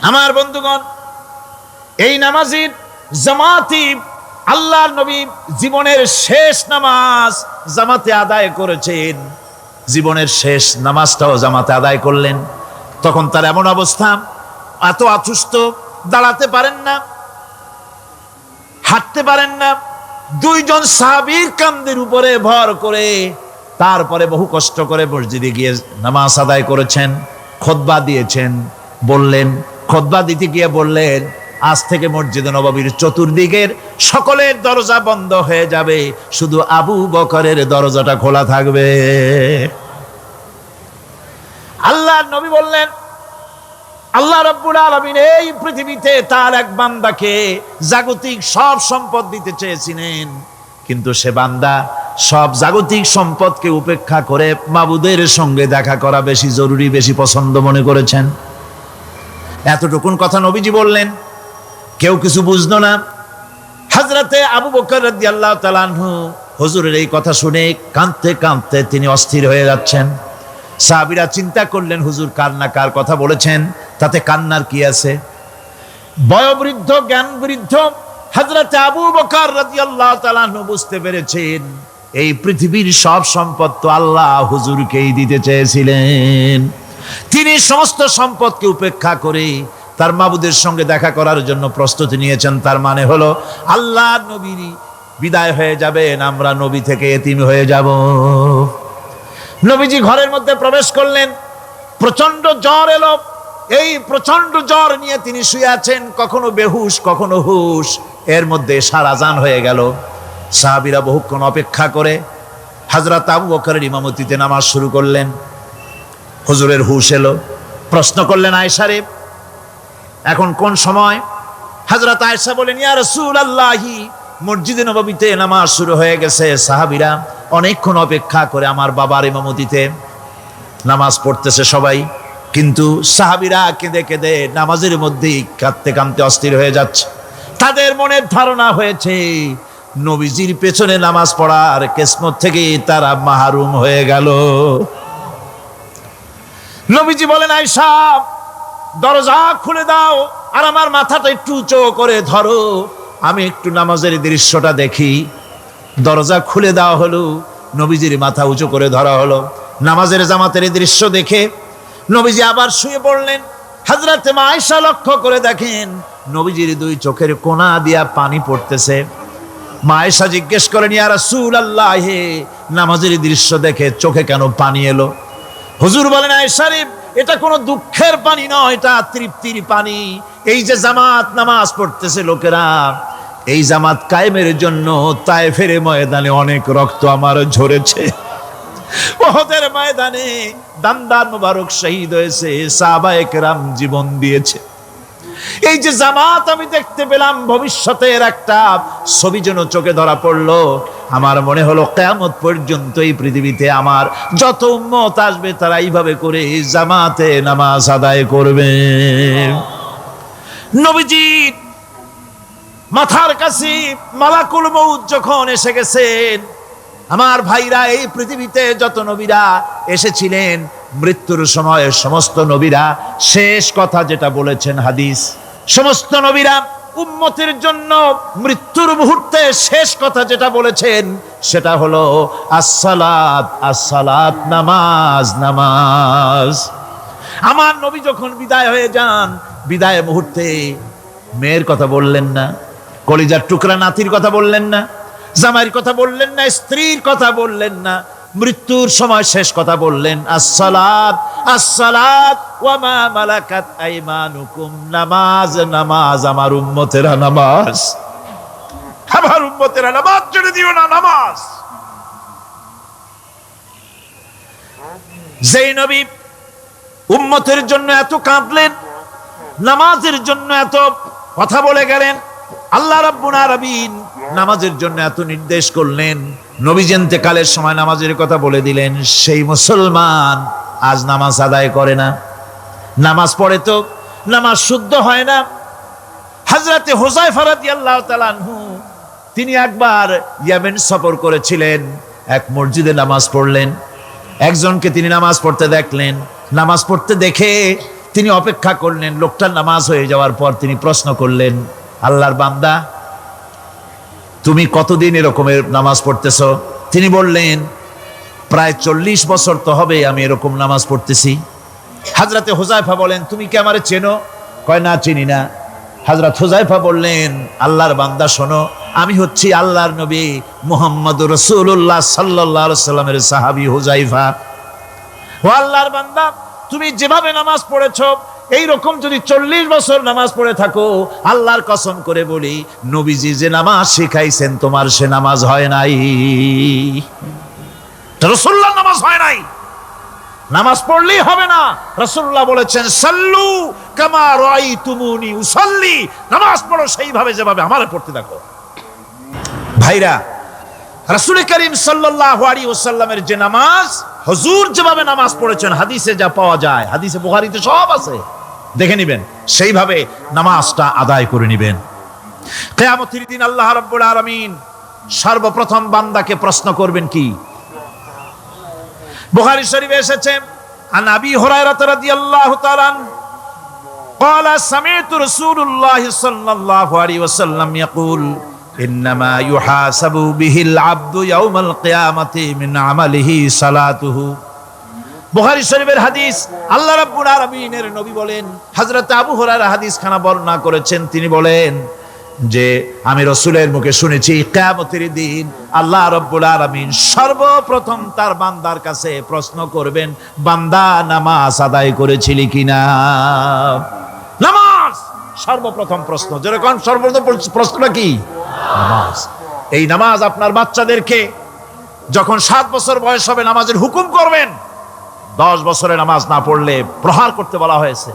আমার বন্ধুগণ, এই নামাজের জামাতি আল্লাহর নবী জীবনের শেষ নামাজ জামাতে আদায় করেছেন। জীবনের শেষ নামাজটাও জামাতে আদায় করলেন। তখন তার এমন অবস্থা, এত অসুস্থ, দাঁড়াতে পারেন না, হাঁটতে পারেন না। দুইজন সাহাবীর কাঁধের উপরে ভর করে তারপরে বহু কষ্ট করে মসজিদে গিয়ে নামাজ আদায় করেছেন। খুতবা দিয়েছেন, বললেন, খুতবা দিতে গিয়ে বললেন, আজ থেকে মসজিদে নববীর চতুর্দিকের সকলের দরজা বন্ধ হয়ে যাবে, শুধু আবু বকরের দরজাটা খোলা থাকবে। আল্লাহর নবী বললেন, আল্লাহ রাব্বুল আলামিন এই পৃথিবীতে তার এক বান্দাকে জাগতিক সব সম্পদ দিতে চেয়েছিলেন, কিন্তু সে বান্দা সব জাগতিক সম্পদকে উপেক্ষা করে মাবুদের সঙ্গে দেখা করা বেশি জরুরি, বেশি পছন্দ মনে করেছেন। এতটুকুন কথা নবীজি বললেন, কেউ কিছু বুঝলো না। হযরতে আবু বকর রাদিয়াল্লাহু তাআলা আনহু হুজুরের এই কথা শুনে কাঁদতে কাঁদতে তিনি অস্থির হয়ে যাচ্ছেন। সাহাবীরা চিন্তা করলেন, হুজুর কার কথা বলেছেন, তাতে কান্নার কি আছে? বয়োবৃদ্ধ, জ্ঞান বৃদ্ধ হযরতে আবু বকর রাদিয়াল্লাহু তাআলা আনহু বুঝতে পেরেছেন এই পৃথিবীর সব সম্পদ তো আল্লাহ হুজুরকেই দিতে চেয়েছিলেন। তিনি সমস্ত সম্পদকে উপেক্ষা করে তার মাবুদের সঙ্গে দেখা করার জন্য প্রস্তুতি নিয়েছেন। তার মানে হলো আল্লাহ নবী বিদায় হয়ে যাবেন, আমরা নবী থেকে এতিম হয়ে যাব। নবীজি ঘরের মধ্যে প্রবেশ করলেন, প্রচন্ড জ্বর এলো। এই প্রচন্ড জ্বর নিয়ে তিনি শুয়ে আছেন, কখনো বেহুশ কখনো হুশ। এর মধ্যে সারাজান হয়ে গেল। সাহাবীরা বহুক্ষণ অপেক্ষা করে হযরত আবু বকরের ইমামতিতে নামাজ শুরু করলেন। হুজুরের হুশ এলো, প্রশ্ন করলেন, আয়েশা রে, এখন কোন সময়? হযরত আয়েশা বলেন, ইয়া রাসূলুল্লাহি, মসজিদে নববীতে নামাজ শুরু হয়ে গেছে। সাহাবীরা অনেকক্ষণ অপেক্ষা করে আমার বাবার ইমামতিতে নামাজ পড়তেছে সবাই, কিন্তু সাহাবীরা কেঁদে কেঁদে নামাজের মধ্যেই কাঁদতে কাঁদতে অস্থির হয়ে যাচ্ছে। তাদের মনের ধারণা হয়েছে নবীজির পেছনে নামাজ পড়ার কিসমত থেকে তারা মাহরুম হয়ে গেল। নবীজি বলেন, আয়েশা, দরজা খুলে দাও আর আমার মাথাটা একটু উঁচু করে ধরো, আমি একটু নামাজের দৃশ্যটা দেখি। দরজা খুলে দেওয়া হলো, নবীজির মাথা উঁচু করে ধরা হলো। নামাজের জামাতের দৃশ্য দেখে নবীজি আবার শুয়ে পড়লেন। হযরতে মা আয়েশা লক্ষ্য করে দেখেন নবীজির দুই চোখের কোণা দিয়া পানি পড়তেছে। মা আয়েশা জিজ্ঞেস করেন, ইয়া রাসূলুল্লাহ, নামাজের দৃশ্য দেখে চোখে কেন পানি এলো? হুজুর বলেন, আয়েশা রে, এটা কোনো দুঃখের পানি নয়, এটা তৃপ্তির পানি। এই যে জামাত নামাজ পড়তেছে লোকেরা, এই জামাত কায়েমের জন্য তায়েফের ময়দানে অনেক রক্ত আমার ঝরেছে। উহুদের ময়দানে দান্দান মুবারক শহীদ হয়েছে, সাহাবায়ে কেরাম জীবন দিয়েছে। এই যে জামাত আমি দেখতে পেলাম, ভবিষ্যতের একটা ছবি যেন চোখে ধরা পড়লো। আমার মনে হলো কিয়ামত পর্যন্ত এই পৃথিবীতে আমার যত উম্মত আসবে তারা এইভাবে করে জামাতে নামাজ আদায় করবে। নবীজির মাথার কাছে মালাকুল মউত যখন এসে গেছেন, আমার ভাইরা, এই পৃথিবীতে যত নবীরা এসেছিলেন মৃত্যুর সময় সমস্ত নবীরা শেষ কথা যেটা বলেছেন, হাদিস, সমস্ত নবীরা উম্মতের জন্য মৃত্যুর মুহূর্তে শেষ কথা যেটা বলেছেন সেটা হলো আসসালাত, আসসালাত, নামাজ, নামাজ। আমার নবী যখন বিদায় হয়ে যান, বিদায় মুহূর্তে মেয়ের কথা বললেন না, কলিজার টুকরা নাতির কথা বললেন না, জামাইয়ের কথা বললেন না, স্ত্রীর কথা বললেন না। মৃত্যুর সময় শেষ কথা বললেন, আসসালাত, আসসালাত ওয়া মা মালাকাত আইমানুকুম, নামাজ, নামাজ, আমার উম্মতেরা নামাজ, আমার উম্মতেরা নামাজ ছেড়ে দিও না, নামাজ। যেই নবী উম্মতের জন্য এত কাঁদলেন, নামাজের জন্য এত কথা বলে গেলেন, আল্লাহ রাব্বুল আলামিন নামাজের জন্য এত নির্দেশ করলেন, নবীজি ইন্তেকালের সময় নামাজের কথা বলে দিলেন, সেই মুসলমান আজ নামাজ আদায় করে না। নামাজ পড়ে তো নামাজ শুদ্ধ হয় না। হযরতে হুযায়ফা রাদিয়াল্লাহু তাআলা আনহু তিনি একবার ইয়েমেন সফর করেছিলেন, এক মসজিদে নামাজ পড়লেন। একজনকে তিনি নামাজ পড়তে দেখলেন, নামাজ পড়তে দেখে তিনি অপেক্ষা করলেন। লোকটার নামাজ হয়ে যাওয়ার পর তিনি প্রশ্ন করলেন, আল্লাহর বান্দা, তুমি কতদিন এরকমের নামাজ পড়তেছ? তিনি বললেন, প্রায় 40 বছর তো হবে আমি এরকম নামাজ পড়তেছি। হযরতে হুযায়ফা বলেন, তুমি কি আমারে চেনো? কয়, না, চিনি না। হযরত হুযায়ফা বললেন, আল্লাহর বান্দা শোনো, আমি হচ্ছি আল্লাহর নবী মুহাম্মদুর রাসূলুল্লাহ সাল্লাল্লাহু আলাইহি সাল্লামের সাহাবী হুযায়ফা। ও আল্লাহর বান্দা, তুমি যেভাবে নামাজ পড়েছো এইরকম যদি 40 বছর নামাজ পড়ে থাকো, আল্লাহর কসম করে বলি, নবীজি যে নামাজ শিখাইছেন তোমার সে নামাজ হয় নাই। রাসূলুল্লাহর নামাজ হয় নাই, নামাজ পড়লেই হবে না। রাসূলুল্লাহ বলেছেন, সাল্লু কামা রাআইতুমুনি উসাল্লি, নামাজ পড়ো সেইভাবে যেভাবে আমারে পড়তে দেখো। ভাইরা, রাসূল করিম সাল্লাল্লাহু আলাইহি ওয়াসাল্লামের যে নামাজ, হুজুর যেভাবে নামাজ পড়েছেন, হাদিসে যা পাওয়া যায়, হাদিসে বুখারীতে সব আছে, দেখে নেবেন, সেইভাবে নামাজটা আদায় করে নেবেন। কিয়ামতের দিন আল্লাহ রাব্বুল আলামিন সর্বপ্রথম বান্দাকে প্রশ্ন করবেন কি? বুখারী শরীফে এসেছে, আন আবি হুরায়রা রাদিয়াল্লাহু তাআলা قال سمعت رسول الله صلى الله عليه وسلم يقول إنما يحاسب به العبد يوم القيامة من عمله صلاته। বুখারী শরীফের হাদিস, আল্লাহ রাব্বুল আলামিনের নবী বলেন, হযরত আবু হুরায়রা হাদিস খানা বর্ণনা করেছেন, তিনি বলেন যে আমি রাসূলের মুখে শুনেছি, কিয়ামতের দিন আল্লাহ রাব্বুল আলামিন সর্বপ্রথম তার বান্দার কাছে প্রশ্ন করবেন, বান্দা নামাজ আদায় করেছিলি কিনা? নামাজ সর্বপ্রথম প্রশ্ন। যেরকম সর্বপ্রথম প্রশ্নটা কি? নামাজ। এই নামাজ আপনার বাচ্চাদেরকে যখন 7 বছর বয়স হবে নামাজের হুকুম করবেন। 10 বছরে নামাজ না পড়লে প্রহার করতে বলা হয়েছে।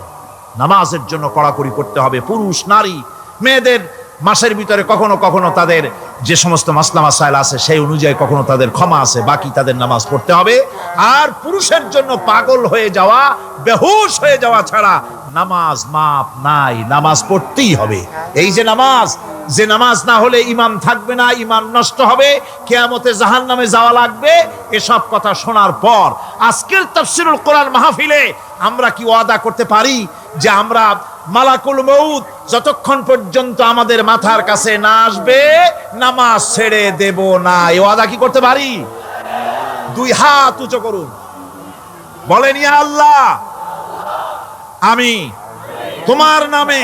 নামাজের জন্য কড়াকড়ি করতে হবে। পুরুষ নারী মেয়েদের মাসের ভিতরে কখনো কখনো তাদের যে সমস্ত মাসলা মাসাইল আছে সেই অনুযায়ী কখনো তাদের ক্ষমা আছে, বাকি তাদের নামাজ পড়তে হবে। আর পুরুষের জন্য পাগল হয়ে যাওয়া, বেহুশ হয়ে যাওয়া ছাড়া নামাজ মাপ নাই, নামাজ পড়তেই হবে। এই যে নামাজ না হলে ঈমান থাকবে না, ঈমান নষ্ট হবে, কিয়ামতে জাহান্নামে যাওয়া লাগবে। এসব কথা শোনার পর আজকের তাফসীরুল কোরআন মাহফিলে আমরা কি ওয়াদা করতে পারি যে আমরা মালাকুল মউত যতক্ষণ পর্যন্ত আমাদের মাথার কাছে না আসবে নামাজ ছেড়ে দেব না? এই ওয়াদা কি করতে পারি? 2 হাত উঁচু করুন, বলেন, ইয়া আল্লাহ, আমি তোমার নামে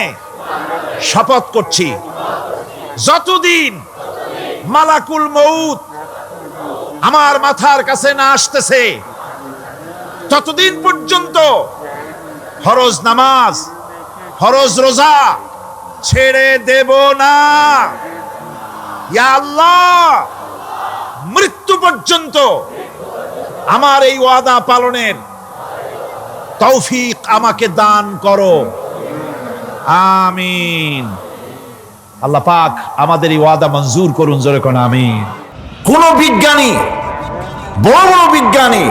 শপথ করছি, যতদিন মালাকুল মউত আমার মাথার কাছে না আসতেছে ততদিন পর্যন্ত ফরজ নামাজ, ফরজ রোজা ছেড়ে দেব না। ইয়া আল্লাহ, মৃত্যু পর্যন্ত আমার এই ওয়াদা পালনের তৌফিক আমাকে দান করো, আমিন। আল্লাহ পাক আমাদের এই ওয়াদা মঞ্জুর করুন, জোরে কোন আমিন। কোন বিজ্ঞানী, বড় বড় বিজ্ঞানী,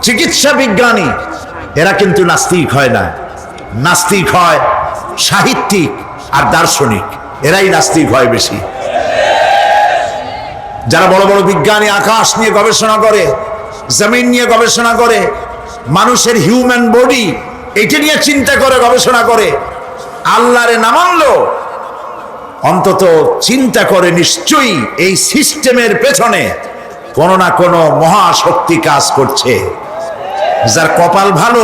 চিকিৎসা বিজ্ঞানী, এরা কিন্তু নাস্তিক হয় না। নাস্তিক হয় সাহিত্যিক আর দার্শনিক, এরাই নাস্তিক হয় বেশি। যারা বড় বড় বিজ্ঞানী আকাশ নিয়ে গবেষণা করে, জমিন নিয়ে গবেষণা করে, মানুষের হিউম্যান বডি এটা নিয়ে চিন্তা করে গবেষণা করে, আল্লাহরে না মানলো অন্তত চিন্তা করে নিশ্চয়ই এই সিস্টেমের পেছনে কোনো না কোনো মহাশক্তি কাজ করছে। যার কপাল ভালো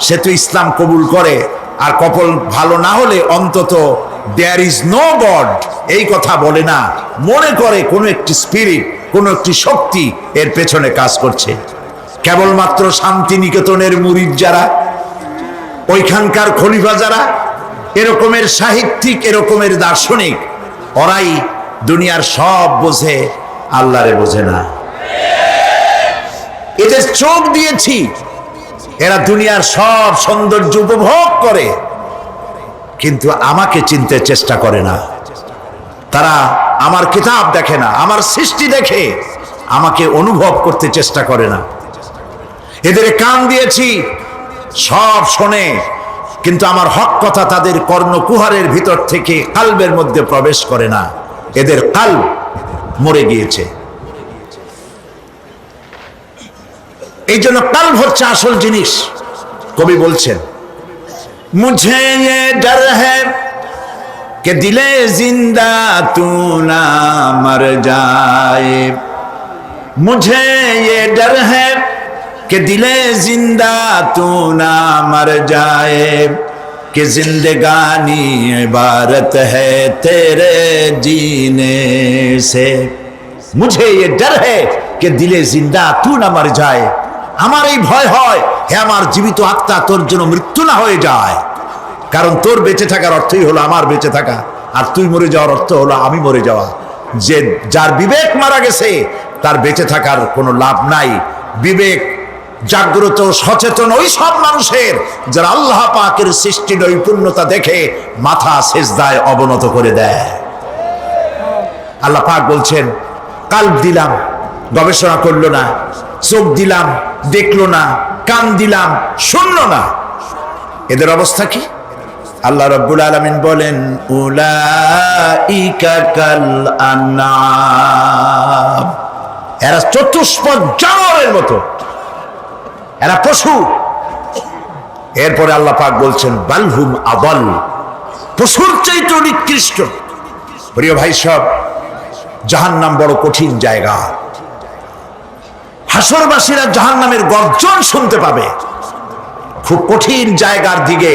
সে তো ইসলাম কবুল করে, আর কপাল ভালো না হলে অন্তত দেয়ার ইজ নো গড এই কথা বলে না, মনে করে কোনো একটি স্পিরিট, কোনো একটি শক্তি এর পেছনে কাজ করছে। কেবলমাত্র শান্তিনিকেতনের মুরিদ যারা, ওইখানকার খলিফা যারা, এরকমের সাহিত্যিক, এরকমের দার্শনিক, ওরাই দুনিয়ার সব বোঝে, আল্লাহরে বোঝে না। এদের চোখ দিয়েছি, এরা দুনিয়ার সব সৌন্দর্য উপভোগ করে, কিন্তু আমাকে চিনতে চেষ্টা করে না। তারা আমার কিতাব দেখে না, আমার সৃষ্টি দেখে আমাকে অনুভব করতে চেষ্টা করে না। এদের কান দিয়েছি, সব শোনে, কিন্তু আমার হক কথা তাদের কর্ণকুহারের ভিতর থেকে কালবের মধ্যে প্রবেশ করে না। এদের কাল মরে গিয়েছে। এই জন্য কালব হচ্ছে আসল জিনিস। কবি বলছেন, मुझे ये डर है कि दिले जिंदा तू ना मर जाए, मुझे ये डर है कि दिले जिंदा तू ना मर जाए, कि जिंदगानी इबारत है तेरे जीने से। मुझे ये डर है कि दिले जिंदा तू ना मर जाए, আমার এই ভয় হয় হে আমার জীবিত আত্মা তোর জন্য মৃত্যু না হয়ে যায়, কারণ তোর বেঁচে থাকার অর্থই হলো আমার বেঁচে থাকা, আর তুই মরে যাওয়ার অর্থ হলো আমি মরে যাওয়া। যে যার বিবেক মারা গেছে তার বেঁচে থাকার কোনো লাভ নাই। বিবেক জাগ্রত সচেতন ওই সব মানুষের যারা আল্লাহ পাকের সৃষ্টি নৈপুণ্যতা দেখে মাথা সেজদায় অবনত করে দেয়। আল্লাহ পাক বলছেন কাল্ব দিলাম, গবেষণা করলো না, চোখ দিলাম দেখলো না, কান দিলাম শুনলো না, এদের অবস্থা কি? আল্লাহ রাব্বুল আলামিন বলেন উলাইকা কাল আনআম, এরা চতুষ্পদ জানোয়ারের মতো, এরা পশু। এরপরে আল্লাহ পাক বলছেন বালহুম আদাল, পশুর চাইতে নিকৃষ্ট। প্রিয় ভাই সব, জাহান্নাম বড় কঠিন জায়গা। হাসরবাসীরা জাহান্নামের গর্জন শুনতে পাবে। খুব কঠিন জায়গার দিকে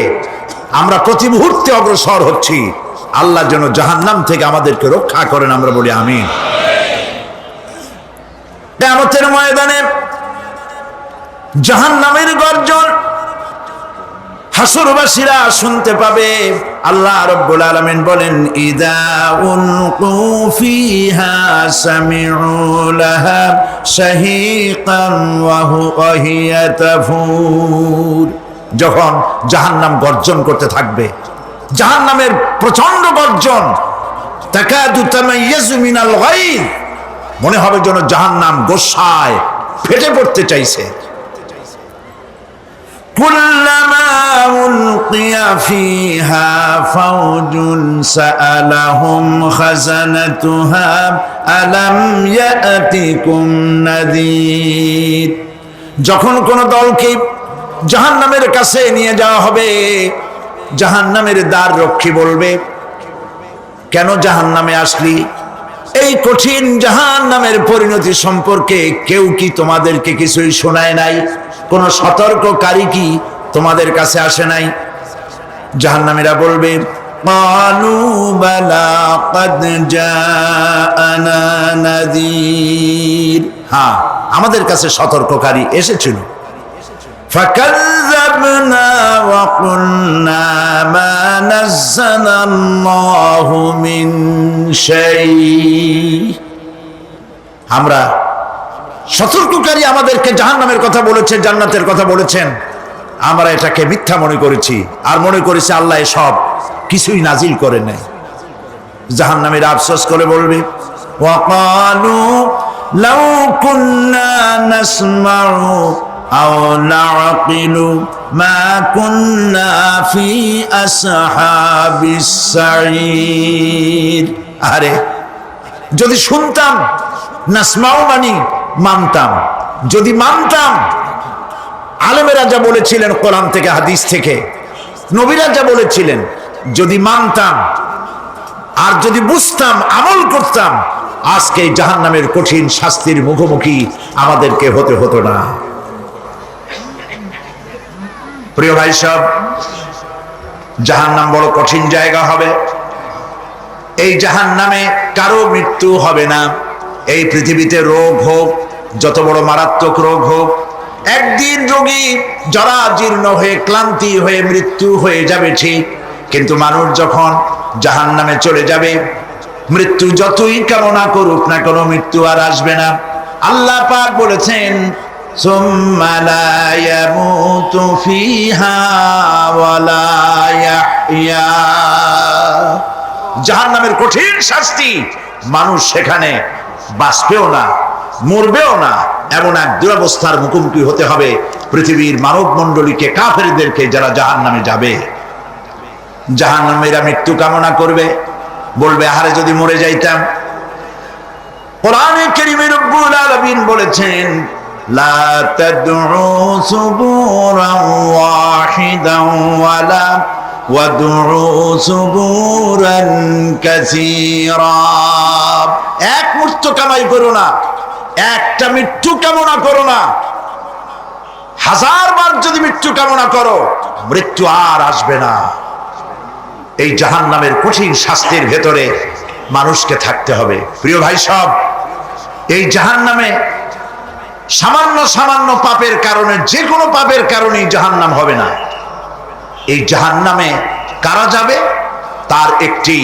আমরা প্রতি মুহূর্তে অগ্রসর হচ্ছি। আল্লাহ যেন জাহান্নাম থেকে আমাদেরকে রক্ষা করেন, আমরা বলি আমিন। কিয়ামতের ময়দানে জাহান্নামের গর্জন হাসরবাসীরা শুনতে পাবে। আল্লাহ রাব্বুল আলামিন বলেন ইদা উলকু ফিহা সামিউ লাহা শাহীকান ওয়া হিয়া তাফুর, যখন জাহান্নাম গর্জন করতে থাকবে, জাহান্নামের প্রচন্ড গর্জন, তাকাদু তামাইয়াজু মিনাল গায়ব, মনে হবে যেন জাহান্নাম গোসায় ফেটে পড়তে চাইছে। কুল্লামা উলকিয়া ফিহা ফাওজুন সাআলাহুম খাজানাতুহা আলাম ইয়াতিকুম নাযীর, যখন কোন দলকে জাহান্নামের কাছে নিয়ে যাওয়া হবে, জাহান্নামের দ্বার রক্ষী বলবে কেন জাহান্নামে আসলি? এই কঠিন জাহান্নামের পরিণতি সম্পর্কে কেউ কি তোমাদেরকে কিছুই শোনায় নাই? কোন সতর্ককারী কি তোমাদের কাছে আসে নাই? জাহান্নামীরা বলবে ক্বালু বালা ক্বাদ জাআনা নাযীর, হ্যাঁ আমাদের কাছে সতর্ককারী এসেছিল। ফাকাযযাবনা ওয়া কুলনা মা নাযালাল্লাহু মিন শাই, আমরা সতর্ককারী আমাদেরকে জাহান্নামের কথা বলেছেন, জান্নাতের কথা বলেছেন, আমরা এটাকে মিথ্যা মনে করেছি আর মনে করেছি আল্লাহ সব কিছুই নাজিল করে নাই। জাহান্নামীরা আফসোস করে বলবে ওয়াকালু লাউ কুন্না নাসমাউ আও নাআকিলু মা কুন্না ফি আসহাবিস সাঈর, আরে যদি শুনতাম, নাসমাউ মানি মানতাম, যদি মানতাম, আলেমেরা যা বলেছিলেন কোরআন থেকে হাদিস থেকে, নবীরা যা বলেছিলেন, যদি মানতাম আর যদি বুঝতাম, আমল করতাম, আজকে জাহান্নামের কঠিন শাস্তির মুখোমুখি আমাদেরকে হতে হতো না। প্রিয় ভাই সব, জাহান্নাম বড় কঠিন জায়গা হবে। এই জাহান্নামে কারো মৃত্যু হবে না। এই পৃথিবীতে রোগ হোক, যত বড় মারাত্মক রোগ হোক, একদিন রোগী জরাজীর্ণ হয়ে ক্লান্তি হয়ে মৃত্যু হয়ে যাবে ঠিক, কিন্তু মানুষ যখন জাহান্নামে চলে যাবে, মৃত্যু যতই কামনা করুক না কোনো মৃত্যু আর আসবে না। আল্লাহ পাক বলেছেন সুম্মা লা ইয়ামুতু ফিহা ওয়া লা ইয়াহইয়া, জাহান্নামের কঠিন শাস্তি, মানুষ সেখানে বাঁচবেও না, মরবেও না, এমন এক দুরবস্থার মুখোমুখি হতে হবে পৃথিবীর মানব মণ্ডলীকে, কাফেরদেরকে, যারা জাহান্নামে যাবে। জাহান্নামীরা মৃত্যু কামনা করবে, বলবে আহারে যদি মরে যাইতাম। কোরআনে কারীমে রব্বুল আলামিন বলেছেন লা তাদউ সুবুরান ওয়াহিদান ওয়ালা ওয়াদউ সুবুরান কাসীরা। এক মৃত্যু কামাই করো না, একটা মৃত্যু কামনা করো না। 1000 বার যদি মৃত্যু কামনা করো, মৃত্যু আর আসবে না। এই জাহান্নামের কঠিন শাস্তির ভেতরে মানুষকে থাকতে হবে। প্রিয় ভাই সব, এই জাহান্নামে সামান্য সামান্য পাপের কারণে, যে কোনো পাপের কারণেই জাহান্নাম হবে না। এই জাহান্নামে কারা যাবে তার একটি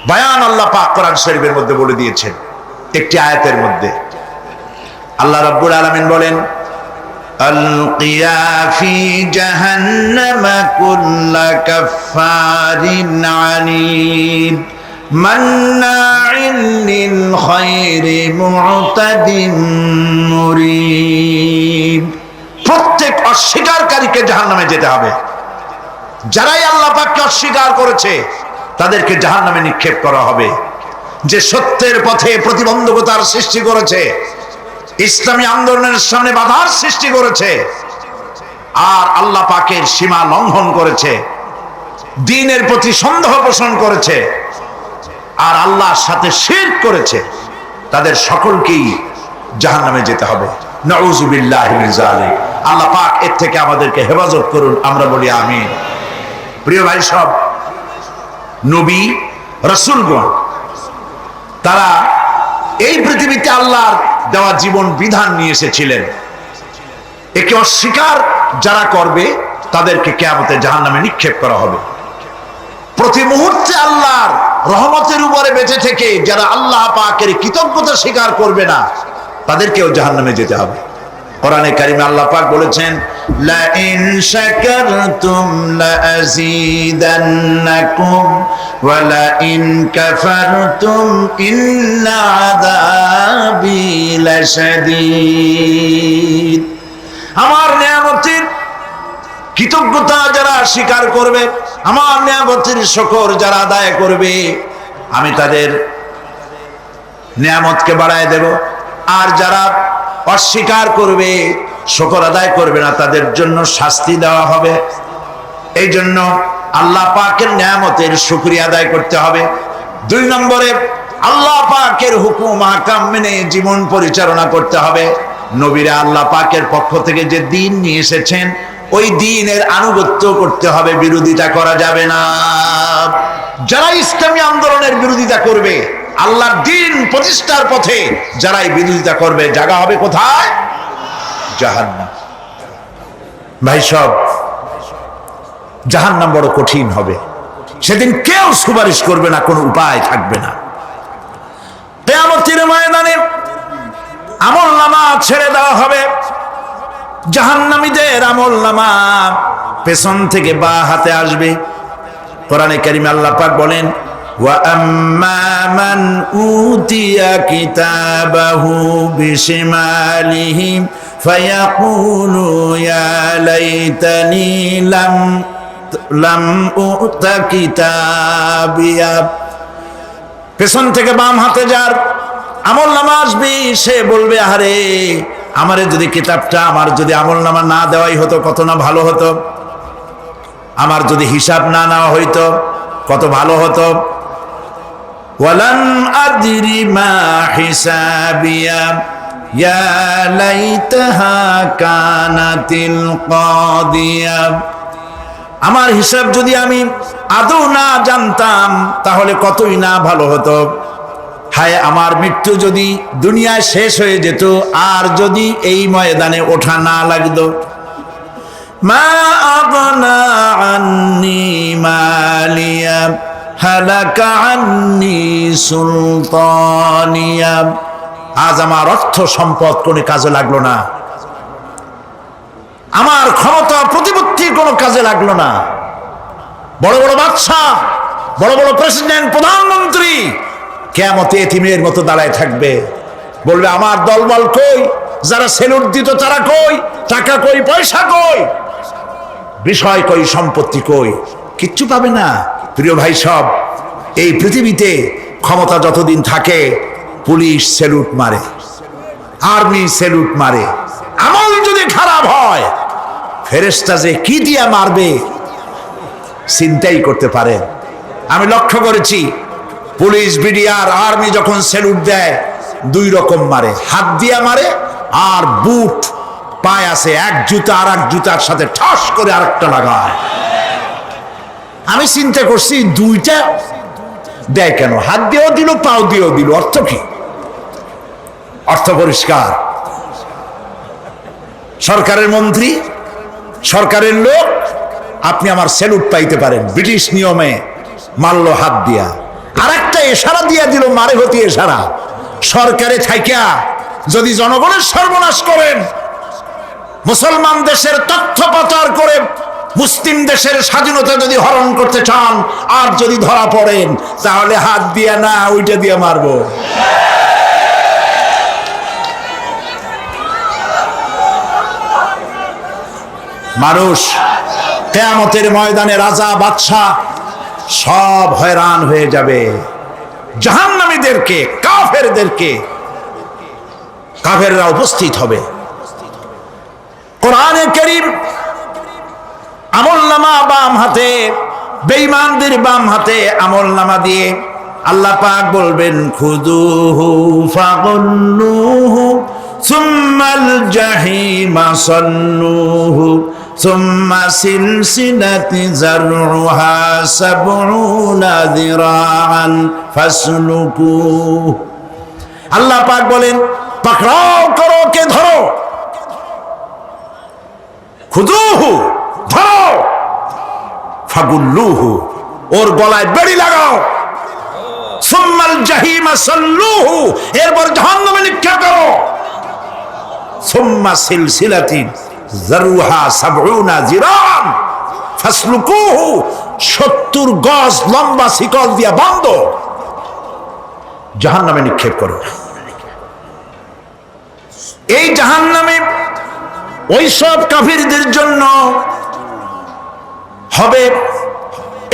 বয়ান আল্লাহ পাক কোরআন শরীফের মধ্যে বলে দিয়েছেন। একটি আয়াতের মধ্যে আল্লাহ রাব্বুল আলামিন বলেন, আলকিয়া ফি জাহান্নামা কুল্লা কাফফারিন আনিদ মান্নাইন লিল খায়রি মু'তাদিন মুরিব। প্রত্যেক অস্বীকারীকে জাহান্নামে যেতে হবে। যারাই আল্লাহ পাককে অস্বীকার করেছে তাদেরকে জাহান্নামে নিক্ষেপ করা হবে। যে সত্যের পথে প্রতিবন্ধকতার সৃষ্টি করেছে, ইসলামী আন্দোলনের সামনে বাধার সৃষ্টি করেছে, আর আল্লাহ পাকের সীমা লঙ্ঘন করেছে, দ্বীনের প্রতি সন্দেহ পোষণ করেছে, আর আল্লাহর সাথে শিরক করেছে, তাদের সকলকেই জাহান্নামে যেতে হবে। নাউযুবিল্লাহি মিন যালিক। আল্লাহ পাক এর থেকে আমাদেরকে হেফাজত করুন, আমরা বলি আমিন। প্রিয় ভাই সব, নবী রাসূলগণ তারা এই পৃথিবীতে আল্লাহর দেওয়া জীবন বিধান নিয়ে এসেছিলেন। একে অস্বীকার যারা করবে তাদেরকে কিয়ামতে জাহান্নামে নিক্ষেপ করা হবে। প্রতি মুহূর্তে আল্লাহর রহমতের উপরে বেঁচে থেকে যারা আল্লাহ পাকের কৃতজ্ঞতা স্বীকার করবে না তাদেরকেও জাহান্নামে যেতে হবে। কোরআনে কারিমে আল্লাহ পাক বলেছেন, লা ইন শাকারতুম লা আযীদান্নাকুম ওয়া লা ইন কাফারতুম ইন্না আযাবি লাশাদীদ। আমার নিয়ামতের কৃতজ্ঞতা যারা স্বীকার করবে, আমার নিয়ামতের শুকর যারা আদায় করবে, আমি তাদের নিয়ামতকে বাড়ায় দেব। আর যারা অস্বীকার করবে, শুকর আদায় করবে না, তাদের জন্য শাস্তি দেওয়া হবে। এই জন্য আল্লাহ পাকের নিয়ামতের শুকরিয়া আদায় করতে হবে। 2 নম্বরে আল্লাহ পাকের হুকুম আহকাম মেনে জীবন পরিচালনা করতে হবে। নবীরা আল্লাহ পাকের পক্ষ থেকে যে দ্বীন নিয়ে এসেছেন ওই দ্বীনের আনুগত্য করতে হবে, বিরোধিতা করা যাবে না। যারা ইসলামী আন্দোলনের বিরোধিতা করবে, আল্লাহর দ্বীন প্রতিষ্ঠার পথে যারাই বিরোধিতা করবে, জায়গা হবে কোথায়? জাহান্নাম। ভাই সব, জাহান্নাম বড় কঠিন হবে। সেদিন কেউ সুপারিশ করবে না, কোনো উপায় থাকবে না। কিয়ামতের ময়দানে আমলনামা ছেড়ে দেওয়া হবে। জাহান্নামীদের আমলনামা পেছন থেকে বাঁ হাতে আসবে। কোরআনে কারিমে আল্লাহ পাক বলেন, ওয়া আম্মা মান উতিয়া কিতাবাহু বিশিমালিহি ফায়াকুলু ইয়া লাইতানি লাম উতা কিতাবিয়া। পেছন থেকে বাম হাতে যার আমলনামা আসবে, সে বলবে, আরে আমারে যদি কিতাবটা, আমার যদি আমলনামা না দেওয়াই হতো কত না ভালো হতো, আমার যদি হিসাব না নেওয়া হইতো কত ভালো হতো। ওয়ালাম আদরি মা হিসাবিয়া ইয়া লাইতাহা কানাতিল কাদিয়া। আমার হিসাব যদি আমি আদৌ না জানতাম তাহলে কতই না ভালো হতো। হায়, আমার মৃত্যু যদি দুনিয়ায় শেষ হয়ে যেত, আর যদি এই ময়দানে ওঠা না লাগতো। মা আগনা আন্নি মালিয়া হালাকা আন্নি সুলতানিয়া। আজ আমার অর্থ সম্পদ কোনো কাজে লাগলো না, আমার ক্ষমতা প্রতিপত্তি কোনো কাজে লাগলো না। বড় বড় বাদশা, বড় বড় প্রেসিডেন্ট, প্রধানমন্ত্রী কিয়ামতে এতিমের মতো দাঁড়ায় থাকবে, বলবে আমার দলবল কই, যারা সেলুট দিত তারা কই, টাকা কই, পয়সা কই, বিষয় কই, সম্পত্তি কই, কিচ্ছু পাবে না। প্রিয় ভাই সব, এই পৃথিবীতে ক্ষমতা যতদিন থাকে পুলিশ সেলুট মারে, আর্মি স্যালুট মারে। আমল যদি খারাপ হয় ফেরেশতা যে কি দিয়া মারবে চিন্তাই করতে পারেন। আমি লক্ষ্য করেছি পুলিশ, বিডিআর, আর্মি যখন স্যালুট দেয় দুই রকম মারে, হাত দিয়া মারে আর বুট পায় আছে এক জুতা আর এক জুতার সাথে ঠাস করে আরেকটা লাগায়। আমি চিন্তা করছি দুইটা দেয় কেন? হাত দিয়েও দিল, পাও দিয়েও দিল, অর্থ কি? অর্থ পরিষ্কার। সরকারের মন্ত্রী, সরকারের লোক, আপনি আমার স্যালুট পাইতে পারেন, ব্রিটিশ নিয়মে মারলো হাত দিয়া, আর একটা ইশারা দিয়া দিল, মারে হতি ইশারা। সরকারে থাইকা যদি জনগণের সর্বনাশ করেন, মুসলমান দেশের তথ্য পাচার করে মুসলিম দেশের স্বাধীনতা যদি হরণ করতে চান, আর যদি ধরা পড়েন, তাহলে হাত দিয়া না ওইটা দিয়ে মারবো। মানুষ কিয়ামতের ময়দানে রাজা বাদশা সব হয়রান হয়ে যাবে। জাহান্নামীদেরকে, কাফেরদেরকে, কাফেররা উপস্থিত হবে। কোরআনে কারীম আমলনামা বাম হাতে, বেঈমানদের বাম হাতে আমলনামা দিয়ে আল্লাহ পাক বলবেন, খুযুহু ফাগুল্লুহু সুম্মাল জাহিমা সাল্লুহু সুম্মা সিলসিলাতি যারউহা সাবউনা যিরাআন ফাসলুকুহু। আল্লাহ পাক বলেন, পাকড়াও করো, কে ধরো, খুযুহু ধরো, ফাগুল্লুহু ওর গলায় বেড়ি লাগাও, সুম্মাল জাহিমা সাল্লুহু এরপর জাহান্নামে নিক্ষেপ করো, সুম্মা সিলসিলাতিন যারউহা সাবউনা যিরাআন ফাসলুকুহু 70 গজ লম্বা শিকল দিয়া বাঁধো, জাহান্নামে নিক্ষেপ করো। এই জাহান্নামে ওই সব কাফিরদের জন্য হবে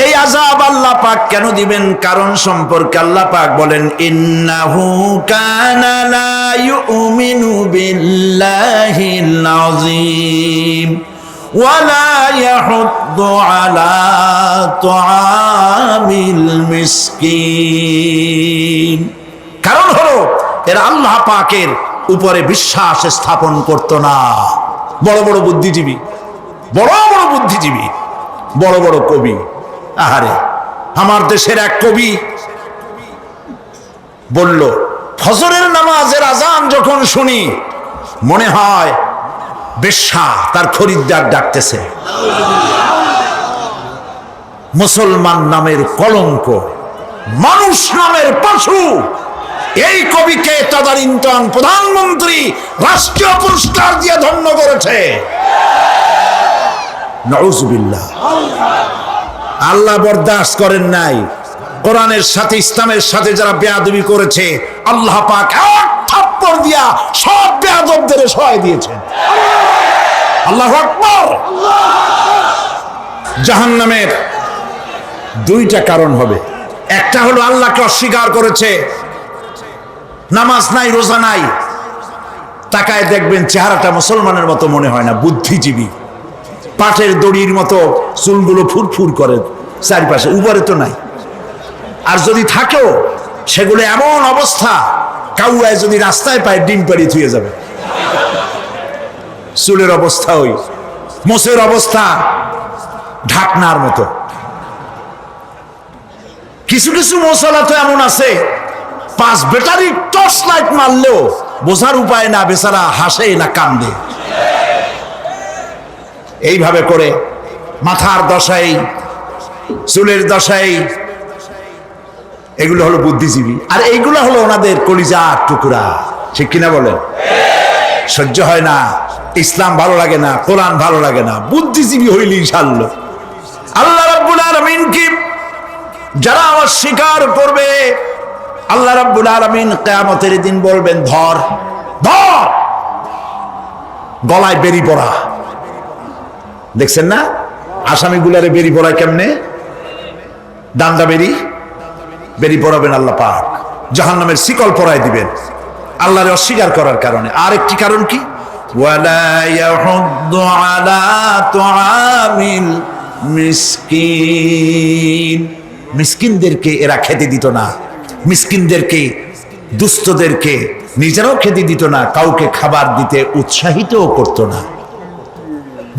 এই আযাব। আল্লাহ পাক কেন দিবেন কারণ সম্পর্কে আল্লাহ পাক বলেন, ইন্নাহু কানা লা ইউমিনু বিল্লাহিল আযীম ওয়া লা ইয়াহুদ্দু আলা তুআমিল মিসকিন। কারণ হলো এরা আল্লাহ পাকের উপরে বিশ্বাস স্থাপন করত না। বড় বড় বুদ্ধিজীবী, বড় বড় বুদ্ধিজীবী, বড় বড় কবি। আহারে, আমার দেশের এক কবি বলল, ফজরের নামাজের আজান যখন শুনি মনে হয় বেশ্যা তার খরিদ্দার ডাকতেছে। মুসলমান নামের কলঙ্ক, মানুষ নামের পশু। এই কবিকে তদানীন্তন প্রধানমন্ত্রী রাষ্ট্রীয় পুরস্কার দিয়ে ধন্য করেছে। নাউজুবিল্লাহ। আল্লাহ বরদাস্ত করেন নাই। কোরআনের সাথে, ইসলামের সাথে যারা বেয়াদবি করেছে, আল্লাহ পাক এক থাপ্পড় দিয়া সব বেয়াদবদের সহায় দিয়েছেন। আল্লাহু আকবার। জাহান্নামের দুইটা কারণ হবে। একটা হলো আল্লাহকে অস্বীকার করেছে, নামাজ নাই, রোজা নাই, তাকায় দেখবেন চেহারাটা মুসলমানের মতো মনে হয় না, বুদ্ধিজীবী, পাটের দড়ির মতো চুলগুলো ফুরফুর করে চারপাশে, উপরে তো নাই। আর যদি থাকেও সেগুলো এমন অবস্থা, কাউয়ায় যদি রাস্তায় পায় ডিম পাড়ি থুয়ে যাবে। চুলের অবস্থা ওই, মোষের অবস্থা ঢাকনার মতো। কিছু কিছু মশলা তো এমন আছে, 5 ব্যাটারি টর্চ লাইট মারলেও বোঝার উপায় না, বেচারা হাসে না কান্দে। এইভাবে করে মাথার দশাই, চুলের দশাই, এগুলো হলো বুদ্ধিজীবী। আর এইগুলো হলো ওনাদের কলিজার টুকরা। ঠিক কিনা বলেন? সহ্য হয় না, ইসলাম ভালো লাগে না, কোরআন ভালো লাগে না, বুদ্ধিজীবী হইলি ইনশাআল্লাহ। আল্লাহ রাব্বুল আলামিন কি যারা অস্বীকার করবে, আল্লাহ রাব্বুল আলামিন কিয়ামতের দিন বলবেন, ধর ধর, গলায় বেরি পড়া। দেখছেন না আসামিগুলারে বেরি পড়ায় কেমনে? ডান্ডা বেরি, বেরি পড়াবেন আল্লাহ পাক, জাহান্নামের শিকল পরায় দিবেন। আল্লাহরে অস্বীকার করার কারণে। আর একটি কারণ কি? ওয়ালা ইয়াহুদ্দু আলা তুআমিল মিসকিন, মিসকিনদেরকে এরা খেতে দিত না, মিসকিনদেরকে, দুস্থদেরকে নিজেরাও খেতে দিত না, কাউকে খাবার দিতে উৎসাহিতও করত না।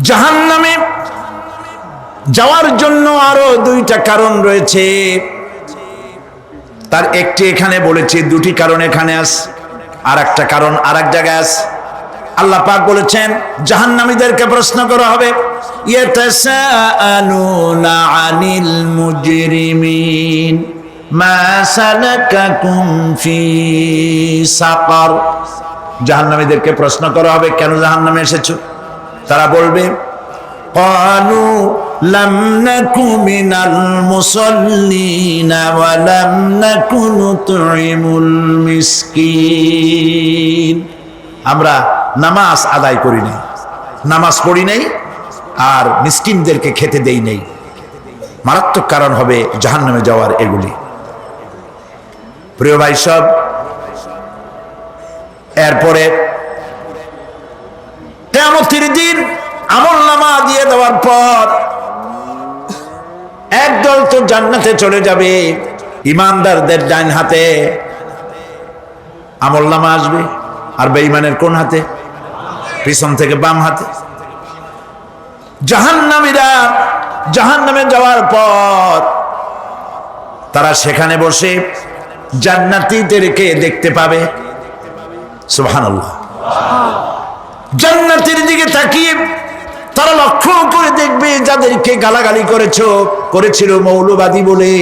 জাহান্নামে যাওয়ার জন্য আরো দুইটা কারণ রয়েছে, তার একটি এখানে বলেছি, দুটি কারণ এখানে আছে, আর একটা কারণ আর এক জায়গায় আছে। আল্লাহ পাক বলেছেন জাহান্নামীদেরকে প্রশ্ন করা হবে, ইয়াতাসাআলুনা আনিল মুজরিমিন মা সালাকাকুম ফি সাকার। জাহান্নামীদেরকে প্রশ্ন করা হবে, কেন জাহান্নামে এসেছো? তারা বলবে ক্বালু লাম নাকু মিনাল মুসাল্লিনা ওয়া লাম নাকু নুতঈমুল মিসকিন। আমরা নামাজ আদায় করি নাই, নামাজ পড়ি নাই, আর মিসকিনদেরকে খেতে দেই নাই। মারাত্মক কারণ হবে জাহান্নামে যাওয়ার এগুলি। প্রিয় ভাই সব, এরপরে কিয়ামতের দিন আমলনামা দিয়ে দেওয়ার পর একদল তো জান্নাতে চলে যাবে, ইমানদারদের ডান হাতে আমলনামা আসবে, আর বেঈমানের কোন হাতে? পিছন থেকে বাম হাতে। জাহান্নামীরা জাহান্নামে যাওয়ার পর তারা সেখানে বসে জান্নাতীদেরকে দেখতে পাবে। সুবহানাল্লাহ। জান্নাতের দিকে তাকিয়ে তারা লক্ষ্য করে দেখবে যাদেরকে গালাগালি করেছিল মৌলবাদী বলে,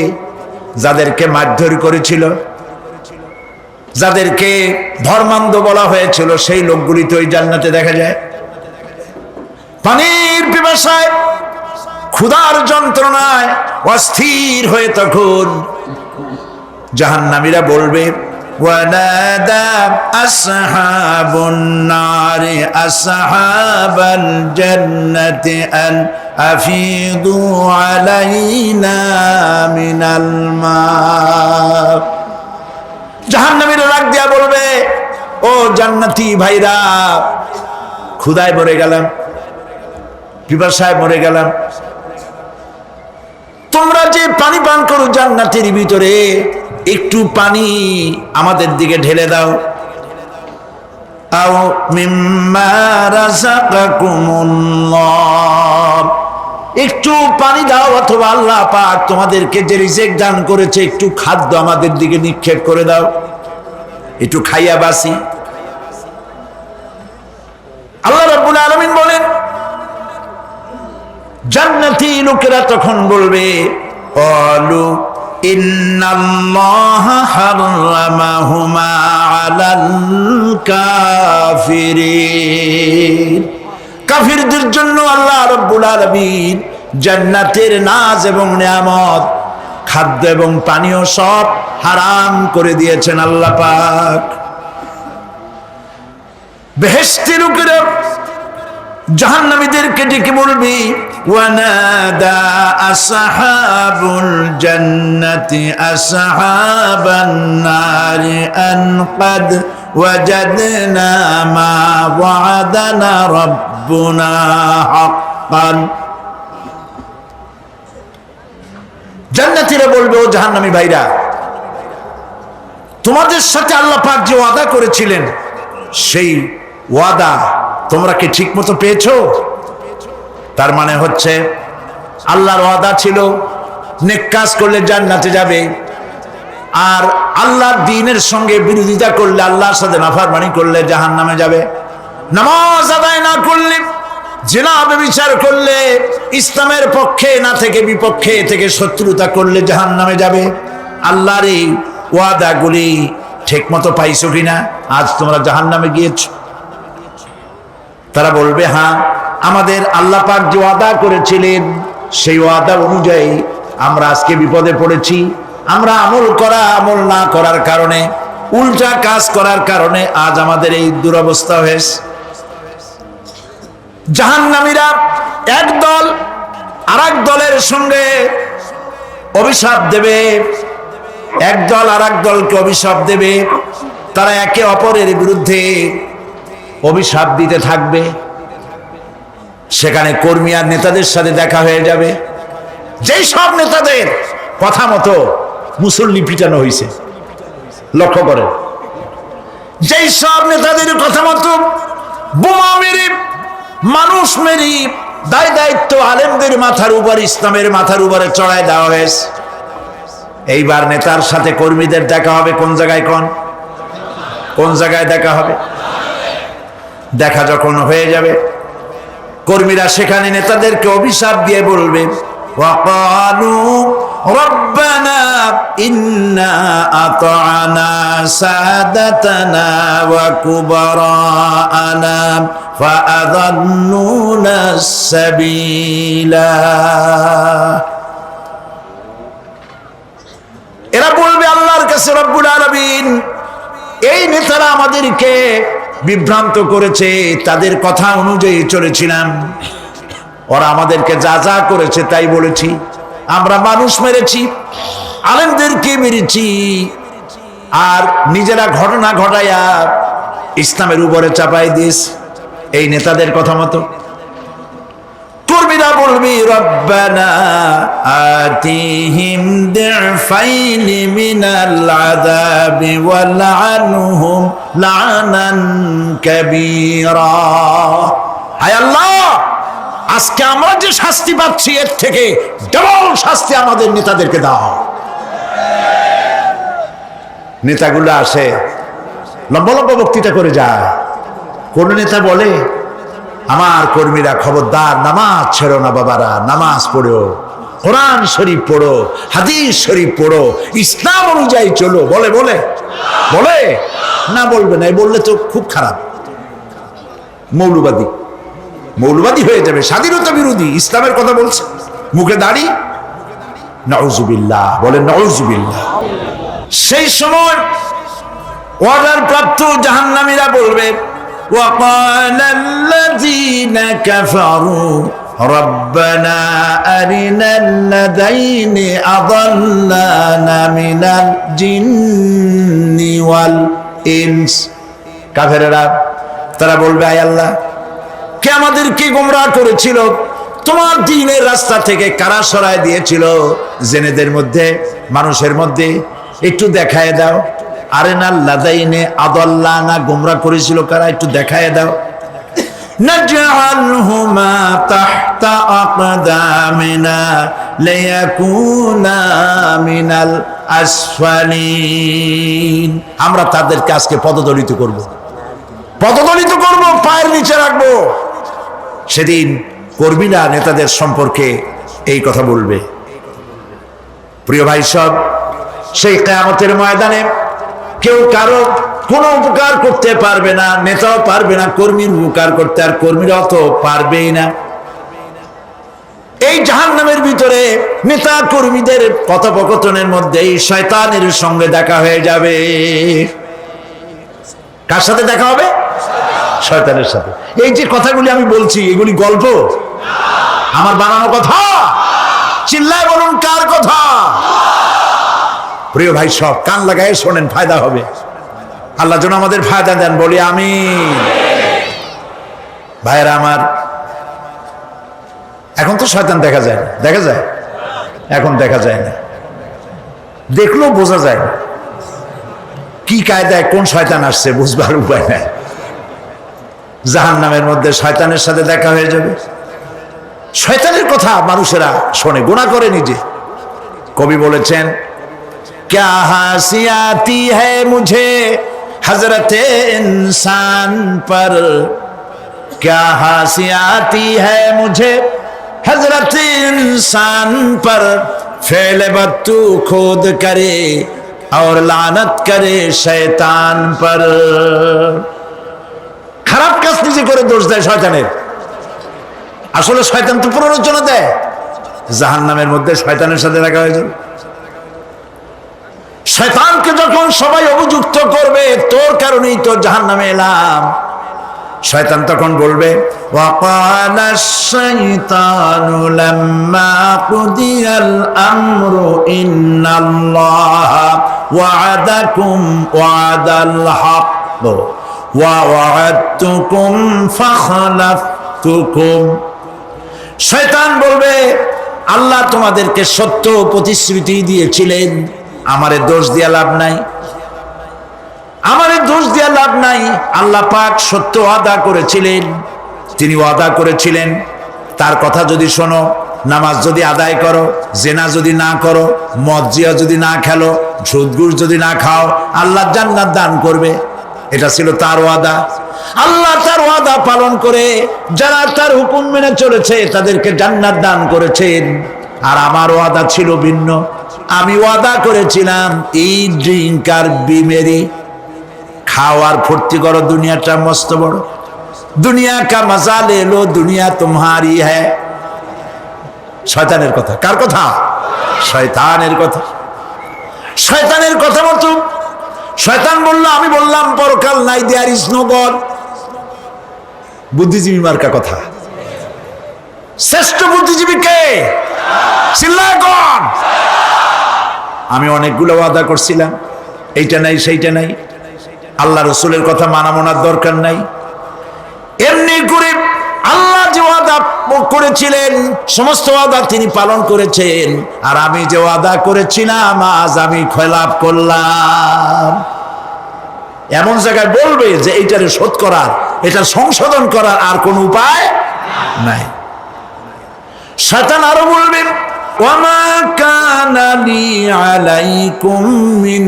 যাদেরকে মারধর করেছিল, যাদেরকে ধর্মান্ধ বলা হয়েছিল, সেই লোকগুলি তো ওই জান্নাতে দেখা যায়। পানির পিপাসায়, ক্ষুধার যন্ত্রণায় অস্থির হয়ে তখন জাহান্নামীরা বলবে ওয়ানাদা আসহাবুন নারি আসহাবাল জান্নাতি আন আফিদু আলাইনা মিনাল মা। জাহান্নামীরা রাগ দিয়া বলবে, ও জান্নাতি ভাইরা, ক্ষুধায় মরে গেলাম, পিপাসায় মরে গেলাম, তোমরা যে পানি পান করো জান্নাতের ভিতরে, একটু পানি আমাদের দিকে ঢেলে দাও। আও মিম্মা রাযাকাকুমুল্লাহ, একটু পানি দাও, অথবা আল্লাহ পাক তোমাদেরকে যে রিজিক দান করেছে একটু খাদ্য আমাদের দিকে নিক্ষেপ করে দাও, একটু খাইয়া বাসি। আল্লাহ রাব্বুল আলামিন বলেন, জান্নাতি লোকেরা তখন বলবে ক্বালু ইন্নাল্লাহা হারামাহুমা আলাল কাফিরিন। কাফিরদের জন্য আল্লাহ রাব্বুল আলামিন জান্নাতের নাজ এবং নিয়ামত, খাদ্য এবং পানীয় সব হারাম করে দিয়েছেন আল্লাহ পাক। বেহেশতি লোকেরা জাহান্নামীদেরকে ডেকে বলবি ওয়ানাদা আসহাবুল জান্নাতি আসহাবান নারি আন ক্বাদ ওয়াজাদনা মা ওয়া'আদানা রাব্বুনা হাক্কান। জান্নাতীরা বলবে, ও জাহান্নামী ভাইরা, তোমাদের সাথে আল্লাহ পাক যে ওয়াদা করেছিলেন সেই ওয়াদা তোমরা কি ঠিক মতো পেয়েছো? তার মানে হচ্ছে আল্লাহর ওয়াদা ছিল নেক কাজ করলে জান্নাতে যাবে, আর আল্লাহর দ্বীনের সঙ্গে বিরোধিতা করলে, আল্লাহর সাথে নাফরমানি করলে জাহান্নামে যাবে। নামাজ আদায় না করলে, জিনা ব্যভিচার করলে, ইসলামের পক্ষে না থেকে বিপক্ষে থেকে শত্রুতা করলে জাহান্নামে যাবে। আল্লাহর এই ওয়াদাগুলি ঠিক মতো পাইছো কিনা? আজ তোমরা জাহান্নামে গিয়েছো। তারা বলবে, হ্যাঁ, আমাদের আল্লাহ পাক যে ওয়াদা করেছিলেন সেই ওয়াদা অনুযায়ী আমরা আজকে বিপদে পড়েছি। আমরা আমল না করার কারণে, উল্টা কাজ করার কারণে আজ আমাদের এই দুরবস্থা হয়েছে। জাহান্নামীরা এক দল আরেক দলের সঙ্গে অভিশাপ দেবে, এক দল আরেক দলকে অভিশাপ দেবে। তারা একে অপরের বিরুদ্ধে অভিশাপ দিতে থাকবে। সেখানে কর্মী আর নেতাদের সাথে দেখা হয়ে যাবে। যেই সব নেতাদের কথা মতো মুসল্লি পিটানো হয়েছে, লক্ষ্য করেন, যেই সব নেতাদের কথা মতো বোমা মেরে মানুষ মেরে দায় দায়িত্ব আলেমদের মাথার উপর, ইসলামের মাথার উপরে চড়ায় দেওয়া হয়েছে, এইবার নেতার সাথে কর্মীদের দেখা হবে কোন জায়গায়? কোন জায়গায় দেখা হবে? দেখা যখন হয়ে যাবে, কর্মীরা সেখানে নেতাদেরকে অভিশাপ দিয়ে বলবে, ওয়াকালু রব্বানা ইন্না আতা'না সাদাতানা ওয়া কুবারা'না ফাআযাল্লুনা সাবিলা। এরা বলবে আল্লাহর কাছে, রব্বুল আলামিন, এই নেতারা আমাদেরকে বিভ্রান্ত করেছে, তাদের কথা অনুযায়ী চলেছিলাম, ওরা আমাদেরকে যা যা করেছে তাই বলেছি, আমরা মানুষ মেরেছি, আলেমদেরকে মেরেছি, আর নিজেরা ঘটনা ঘটাইয়া ইসলামের উপরে চাপাই দিয়েছি এই নেতাদের কথা মতো। কর্মীরা বলবি, রব্বানা আতিহিম দি'ফাইনি মিনাল আযাবি ওয়ালআনহুম লা'নান কাবীরা। হায় আল্লাহ, আজকে আমরা যে শাস্তি পাচ্ছি এর থেকে ডবল শাস্তি আমাদের নেতাদেরকে দাও। নেতাগুলো আসে, লম্বা লম্বা বক্তৃতা করে যায়। কোন নেতা বলে, আমার কর্মীরা খবরদার, নামাজ ছেড়ো না বাবারা, নামাজ পড়ো, কোরআন শরীফ পড়ো, হাদিস শরীফ পড়ো, ইসলাম অনুযায়ী চলো। বলে বলে বলে না, বলবে না, বললে তো খুব খারাপ, মৌলবাদী মৌলবাদী হয়ে যাবে, স্বাধীনতা বিরোধী, ইসলামের কথা বলছে, মুখে দাড়ি, নাউজুবিল্লাহ, বলেন নাউজুবিল্লাহ। সেই সময় অর্ডার প্রাপ্ত জাহান্নামীরা বলবে, وقال الذين كفروا ربنا أرنا الذين أضلانا من الجن والإنس। কাফেররা তারা বলবে, আয় আল্লাহ, কে আমাদেরকে গোমরাহ করেছিল, তোমার দ্বীনের রাস্তা থেকে কারা সরায় দিয়েছিল, জেনেদের মধ্যে, মানুষের মধ্যে একটু দেখায় দাও। আরেনাল লাদাইনে আদাল্লানা, গোমরাহ করেছিল কারা, একটু দেখায় দাও। নাজআলহুমা তাহতা আকদামিনা লিয়াকুনা মিনাল আসফালিন। আমরা তাদেরকে আজকে পদদলিত করব, পদদলিত করব, পায়ের নিচে রাখবো। সেদিন কর্মীরা নেতাদের সম্পর্কে এই কথা বলবে। প্রিয় ভাই সব, সেই কিয়ামতের ময়দানে কেউ কারো কোনো উপকার করতে পারবে না, নেতাও পারবে না কর্মীর উপকার করতে, আর কর্মীরাও তো পারবেই না। এই জাহান্নামের ভিতরে নেতা কর্মীদের কথোপকথনের মধ্যেই শয়তানের সঙ্গে দেখা হয়ে যাবে। কার সাথে দেখা হবে? শয়তানের সাথে। এই যে কথাগুলি আমি বলছি, এগুলি গল্প, আমার বানানো কথা? চিল্লায় বলুন, কার কথা? প্রিয় ভাই সব, কান লাগায় শোনেন, ফায়দা হবে। আল্লাহ যেন আমাদের ফায়দা দেন, বলি আমিন। ভাইয়েরা আমার, এখন তো শয়তান দেখা যায় না, দেখা যায়? এখন দেখা যায় না, দেখলেও বোঝা যায় না কি কায়দায় কোন শয়তান আসছে, বুঝবার উপায় নাই। জাহান্নামের মধ্যে শয়তানের সাথে দেখা হয়ে যাবে। শয়তানের কথা মানুষেরা শোনে, গুনাহ করে নিজে। কবি বলেছেন, क्या हंसी आती है मुझे हजरत इंसान पर, क्या हंसी आती है मुझे हजरत इंसान पर, फेल बत्तू खुद करे और लानत करे शैतान पर। খারাপ কাজ নিজে করে দোষ দেয় শয়তানের। আসলে শয়তান তো প্ররোচনা দেয়। জাহান্নামের মধ্যে শয়তানের সাথে দেখা হয়ে যাবে। শয়তানকে যখন সবাই অভিযুক্ত করবে, তোর কারণেই তো জাহান্নামে এলাম, শয়তান তখন বলবে, ওয়াকালা শাইতানু লাম্মা কুদিয়াল আমরু ইন্নাল্লাহা ওয়াদাকুম ওয়াদাল হক ওয়া ওয়া'আদতুকুম ফাখলাফতুকুম। শয়তান বলবে আল্লাহ তোমাদেরকে সত্য প্রতিশ্রুতি দিয়েছিলেন, আমারে দোষ দিয়া লাভ নাই, আমারে দোষ দিয়া লাভ নাই। আল্লাহ পাক সত্য ওয়াদা করেছিলেন, তিনি ওয়াদা করেছিলেন তার কথা যদি শোনো, নামাজ যদি আদায় করো, জেনা যদি না করো, মদ জিয়া যদি না খেলো, সুদ ঘুষ যদি না খাও, আল্লাহ জান্নাত দান করবে। এটা ছিল তার ওয়াদা। আল্লাহ তার ওয়াদা পালন করে যারা তার হুকুম মেনে চলেছে তাদেরকে জান্নাত দান করেছেন। আর আমার ওয়াদা ছিল ভিন্ন। আমি ওয়াদা করেছিলাম এই ড্রিঙ্ক আর বিমেরি খাওয়ার ফুর্তি করো, দুনিয়াটা মস্ত বড়, দুনিয়া কা মজা লে লো, দুনিয়া তোমারি হ্যায়। শয়তানের কথা। কার কথা? শয়তানের কথা। শয়তানের কথা মতো শয়তান বলল, আমি বললাম পরকাল নাই, দেয়ার ইজ নো গড। বুদ্ধিজীবী মার্কা কথা। শ্রেষ্ঠ বুদ্ধিজীবী কে? চিল্লায় কোন? আমি অনেকগুলো ওয়াদা করছিলাম, এইটা নাই সেইটা নাই, আল্লাহ রসুলের কথা মানা মনার দরকার নাই। এমনি করে আল্লাহ যে ওয়াদা করেছিলেন সমস্ত ওয়াদা তিনি পালন করেছেন, আর আমি যে ওয়াদা করেছিলাম আজ আমি খেলাপ করলাম। এমন জায়গায় বলবে যে এইটারে শোধ করার, এটা সংশোধন করার আর কোন উপায় নাই। শয়তান আরো বলবেন, ওয়ামা কানা লি আলাইকুম মিন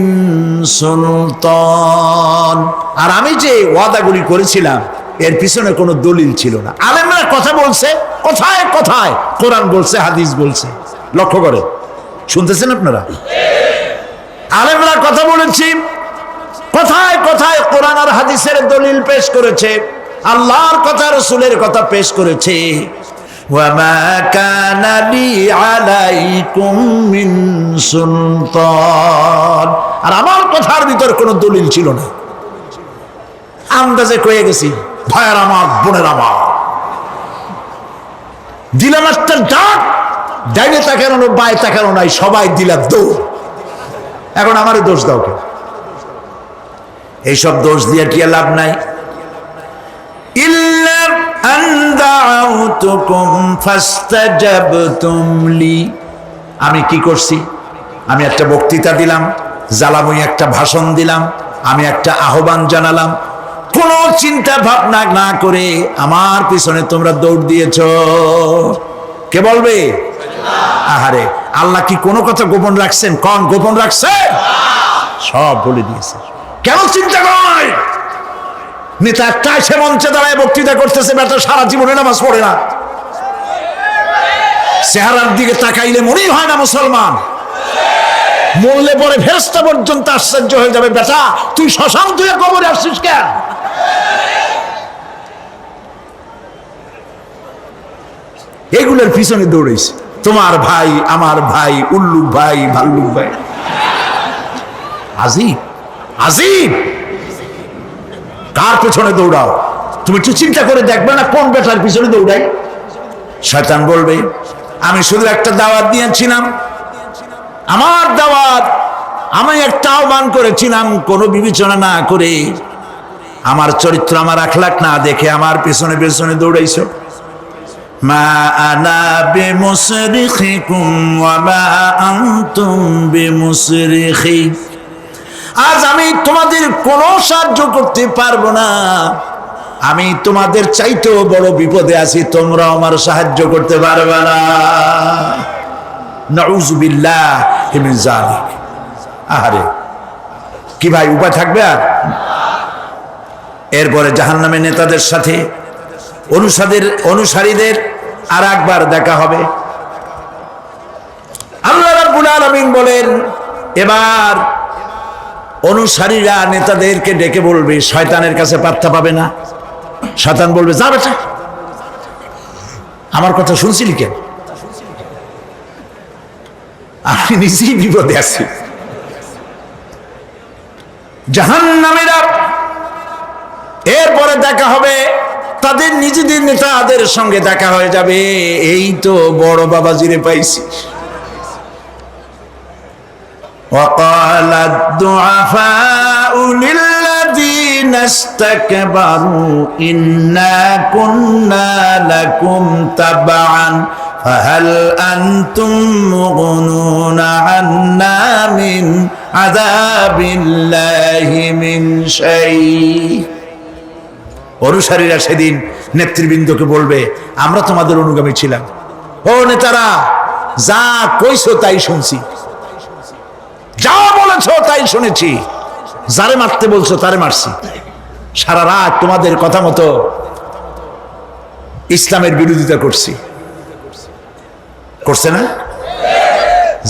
সুলতান। আর আমি যে ওয়াদাগুলি করেছিলাম এর পিছনে কোনো দলিল ছিল না। আলেমরা কথা বলছে, কথায় কথায় কোরআন বলছে, হাদিস বলছে। লক্ষ্য করে শুনতেছেন আপনারা? আলেমরা কথা বলেছি, কথায় কথায় কোরআন আর হাদিসের দলিল পেশ করেছে, আল্লাহর কথা রাসূলের কথা পেশ করেছে। ওয়ামা কানা লি আলাইকুম মিন সুলতান। আর আমার কথার ভিতর কোনো দলিল ছিল না, আন্দাজে কয়ে গেছি। ভাইয়ের আমার, বোনের আমার, দিলাম একটা ডাক, ডাইনে তাকানো বাই তাকানো নাই, সবাই দিলাম দৌড়। এখন আমারে দোষ দাও কে? এইসব দোষ দিয়ে কি লাভ নাই। ইল্লা আন দাউতুকুম ফাস্তাজাবতুম লি। আমি কি করছি? আমি একটা বক্তৃতা দিলাম, জ্বালাময়ী একটা ভাষণ দিলাম, আমি একটা আহ্বান জানালাম, কোনো চিন্তা ভাবনা না করে আমার পিছনে তোমরা দৌড় দিয়েছ। কে বলবে? আহারে, আল্লাহ কি কোনো কথা গোপন রাখছেন? কোন গোপন রাখছে? সব বলে দিয়েছে। কেন চিন্তা কর? নেতা একটা এসে মঞ্চে দাঁড়ায় বক্তৃতা করতেছে, বেটা সারা জীবনে নামাজ পড়ে না, চেহারার দিকে তাকাইলে মনেই হয় না মুসলমান। মরলে পরে ফেরেশতা পর্যন্ত আশ্চর্য হয়ে যাবে, বেটা তুই শ্মশান তুই কবরে আসছিস কেন? এগুলোর পিছনে দৌড়েছে তোমার ভাই, আমার ভাই, উল্লুক ভাই, ভাল্লুক ভাই। আজিব আজিব। কার পেছনে দৌড়াও? তুমি একটু চিন্তা করে দেখবে না কোন বেটার পিছনে দৌড়াই? শয়তান বলবে, আমি শুধু একটা দাওয়াত দিয়েছিলাম, আমার দাওয়াত, আমি একটা আহ্বান করেছিলাম, কোনো বিবেচনা না করে, আমার চরিত্র, আমার আখলাক না দেখে আমার পেছনে পেছনে দৌড়াইছো। মা আনা বিমুসরিখিকুম ওয়া মা আনতুম বিমুসরিখি। আজ আমি তোমাদের কোনো সাহায্য করতে পারবো না, আমি তোমাদের চাইতেও বড় বিপদে আছি, তোমরা আমার সাহায্য করতে পারবে না। নাউযুবিল্লাহি মিন যালিক। আহারে, কি ভাই উপায় থাকবে আর? এরপরে জাহান্নামের নেতাদের সাথে অনুসারীদের আর একবার দেখা হবে। আল্লাহ রাব্বুল আলামিন বলেন, এবার অনুসারীরা নেতাদেরকে ডেকে বলবে, শয়তানের কাছে পাত্তা পাবে না। শয়তান বলবে, যা বেটা, আমার কথা শুনছিলি কেন? আমি নিজেই বিপদে আছি। জাহান্নামীরা এরপরে দেখা হবে, তাদের নিজেদের নেতাদের সঙ্গে দেখা হয়ে যাবে। এই তো বড় বাবাজিরে পাইছি, وقال الضعفاء للذين استكبروا إنا كنا لكم تبعا فهل أنتم مغنون عنا من عذاب الله من شيء অনুসারীরা সেদিন নেতৃবৃন্দকে বলবে আমরা তোমাদের অনুগামী ছিলাম। ও নেতারা, যা কইছো তাই শুনছি, যা বলেছো তাই শুনেছি, যারে মারতে বলছো তারে মারছি, সারা রাত তোমাদের কথা মতো ইসলামের বিরোধিতা করছি। করছে না?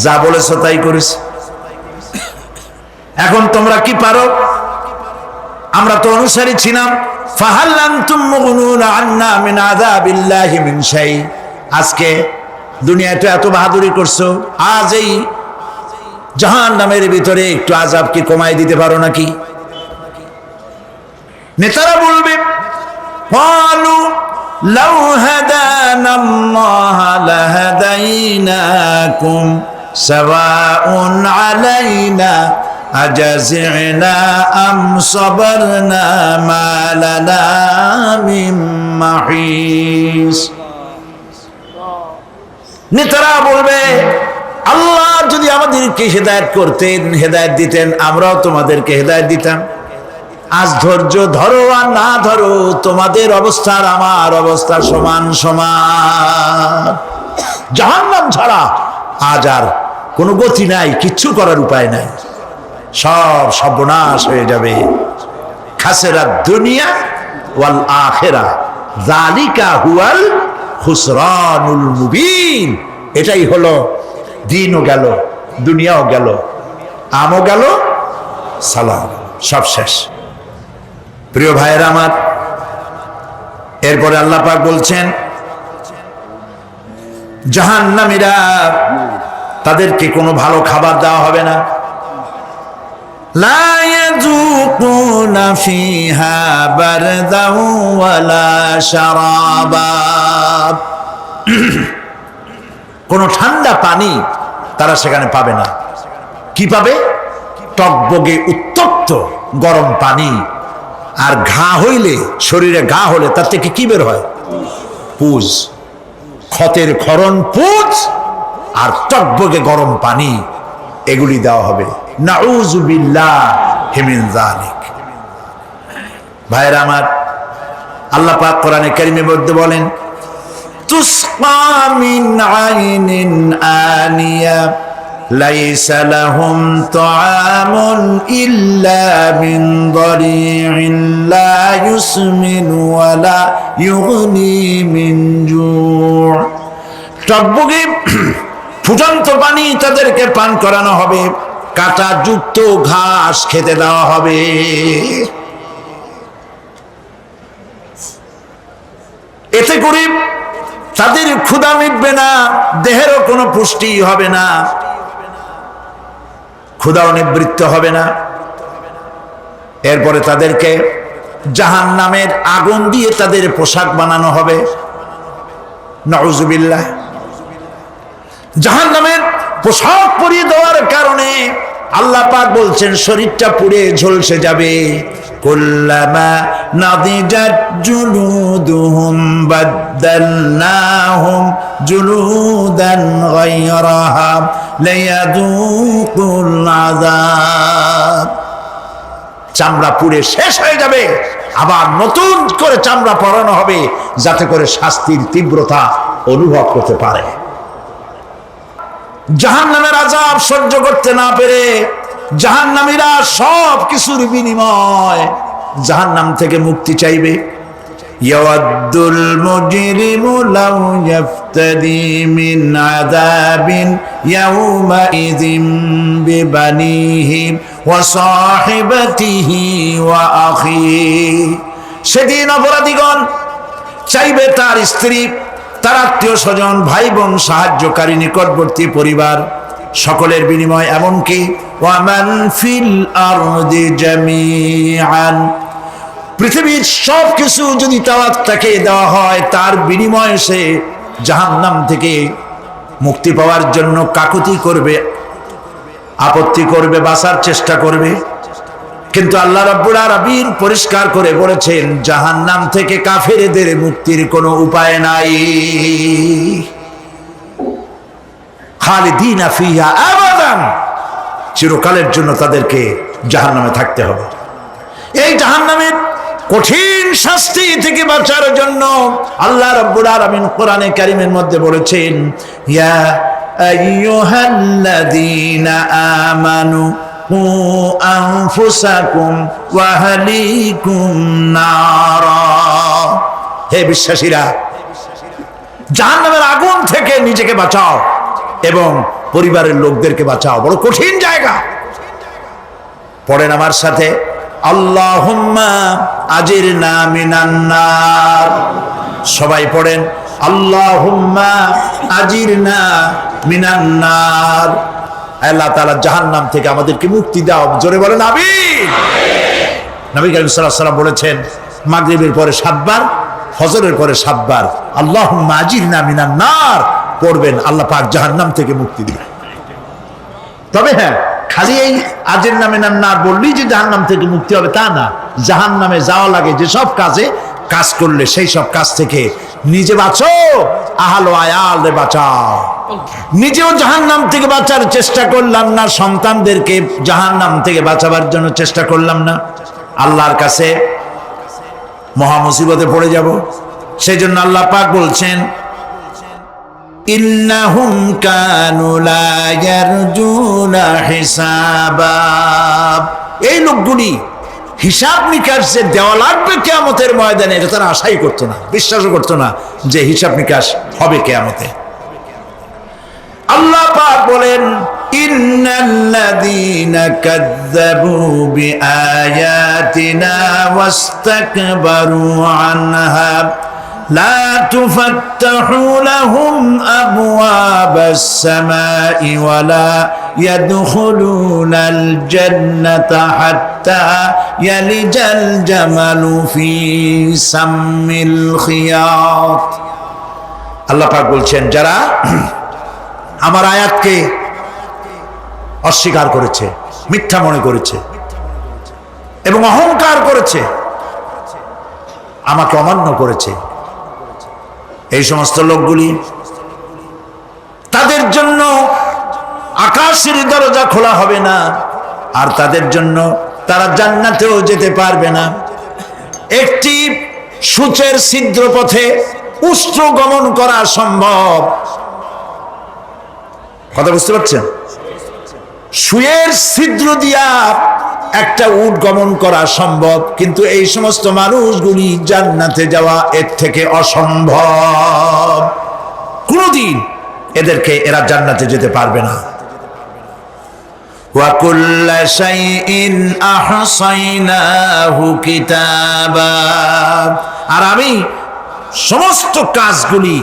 যা বলেছো তাই করেছি। এখন তোমরা কি পারো? আমরা তো অনুসারী ছিলাম। ফাহাল আনতুম মুগনুনা আন্না মিন আযাবিল্লাহি মিন শাই। আজকে দুনিয়াতে এত বাহাদুরি করছো, আজ এই জাহান্নামের ভিতরে একটু আযাব কি কমাই দিতে পারো নাকি? নেতারা বলবে ক্বালু লাউ হাদানাল্লাহু লাহাদাইনাকুম সাওয়াউন আলাইনা আজাজিনা আম সাবারনা মা লানা মিন মাহিস। নেতারা বলবে আল্লাহ যদি আমাদেরকে হেদায়েত করতেন, হেদায়েত দিতেন, আমরাও তোমাদেরকে হেদায়েত দিতাম। আজ ধৈর্য ধরো আর না ধরো, তোমাদের অবস্থার আমার অবস্থা সমান সমান। জাহান্নাম ছাড়া আজ আর কোনো গতি নাই, কিচ্ছু করার উপায় নাই, সব সর্বনাশ হয়ে যাবে। খাসেরা দুনিয়া ওয়াল আখিরা যালিকা হুয়াল খুসরানুল মুবিন। এটাই হলো, দিনও গেল, দুনিয়াও গেল, আমও গেল, সালাম, সব শেষ। প্রিয় ভাইয়েরা আমার, এরপরে আল্লাহ পাক বলছেন জাহান্নামীরা, তাদেরকে কোনো ভালো খাবার দেওয়া হবে না। লা ইয়াযুকুনা ফিহা বারদাও ওয়ালা শারাবা। কোনো ঠান্ডা পানি তারা সেখানে পাবে না। কি পাবে? টকবগে উত্তপ্ত গরম পানি। আর ঘা হইলে, শরীরে ঘা হলে তার থেকে কি বের হয়? পুজ, ক্ষতের ক্ষরণ পুজ আর টকবগে গরম পানি, এগুলি দেওয়া হবে। নাউযু বিল্লাহি মিন যালিক। ভাইরা আমার, আল্লাহ পাক কোরআনে কারীমের মধ্যে বলেন তুসকা মিন আইনিন আনিয়া লাইসা লাহুম তাআমুন ইল্লা মিন দারি'in লা ইউসমিনু ওয়া লা ইউগনি মিন জু'। টকবগে ফুটন্ত পানি তাদেরকে পান করানো হবে, কাঁটা যুক্ত ঘাস খেতে দেওয়া হবে। এতে করে তাদের ক্ষুধা মিটবে না, দেহেরও কোনো পুষ্টি হবে না, ক্ষুধাও নিবৃত্ত হবে না। এরপরে তাদেরকে জাহান্নামের আগুন দিয়ে তাদের পোশাক বানানো হবে। নাউযুবিল্লাহ। জাহান্নামের পোশাক পরিয়ে দেওয়ার কারণে আল্লাহ পাক বলছেন শরীরটা পুড়ে ঝলসে যাবে। কুল্লামা নাদিজাত জুলুদুহুম বাদদালনাহুম জুলুদান গায়রাহা লিয়াযুকুল আযাব। চামড়া পুড়ে শেষ হয়ে যাবে, আবার নতুন করে চামড়া পরানো হবে, যাতে করে শাস্তির তীব্রতা অনুভব করতে পারে। জাহান্নামের আযাব সহ্য করতে না পেরে জাহান্নামীরা সব কিছুর বিনিময় জাহান্নাম থেকে মুক্তি চাইবে। ইয়াওয়াদ্দুল মুজরিমু লাউ ইয়াফতাদি মিন আযাবিন ইয়াওমাইযিন বিবানিহি ওয়া সাহিবাতিহি ওয়া আখিহি। সেদিন অপরাধীগণ চাইবে তার স্ত্রী, তার আত্মীয় স্বজন, ভাই বোন, সাহায্যকারী, নিকটবর্তী পরিবার, সকলের বিনিময়, এমনকি ওয়ামান ফিল আরদি জামিআন, পৃথিবীর সব কিছু যদি তাকে দেওয়া হয়, তার বিনিময়ে সে জাহান্নাম থেকে মুক্তি পাওয়ার জন্য কাকুতি করবে, আপত্তি করবে, বাঁচার চেষ্টা করবে। কিন্তু আল্লাহ রাব্বুল আলামিন পরিষ্কার করে বলেছেন জাহান্নাম থেকে কাফেরদের মুক্তির কোনো উপায় নাই। খালিদিনা ফিহা আবাদান, চিরকালের জন্য তাদেরকে জাহান্নামে থাকতে হবে। এই জাহান্নামের কঠিন শাস্তি থেকে বাঁচার জন্য আল্লাহ রাব্বুল আলামিন কোরআনে কারীমের মধ্যে বলেছেন ইয়া আইয়ুহাল্লাযীনা আমানু কু আনফুসাকুম ওয়া আহলিকুম নারা, হে বিশ্বাসীরা জাহান্নামের আগুন থেকে নিজেকে বাঁচাও এবং পরিবারের লোকদেরকে বাঁচাও। বড় কঠিন জায়গা। পড়েন আমার সাথে, আল্লাহুম্মা আজিরনা মিনান নার। সবাই পড়েন, আল্লাহুম্মা আজিরনা মিনান নার। আল্লাহ তাআলা জাহান্নাম থেকে আমাদেরকে মুক্তি দাও। জোরে বলেন আমিন। নবী করিম সাল্লাল্লাহু আলাইহি ওয়াসাল্লাম বলেছেন মাগরিবের পরে 7 বার, ফজরের পরে 7 বার আল্লাহুম্মা আজিরনা মিনান নার পড়বেন, আল্লাহ পাক জাহান্নাম থেকে মুক্তি দিবেন। তবে হ্যাঁ, খালি এই আজিরনা মিনান নার বললেই যে জাহান্নাম থেকে মুক্তি হবে তা না। জাহান্নামে যাওয়া লাগে যেসব কাজ করলে সেই সব কাজ থেকে নিজে বাঁচো, আহল আয়াল রে বাঁচাও। নিজেও জাহান্নাম থেকে বাঁচার চেষ্টা করলাম না, সন্তানদেরকে জাহান্নাম থেকে বাঁচাবার জন্য চেষ্টা করলাম না, আল্লাহর কাছে মহা মুসিবতে পড়ে যাব। সেই জন্য আল্লাহ পাক বলছেন ইন্নাহুম কানু লা ইয়ারজুনা হিসাবা, এই লোকগুলি হিসাব নিকাশ যে দেওয়া লাগবে কিয়ামতের ময়দানে এটা তারা আশাই করতো না, বিশ্বাসও করতো না যে হিসাব নিকাশ হবে কিয়ামতে। আল্লাহ পাক বলেন ইন্নাল্লাযীনা কাযযাবু বিআয়াতিনা ওয়াস্তাকবারু আনহা লা তুফাত্তাহু লাহুম আবওয়াবাস সামাই ওয়ালা ইয়াদখুলুনাল জান্নাতা হাত্তা ইয়ালিজাল জামালু ফি সাম্মিল খিয়াত। আল্লাহ পাক বলছেন যারা আমার আয়াতকে অস্বীকার করেছে, মিথ্যা মনে করেছে এবং অহংকার করেছে, আমাকে অমান্য করেছে, এই সমস্ত লোকগুলি, তাদের জন্য আকাশের দরজা খোলা হবে না, আর তাদের জন্য তারা জান্নাতেও যেতে পারবে না। একটি সূচের ছিদ্র পথে উষ্ট্র গমন করা সম্ভব, কথা বুঝতে পারছেন? সুয়ের ছিদ্র দিয়া একটা উট গমন করা সম্ভব, কিন্তু এই সমস্ত মানুষগুলি জান্নাতে যাওয়া এর থেকে অসম্ভব। কোনদিন এরা জান্নাতে যেতে পারবে না। ওয়া কুল্লা শাইইন আহসাইনাহু কিতাবা, আর আমি সমস্ত কাজগুলি,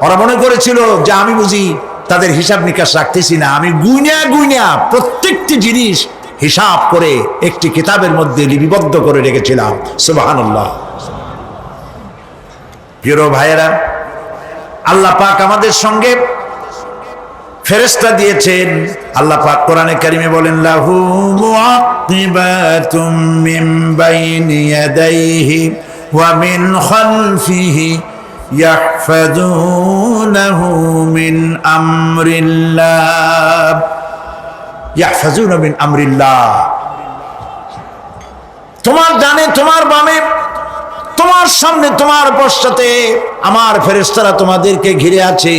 ওরা মনে করেছিল যে আমি বুঝি তাদের হিসাব নিকাশ রাখতেছি না, আমি গুইনা প্রত্যেকটি জিনিস হিসাব করে একটি কিতাবের মধ্যে লিপিবদ্ধ করে রেখেছিলাম। সুবহানাল্লাহ। প্রিয় ভাইয়েরা, আল্লাহ পাক আমাদের সঙ্গে ফেরেশতা দিয়েছেন। আল্লাহ পাক কোরআনে কারিমে বলেন লাহু মুআক্কিবাতুম মিন বাইনি ইয়াদাইহি ওয়া মিন খালফিহি ইয়াহফাযুনাহু মিন আমরিল্লাহ, ইয়াহফাযুনা মিন আমরিল্লাহ। তোমার ডানে, তোমার বামে, তোমার সামনে, তোমার পশ্চাতে আমার ফেরেশতারা তোমাদেরকে ঘিরে আছে।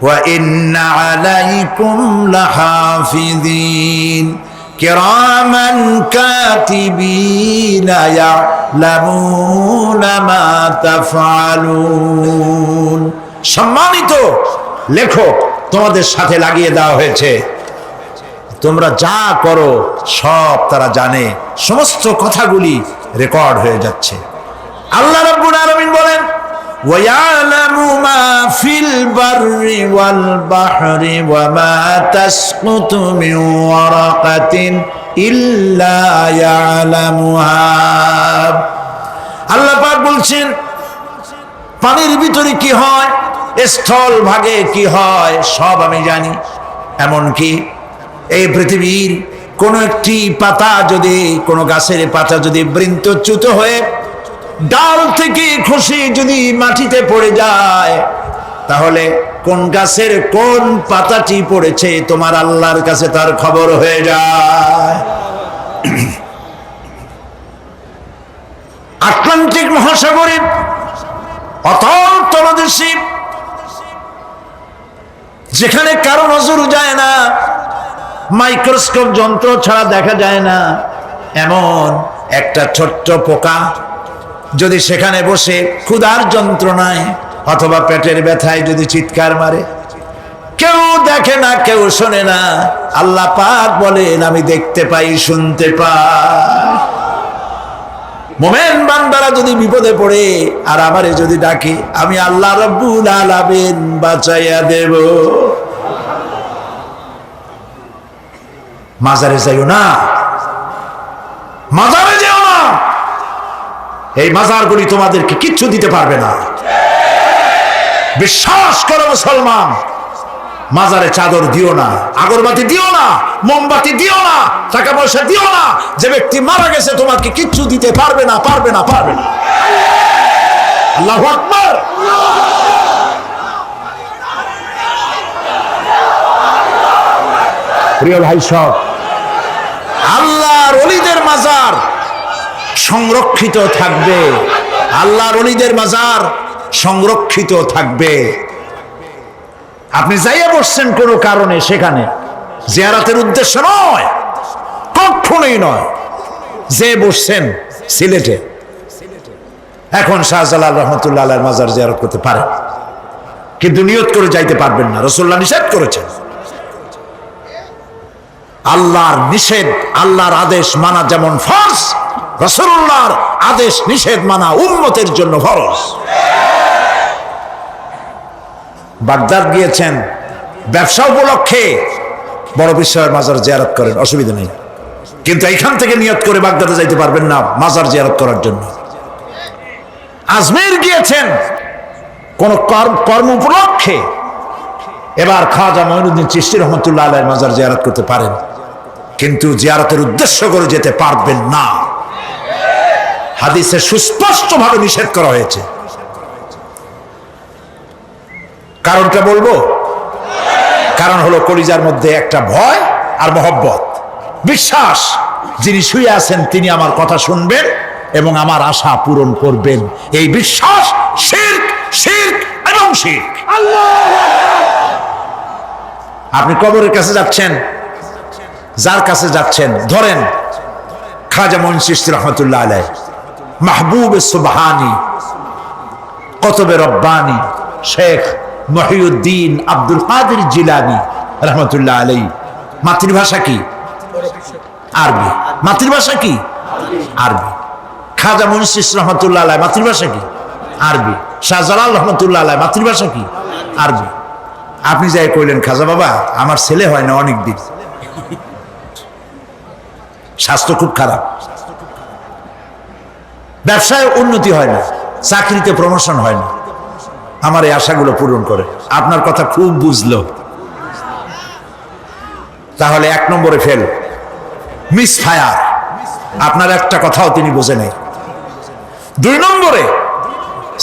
ওয়া ইন্না আলাইকুম লাহাফিযিন কিরামান কাতিবিনা ইয়ালামুনা মা তাফআলুন। সম্মানিত লেখক তোমাদের সাথে লাগিয়ে দেওয়া হয়েছে, তোমরা যা করো সব তারা জানে, সমস্ত কথাগুলি রেকর্ড হয়ে যাচ্ছে। আল্লাহ রাব্বুল আলামিন বলেন ওয়ায়ালামু মা ফিল বাররি ওয়াল বাহরি ওয়া মা তাসকুতু মিন ওয়ারাকাতিন ইল্লা ইয়ালামুহা। আল্লাহ পাক বলছেন পানির ভিতরে কি হয়, স্থল ভাগে কি হয় সব আমি জানি। এমনকি এই পৃথিবীর কোন একটি পাতা যদি, কোন গাছের পাতা যদি বৃন্তচ্যুত হয়ে ডাল থেকে খসে যদি মাটিতে পড়ে যায়, তাহলে কোন গাছের কোন পাতাটি পড়েছে তোমার আল্লাহর কাছে তার খবর হয়ে যায়। আটলান্টিক মহাসাগরে অতল তলদেশে, যেখানে কারো নজর যায় না, মাইক্রোস্কোপ যন্ত্র ছাড়া দেখা যায় না, এমন একটা ছোট্ট পোকা যদি সেখানে বসে ক্ষুধার যন্ত্রণায় অথবা পেটের ব্যথায় যদি চিৎকার মারে, কেউ দেখে না, কেউ শোনে না, আল্লাহ পাক বলেন আমি দেখতে পাই, শুনতে পাই। মোমেন বান্দারা যদি বিপদে পড়ে আর আমারে যদি ডাকে, আমি আল্লাহ রব্বুল আলামিন বাঁচাইয়া দেব। মাজারে যাইও না, মাজারে যেও না, এই মাজারগুলি তোমাদেরকে কিচ্ছু দিতে পারবে না। বিশ্বাস করো মুসলমান, মাজারে চাদর দিও না, আগরবাতি দিও না, মোমবাতি দিও না, টাকা পয়সা দিও না। যে ব্যক্তি মারা গেছে তোমাকে কিচ্ছু দিতে পারবে না, পারবে না, পারবে না। আল্লাহু আকবার। প্রিয় ভাই সব, আল্লাহর ওলিদের মাজার সংরক্ষিত থাকবে, আল্লাহর ওলিদের মাজার সংরক্ষিত থাকবে। আপনি যাইয়া বসছেন কোনো কারণে, সেখানে জিয়ারতের উদ্দেশ্য নয়, কখনোই নয়। যে বসছেন সিলেটে, এখন শাহজালাল রহমতুল্লাহ আলাইহির মাজার জিয়ারত করতে পারেন, কিন্তু নিয়ত করে যাইতে পারবেন না, রাসূলুল্লাহ নিষেধ করেছেন। আল্লাহর নিষেধ, আল্লাহর আদেশ মানা যেমন ফরজ, রাসূলুল্লাহর আদেশ নিষেধ মানা উম্মতের জন্য ফরজ। বাগদাদ গিয়েছেন ব্যবসা উপলক্ষে, বড় বিশ্বের মাজার জিয়ারত করেন, অসুবিধা নেই, কিন্তু এইখান থেকে নিয়ত করে বাগদাদে যাইতে পারবেন না মাজার জিয়ারত করার জন্য। আজমের গিয়েছেন কোন কর্ম উপলক্ষে, এবার খাজা মঈনুদ্দিন চিশতি রহমতুল্লাহ আলাইহির মাজার জিয়ারত করতে পারেন, কিন্তু জিয়ারতের উদ্দেশ্য করে যেতে পারবেন না। হাদিসে সুস্পষ্টভাবে নিষেধ করা হয়েছে। কারণটা বলবো, কারণ হলো কলিজার মধ্যে একটা ভয় আর মহব্বত, বিশ্বাস, যিনি শুয়ে আছেন তিনি আমার কথা শুনবেন এবং আমার আশা পূরণ করবেন, এই বিশ্বাস শিরক, শিরক এবং শিরক। আপনি কবরের কাছে যাচ্ছেন, যার কাছে যাচ্ছেন, ধরেন খাজা মঈন চিশতি রহমতুল্লাহ আলাইহি, মাহবুব সুবহানি, কুতুবে রব্বানি, শেখ মহিউদ্দিন আব্দুল কাদের জিলানী রহমতুল্লাহ আলাইহি। মাতৃভাষা কি? আরবি। মাতৃভাষা কি? আরবি। খাজা মঈন চিশতি রহমতুল্লাহ আলাইহি মাতৃভাষা কি? আরবি। শাহজালাল রহমতুল্লাহ আলাইহি মাতৃভাষা কি? আরবি। আপনি যাই কইলেন, খাজা বাবা আমার ছেলে হয় না অনেক দিন, স্বাস্থ্য খুব খারাপ, ব্যবসায় উন্নতি হয় না, চাকরিতে প্রমোশন হয় না, আমার এই আশাগুলো পূরণ করে। আপনার কথা খুব বুঝলো, তাহলে 1 নম্বরে ফেল, মিস ফায়ার, আপনার একটা কথাও তিনি বোঝে নাই। 2 নম্বরে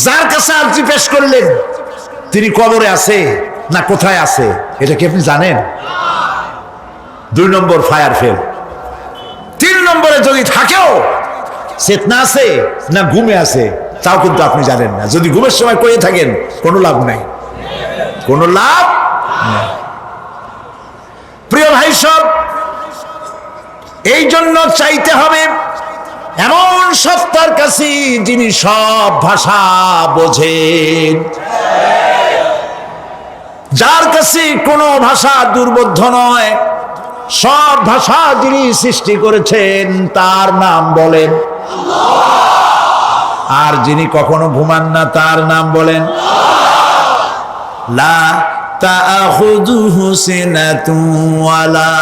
যার কাছে আর্জি পেশ করলেন তিনি কবরে আছে না কোথায় আছে এটা কি আপনি জানেন? 2 নম্বর ফায়ার ফেল। 3 নম্বরে যদি থাকেও চেতনা আছে না ঘুমে আছে তাও কিন্তু আপনি জানেন না। যদি ঘুমের সময় করে থাকেন কোনো লাভ নাই, কোনো লাভ নাই। প্রিয় ভাই সব, এই জন্য চাইতে হবে এমন সত্তার কাছে যিনি সব ভাষা বোঝেন, যার কাছে কোনো ভাষা দুর্বোধ্য নয়, সব ভাষা যিনি সৃষ্টি করেছেন তার নাম বলেন, আর যিনি কখনো ঘুমান না তার নাম বলেন লা তাখুযুহু সিনাতুন ওয়ালা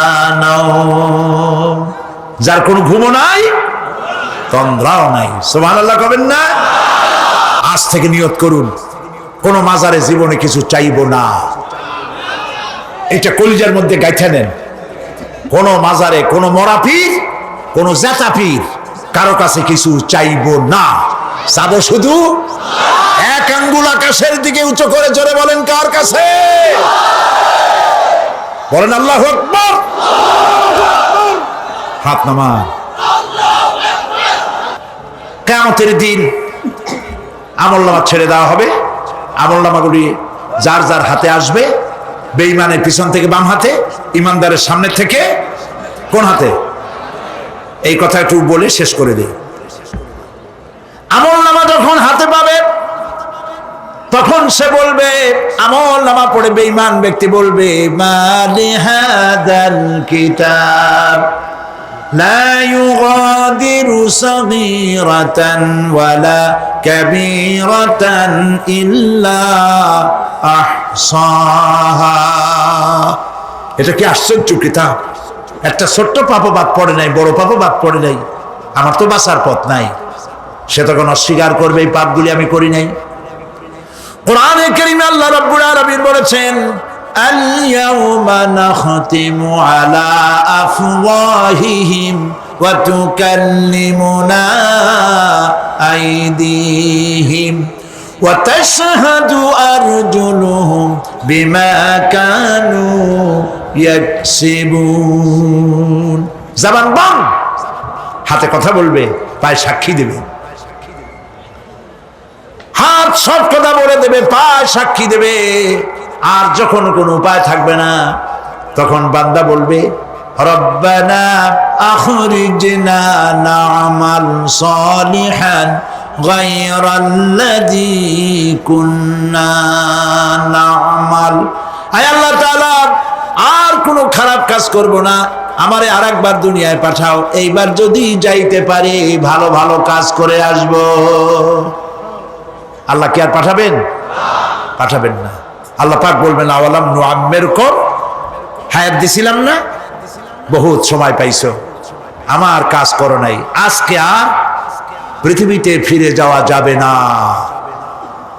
নাওম, যার কোনো ঘুমও নাই তন্দ্রাও নাই। সুবহানাল্লাহ কবেন না? আজ থেকে নিয়ত করুন কোন মাজারে জীবনে কিছু চাইবো না, এটা কলিজার মধ্যে গাইথা নেন। কোন মাজারে, কোন মরা পীর, কোন জেতা পীর কারো কাছে কিছু চাইবো না, চাবো শুধু এক আঙ্গুল আকাশের দিকে উঁচু করে জোরে বলেন কার কাছে? বলেন আল্লাহু আকবার। হাত নামা। কিয়ামতের দিন আমলনামা ছেড়ে দেওয়া হবে, আমলনামাগুলি যার যার হাতে আসবে, বেঈমানের পিছন থেকে বাম হাতে, ইমানদারের সামনে থেকে কোন হাতে? এই কথা একটু বলে শেষ করে দেই। আমলনামা যখন হাতে পাবে তখন সে বলবে, আমলনামা পড়ে বেঈমান ব্যক্তি বলবে, মালি হাদাল কিতাব লা ইউগাদিরু সাগীরাতান ওয়ালা কাবীরাতান ইল্লা আহসাহা। এটা কি আশ্চর্য কিতাব! একটা ছোট্ট পাপও বাদ পড়ে নাই, বড় পাপও বাদ পড়ে নাই। আমার তো বাঁচার পথ নাই। সে তখন অস্বীকার করবে, এই পাপগুলি আমি করি নাই। কোরআনে কারীমে আল্লাহ রাব্বুল আলামিন বলেছেন, আল ইয়াউমা নাখতিমু আলা আফওয়াহিহিম ওয়া তুকাল্লিমুনা আইদিহিম ওয়া তাশহাদু আরজুলুহুম বিমা কানু ইয়াকসিবুন। জবান বন্ধ, হাতে কথা বলবে, পায়ে সাক্ষী দেবে। হাত সব কথা বলে দেবে, পায়ে সাক্ষী দেবে। আর যখন কোনো উপায় থাকবে না, তখন বান্দা বলবে, রব্বানা আখরিজনা না'মাল সালিহান গায়রাল্লাযী কুন্না না'মাল। আয় আল্লাহ তাআলা, আর কোনো খারাপ কাজ করব না, আমারে আরেকবার দুনিয়ায় পাঠাও। এইবার যদি যাইতে পারি ভালো ভালো কাজ করে আসব। আল্লাহ কি আর পাঠাবেন? পাঠাবেন না। আল্লাহ পাক বলবেন, আওয়ালাম নুআম্মিরকুম, হায়াত দিছিলাম না, বহুত সময় পাইছো, আমার কাজ করো নাই, আজকে আর পৃথিবীতে ফিরে যাওয়া যাবে না।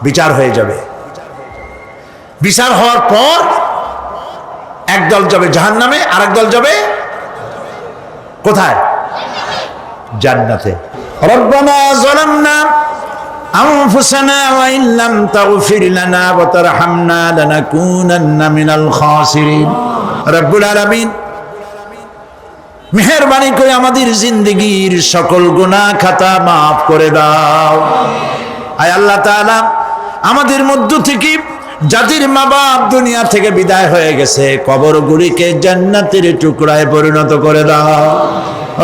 বিচার হয়ে যাবে। বিচার হওয়ার পর একদল যাবে জাহান্নামে, আর একদল যাবে কোথায়? জান্নাতে। রব্বানা যালামনা আনফুসানা ওয়া ইন লাম তাগফির লানা ওয়া তারহামনা লানাকুনান্না মিনাল খাসিরিন। রব্বুল আলামিন মেহেরবানি করে আমাদের জিন্দেগীর সকল গুনাহ খাতা মাফ করে দাও। আয় আল্লাহ তাআলা, আমাদের মধ্য থেকে যাদের মা বাপ দুনিয়া থেকে বিদায় হয়ে গেছে, কবরগুলিকে জান্নাতের টুকরায় পরিণত করে দাও।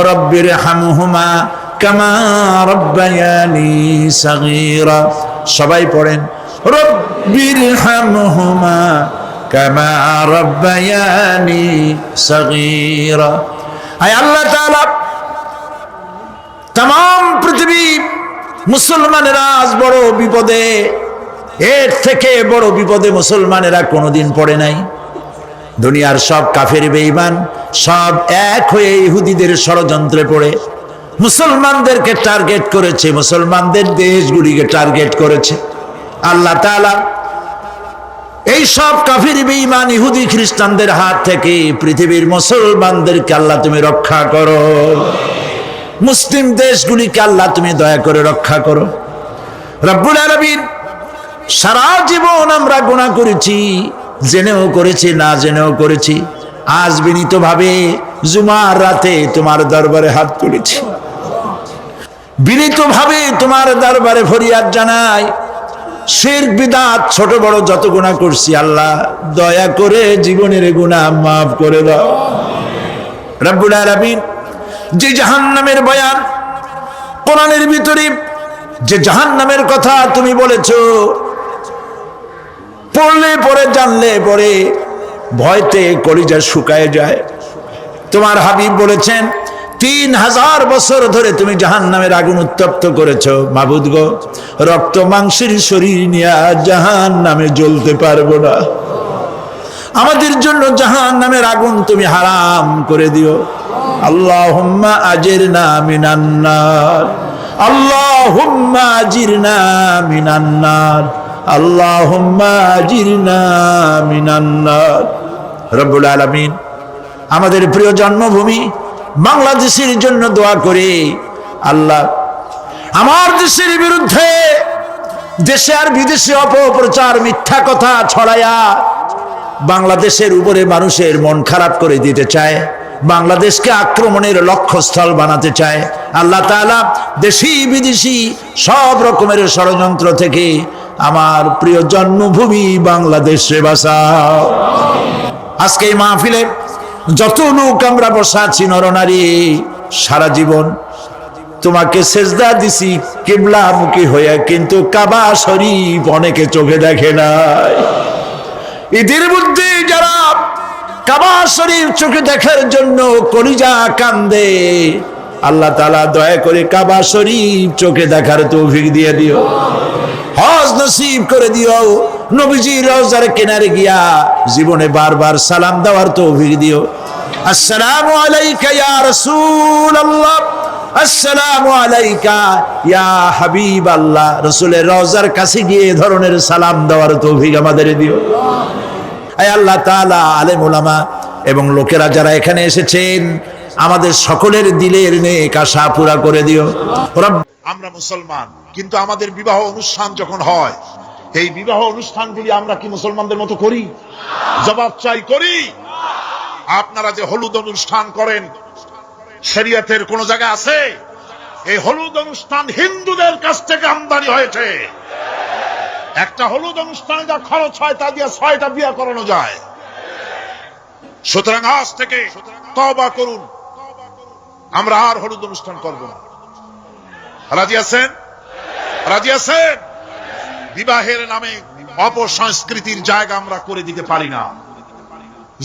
রব্বির হামহুমা কামা রব্বায়ানি সাগীরা। সবাই পড়েন, রব্বির হামহুমা কামা রব্বায়ানি সাগীরা। আয় আল্লাহ তাআলা, तमाम পৃথিবী মুসলমানেরা আজ বড় বিপদে, এর থেকে বড় বিপদে মুসলমানেরা কোনোদিন পড়ে নাই। দুনিয়ার সব কাফের বেঈমান সব এক হয়ে ইহুদিদের ষড়যন্ত্রে পড়ে মুসলমানদেরকে টার্গেট করেছে, মুসলমানদের দেশগুলিকে টার্গেট করেছে। আল্লাহ তাআলা এই সব কাফির বেঈমান ইহুদি খ্রিস্টানদের হাত থেকে পৃথিবীর মুসলমানদেরকে আল্লাহ তুমি রক্ষা করো। মুসলিম দেশগুলিকে আল্লাহ তুমি দয়া করে রক্ষা করো। রব্বুল আলামিন, সারা জীবন আমরা গুনাহ করেছি, জেনেও করেছি, না জেনেও করেছি। আজ বিনীতভাবে জুমার রাতে তোমার দরবারে হাত তুলেছি, বিনীতভাবে তোমার দরবারে ফরিয়াদ জানাই। শিরক বিদআত ছোট বড় যত গুনাহ করছি, আল্লাহ দয়া করে জীবনের গুনাহ মাফ করে দাও। রব্বুল আলামিন, যে জাহান্নামের বয়ান কোরআনের ভিতরে, যে জাহান্নামের কথা তুমি বলেছো, পড়লে পরে জানলে পরে ভয়তে কলিজা শুকায় যায়। তোমার হাবিব বলেছেন 3000 বছর ধরে তুমি জাহান্নামের আগুন উত্তপ্ত করেছো। মাবুদ গো, রক্ত মাংসের শরীর নিয়ে জাহান্নামে জ্বলতে পারবো না। আমাদের জন্য জাহান্নামের আগুন তুমি হারাম করে দিও। আল্লাহুম্মা আজিরনা মিনান নার, আল্লাহুম্মা আজিরনা মিনান নার, আল্লাহুম্মা আজিরনা মিনান নার। রব্বুল আলামিন, আমাদের প্রিয় জন্মভূমি বাংলাদেশের জন্য দোয়া করি। আল্লাহ আমার দেশের বিরুদ্ধে দেশে আর বিদেশে অপপ্রচার মিথ্যা কথা ছড়ায়া বাংলাদেশের উপরে মানুষের মন খারাপ করে দিতে চায়, বাংলাদেশকে আক্রমণের লক্ষ্যস্থল বানাতে চায়। আল্লাহ তাআলা দেশি বিদেশি সব রকমের ষড়যন্ত্র থেকে আমার প্রিয় জন্মভূমি বাংলাদেশে বাঁচাও। আজকে এই মাহফিলে যত লোক আমরা বসা আছি নরনারী, সারা জীবন তোমাকে সেজদা দিছি কিবলামুখী হয়ে, কিন্তু কাবা শরীফ অনেকে চোখে দেখে নাই। ঈদের মধ্যে যারা কাবা শরীফ চোখে দেখার জন্য কলিজা কান্দে, আল্লাহ তাআলা দয়া করে কাবা শরীফ চোখে দেখার তৌফিক দিয়ে দিও, হজ নসিব করে দিও। নবীজির রওজার কিনারে গিয়া জীবনে বারবার সালাম দেওয়ার তৌফিক দিও। আসসালামু আলাইকা ইয়া রাসূলুল্লাহ, আসসালামু আলাইকা ইয়া হাবিবাল্লাহ। রাসূলের রওজার কাছে গিয়ে এই ধরনের সালাম দেওয়ার তৌফিক আমাদের দিও। আয় আল্লাহ তাআলা, আলেম ওলামা এবং লোকেরা যারা এখানে এসেছেন, আমাদের সকলের দিলের নেক আশা পুরা করে দিও। আমরা মুসলমান, কিন্তু আমাদের বিবাহ অনুষ্ঠান যখন হয়, এই বিবাহ অনুষ্ঠানগুলি আমরা কি মুসলমানদের মতো করি? জবাব চাই, করি? আপনারা যে হলুদ অনুষ্ঠান করেন, শরীয়তের কোন জায়গা আছে? এই হলুদ অনুষ্ঠান হিন্দুদের কাছ থেকে আমদানি হয়েছে। একটা হলুদ অনুষ্ঠানে যা খরচ হয় তা দিয়ে 6টা বিয়ে করানো যায়। সুতরাং আজ থেকে তওবা করুন, আমরা আর হলুদ অনুষ্ঠান করব না। রাজি আছেন? রাজি আছেন? বিবাহের নামে অপসংস্কৃতির জায়গা আমরা করে দিতে পারি না।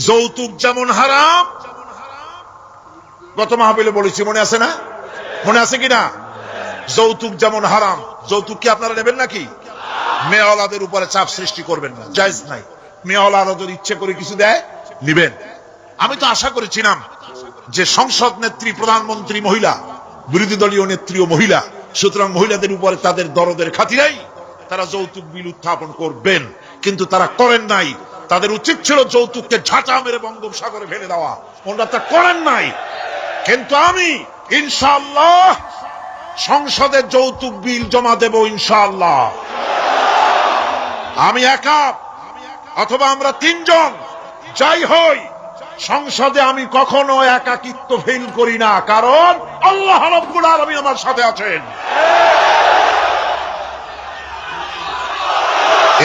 যৌতুক যেমন হারাম, গত মাহফিলে বলেছি, মনে আছে না? মনে আছে কিনা? যৌতুক যেমন হারাম। যৌতুক কি আপনারা নেবেন নাকি? মেয়েওয়ালাদের উপরে চাপ সৃষ্টি করবেন না, জায়েজ নাই। মেয়েওয়ালারা যদি ইচ্ছে করে কিছু দেয়, নিবেন। আমি তো আশা করেছিলাম যে সংসদ নেত্রী, প্রধানমন্ত্রী মহিলা, বিরোধী দলীয় নেত্রীও মহিলা, সুতরাং মহিলাদের উপরে তাদের দরদের খাতিরেই তারা যৌতুক বিল উত্থাপন করবেন, কিন্তু তারা করেন নাই। তাদের উচিত ছিল যৌতুককে ঝাঁটা মেরে বঙ্গোপসাগরে ফেলে দেওয়া, ওনারা তা করেন নাই। কিন্তু আমি ইনশাআল্লাহ সংসদে যৌতুক বিল জমা দেব ইনশাআল্লাহ। আমি একা অথবা আমরা 3 জন যাই হই, সংসদে আমি কখনো একাকিত্ব ফিল করি না, কারণ আল্লাহ রাব্বুল আলামিন আমার সাথে আছেন।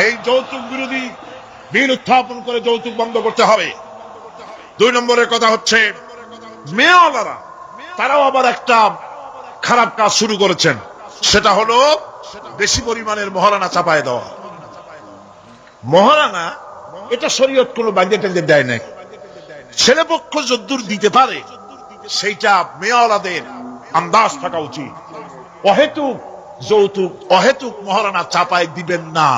এই যৌতুক বিরোধী বিল উত্থাপন করে যৌতুক বন্ধ করতে হবে। 2 নম্বরের কথা হচ্ছে, মেয়েওয়ালারা তারাও আবার একটা খারাপ কাজ শুরু করেছেন, সেটা হলো বেশি পরিমাণের মহারানা চাপায় দেওয়া। মহারানা এটা শরীয়ত কোনো বাধ্যে টেন্দে দেয় নাই। ছেলেপক্ষ যদ্দূর দিতে পারে সেইটা মেয়েওয়ালাদের আন্দাজ থাকা উচিত। অহেতুক যৌতুক, অহেতুক মহারানা চাপায় দিবেন না।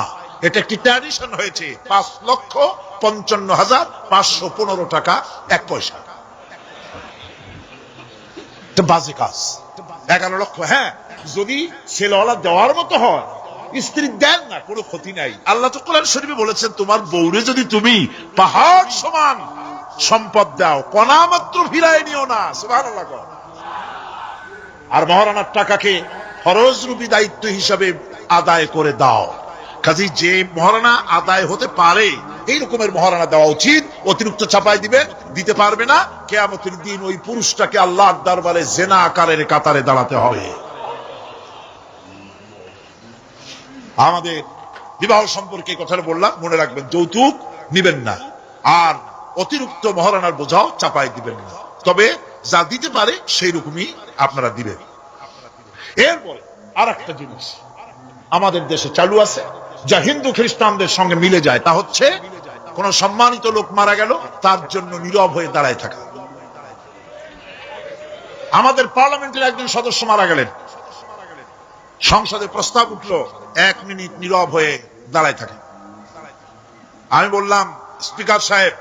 এটা একটি ট্র্যাডিশন হয়েছে। 5,55,515 টাকা 1 পয়সা, বাজে কাজ। 11 লক্ষ, হ্যাঁ, যদি ছেলেওয়ালা দেওয়ার মতো হয়, স্ত্রী দেন না, কোনো ক্ষতি নাই। আল্লাহ তো কোরআন শরীফে বলেছেন, তোমার বউরে যদি তুমি পাহাড় সমান সম্পদ দাও, কণা মাত্র ফিরায় নিও না। সুবহানাল্লাহ। আর মহারানার টাকাকে ফরজরূপী দায়িত্ব হিসাবে আদায় করে দাও। কাজে যে মহারানা আদায় হতে পারে এই রকমের মহারানা দেওয়া উচিত। অতিরিক্ত চাপাই দিতে পারবে না। কিয়ামতের দিন ওই পুরুষটাকে আল্লাহর দরবারে জেনা আকারের কাতারে দাঁড়াতে হবে। আমাদের বিবাহ সম্পর্কে কথাটা বললাম, মনে রাখবেন, যৌতুক নিবেন না, আর অতিরিক্ত মহারানার বোঝাও চাপাই দিবেন না। তবে যা দিতে পারে সেই রকমই আপনারা দিবেন। এরপরে আর একটা জিনিস আমাদের দেশে চালু আছে, যা হিন্দু খ্রিস্টানদের সঙ্গে মিলে যায়, তা হচ্ছে কোন সম্মানিত লোক মারা গেল, তার জন্য নীরব হয়ে দাঁড়ায় থাকা। আমাদের পার্লামেন্টের একজন সদস্য মারা গেলেন, সংসদে প্রস্তাব উঠল 1 মিনিট নীরব হয়ে দাঁড়ায় থাকে। আমি বললাম, স্পিকার সাহেব,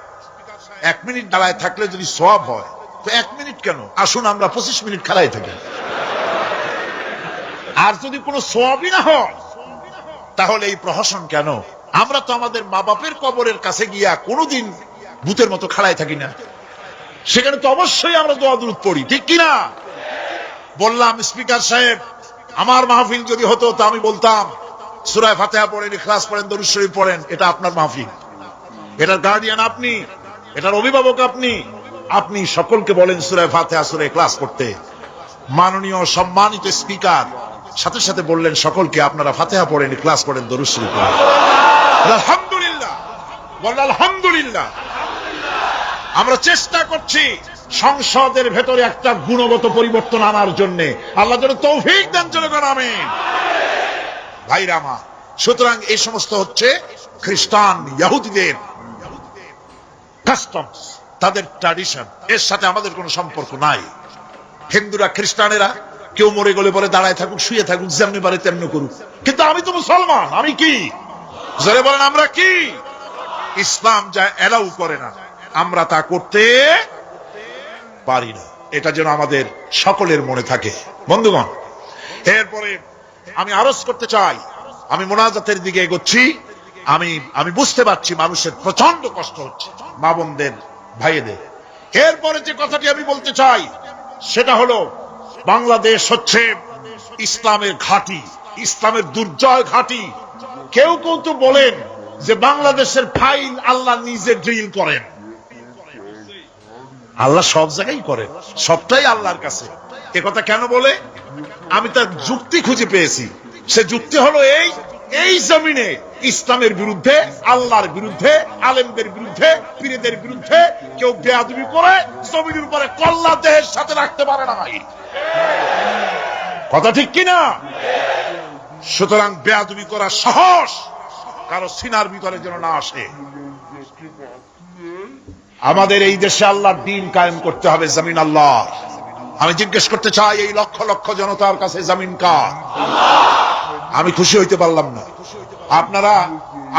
1 মিনিট দাঁড়ায় থাকলে যদি সওয়াব হয়, তো 1 মিনিট কেন, আসুন আমরা 25 মিনিট খাড়ায় থাকি। আর যদি কোনো সওয়াবই না হয়, তাহলে এই প্রহসন কেন? আমরা তো আমাদের মা বাপের কবরের কাছে গিয়া কোনোদিন ভূতের মতো খাড়ায় থাকি না। সেখানে তো অবশ্যই আমরা দোয়া দুরূদ পড়ি, ঠিক কিনা? বললাম স্পিকার সাহেব, আমার মাহফিল যদি হতো তা আমি বলতাম সূরা ফাতিহা পড়েন, ইখলাস পড়েন, দরুদ শরীফ পড়েন। এটা আপনার মাহফিল, এটার গার্ডিয়ান আপনি, এটার অভিভাবক আপনি। আপনি সকলকে বলেন সূরা ফাতিহা, সূরা ইখলাস পড়তে। মাননীয় সম্মানিত স্পিকার সাথে সাথে বললেন সকলকে আপনারা ফাতিহা পড়েন, ইখলাস পড়েন, দরুদ শরীফ পড়েন। আলহামদুলিল্লাহ, বলেন আলহামদুলিল্লাহ। আমরা চেষ্টা করছি সংসদের ভেতরে একটা গুণগত পরিবর্তন আনার জন্য। আল্লাহ যেন তৌফিক দেন, জনগণ আমিন। ভাইরা আমার, সুতরাং এই সমস্ত হচ্ছে খ্রিস্টান ইহুদিদের কাস্টমস, তাদের ট্র্যাডিশন, এর সাথে আমাদের কোনো সম্পর্ক নাই। হিন্দুরা খ্রিস্টানেরা কেউ মরে গেলে পরে দাঁড়ায় থাকুক, শুয়ে থাকুক, যেমনি পারে তেমনি করুক, কিন্তু আমি তো মুসলমান, আমি কি? জোরে বলেন আমরা কি? ইসলাম যা এলাউ করে না আমরা তা করতে পারি না। এটা যেন আমাদের সকলের মনে থাকে বন্ধুগণ। এরপরে আমি আরজ করতে চাই, আমি মোনাজাতের দিকে এগোচ্ছি। আমি বুঝতে পারছি মানুষের প্রচন্ড কষ্ট হচ্ছে, মা বোনদের, ভাইদের। এরপরে যে কথাটি আমি বলতে চাই সেটা হলো, বাংলাদেশ হচ্ছে ইসলামের ঘাঁটি, ইসলামের দুর্জয় ঘাঁটি। কেউ কেউ তো বলেন যে বাংলাদেশের ফাইল আল্লাহ নিজে ড্রিল করেন। আল্লাহ সব জায়গায় করেন, সবটাই আল্লাহর কাছে। এ কথা কেন বলে? আমি তার যুক্তি খুঁজে পেয়েছি। সে যুক্তি হলো এই জমিনে ইসলামের বিরুদ্ধে, আল্লাহর বিরুদ্ধে, আলেমদের বিরুদ্ধে, পীরদের বিরুদ্ধে কেউ বেয়াদবি করে জমিনের উপরে কল্লা দেহের সাথে রাখতে পারে না। কথা ঠিক কিনা? সুতরাং বেয়াদবি করা সাহস কারো সিনার ভিতরে যেন না আসে। আমাদের এই দেশে আল্লাহর দ্বীন কায়েম করতে হবে, জমিন আল্লাহ। আমি জিজ্ঞেস করতে চাই, এই লক্ষ লক্ষ জনতার কাছে জমিন কার? আমি খুশি হইতে পারলাম না। আপনারা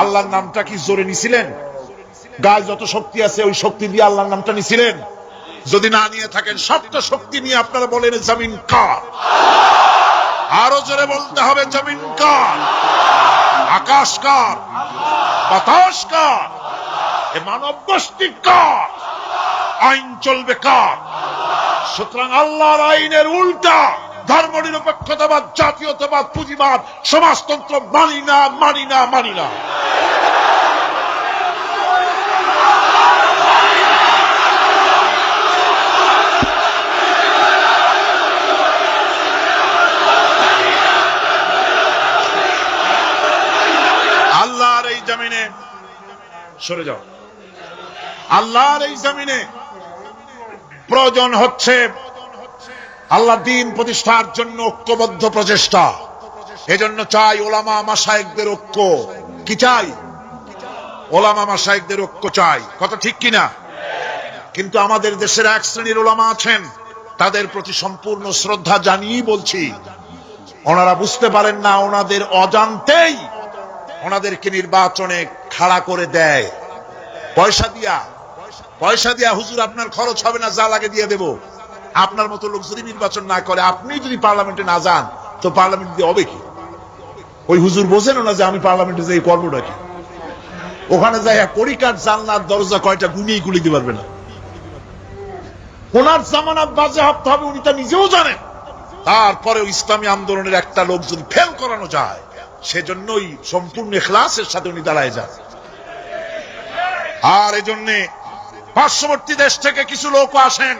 আল্লাহর নামটা কি জোরে নিছিলেন? গায়ে যত শক্তি আছে ওই শক্তি দিয়ে আল্লাহর নামটা নিছিলেন? যদি না নিয়ে থাকেন, সবটা শক্তি নিয়ে আপনারা বলেন জমিন কার? আরো জোরে বলতে হবে, জমিন কার? আকাশ কার? বাতাস কার? এ মানব গোষ্ঠী কার? আইন চলবে কার? সুতরাং আল্লাহর আইনের উল্টা ধর্ম নিরপেক্ষতাবাদ, জাতীয়তাবাদ, পুঁজিবাদ, সমাজতন্ত্র মানি না, মানি না, মানি না। আল্লাহর এই জমিনে, সরে যাও, আল্লাহর এই জমিনে প্রয়োজন হচ্ছে আল্লাহ দ্বীন প্রতিষ্ঠার জন্য ঐক্যবদ্ধ প্রচেষ্টা। এজন্য চাই ওলামা মাশায়েখদের ঐক্য। কি চাই? ওলামা মাশায়েখদের ঐক্য চাই। কথা ঠিক কিনা? কিন্তু আমাদের দেশের এক শ্রেণীর ওলামা আছেন, তাদের প্রতি সম্পূর্ণ শ্রদ্ধা জানিয়েই বলছি, ওনারা বুঝতে পারেন না, ওনাদের অজান্তেই ওনাদেরকে নির্বাচনে খাড়া করে দেয় পয়সা দিয়া। হুজুর আপনার খরচ হবে না, যা লাগে দিয়ে দেব। আপনার মতো লোক যদি নির্বাচন না করে, আপনি যদি পার্লামেন্টে না যান, তো পার্লামেন্ট দিয়ে হবে কি? ওই হুজুর বোঝেন না যে আমি পার্লামেন্টে যাই করবোটা কি? ওখানে যাই পরিকার জানলার দরজা কয়টা গুনিয়ে গুলি দিতে পারবে না। ওনার জামানত বাজেয়াপ্ত হবে, উনি তা নিজেও জানেন। তারপরেও ইসলামী আন্দোলনের একটা লোক যদি ফেল করানো যায়, সেজন্যই সম্পূর্ণ ইখলাসের সাথে উনি দাঁড়ায় যান। আর এজন্যে পার্শ্ববর্তী দেশ থেকে কিছু লোক আসেন,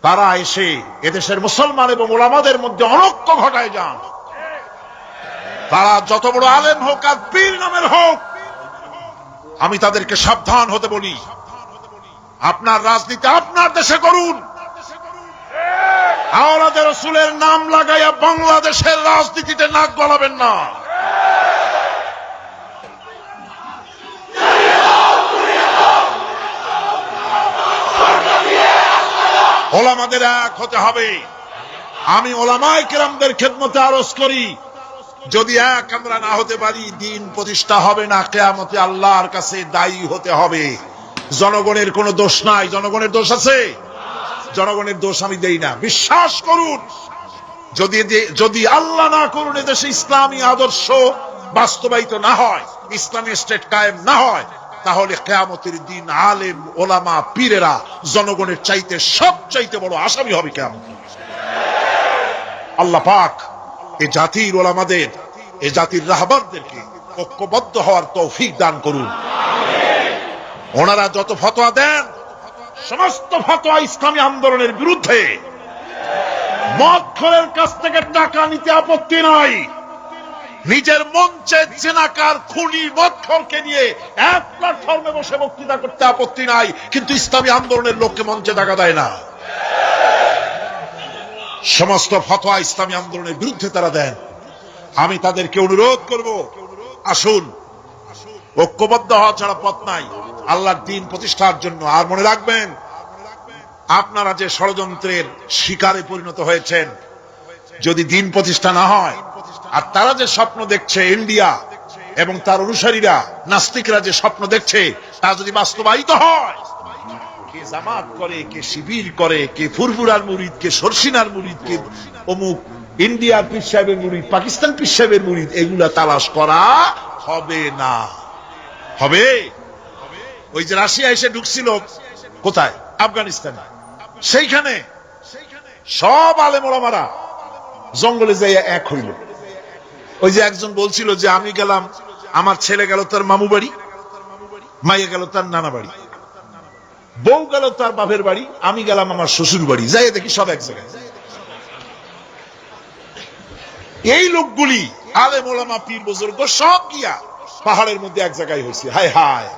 তারা এসে এদেশের মুসলমান এবং ওলামাদের মধ্যে অনৈক্য ঘটায় যান। তারা যত বড় আলেম হোক আর পীর নামের হোক, আমি তাদেরকে সাবধান হতে বলি। আপনার রাজনীতি আপনার দেশে করুন, আওলাদের রাসূলের নাম লাগাইয়া বাংলাদেশের রাজনীতিতে নাক গলাবেন না। ওলামাদের এক হতে হবে। আমি ওলামায়ে কেরামদের খেদমতে আরজ করি, যদি এক আমরা না হতে পারি, দ্বীন প্রতিষ্ঠা হবে না। কিয়ামতে আল্লাহর কাছে দায়ী হতে হবে। জনগণের কোনো দোষ নাই। জনগণের দোষ আছে? জনগণের দোষ আমি দেই না। বিশ্বাস করুন, যদি আল্লাহ না করুন এদেশে ইসলামী আদর্শ বাস্তবায়িত না হয়, ইসলামী স্টেট কায়েম না হয়, তাহলে কিয়ামতের দিন আলেম ওলামা পীরেরা জনগণের চাইতে সবচাইতে বড় আসামি হবে কিয়ামত। আল্লাহ পাক এ জাতির ওলামাদের, এ জাতির রাহবারদেরকে ঐক্যবদ্ধ হওয়ার তৌফিক দান করুন। ওনারা যত ফতোয়া দেন সমস্ত ফতোয়া ইসলামী আন্দোলনের বিরুদ্ধে। মদখোরের কাছ থেকে টাকা নিতে আপত্তি নাই, নিজের মঞ্চে জেনাকার খুনি মদখোরকে নিয়ে এক প্ল্যাটফর্মে বসে বক্তৃতা করতে আপত্তি নাই, কিন্তু ইসলামী আন্দোলনের লোককে মঞ্চে টাকা দেয় না। সমস্ত ফতোয়া ইসলামী আন্দোলনের বিরুদ্ধে তারা দেন। আমি তাদেরকে অনুরোধ করব, আসুন, ঐক্যবদ্ধ হওয়া ছাড়া পথ নাই আল্লাহর দ্বীন প্রতিষ্ঠার জন্য। আর মনে রাখবেন, আপনারা যে ষড়যন্ত্রের শিকারে পরিণত হয়েছেন, যদি দ্বীন প্রতিষ্ঠা না হয়, আর তারা যে স্বপ্ন দেখছে, ইন্ডিয়া এবং তার অনুসারীরা নাস্তিকরা যে স্বপ্ন দেখছে, তা যদি বাস্তবায়িত হয়, কে জামাত করে, কে শিবির করে, কে ফুরফুরার মুরিদ, কে সরসিনার মুরিদ, কে অমুক ইন্ডিয়ার পীর সাহেবের মুরিদ, পাকিস্তান পীর সাহেবের মুরিদ, এগুলা তালাশ করা হবে না। হবে? ওই যে রাশিয়া এসে ঢুকছিল কোথায়? আফগানিস্তানে। সেইখানে সব আলেম ওলামারা জঙ্গলে যাইয়া এক হইল। ওই যে একজন বলছিল যে আমি গেলাম, আমার ছেলে গেল তার মামু বাড়ি, মাইয়া গেল তার নানা বাড়ি, বউ গেল তার বাপের বাড়ি, আমি গেলাম আমার শ্বশুর বাড়ি, যাই দেখি সব এক জায়গায়। এই লোকগুলি আলেম ওলামা পীর বুজুর্গ সব গিয়া পাহাড়ের মধ্যে এক জায়গায় হয়েছে। হায় হায়,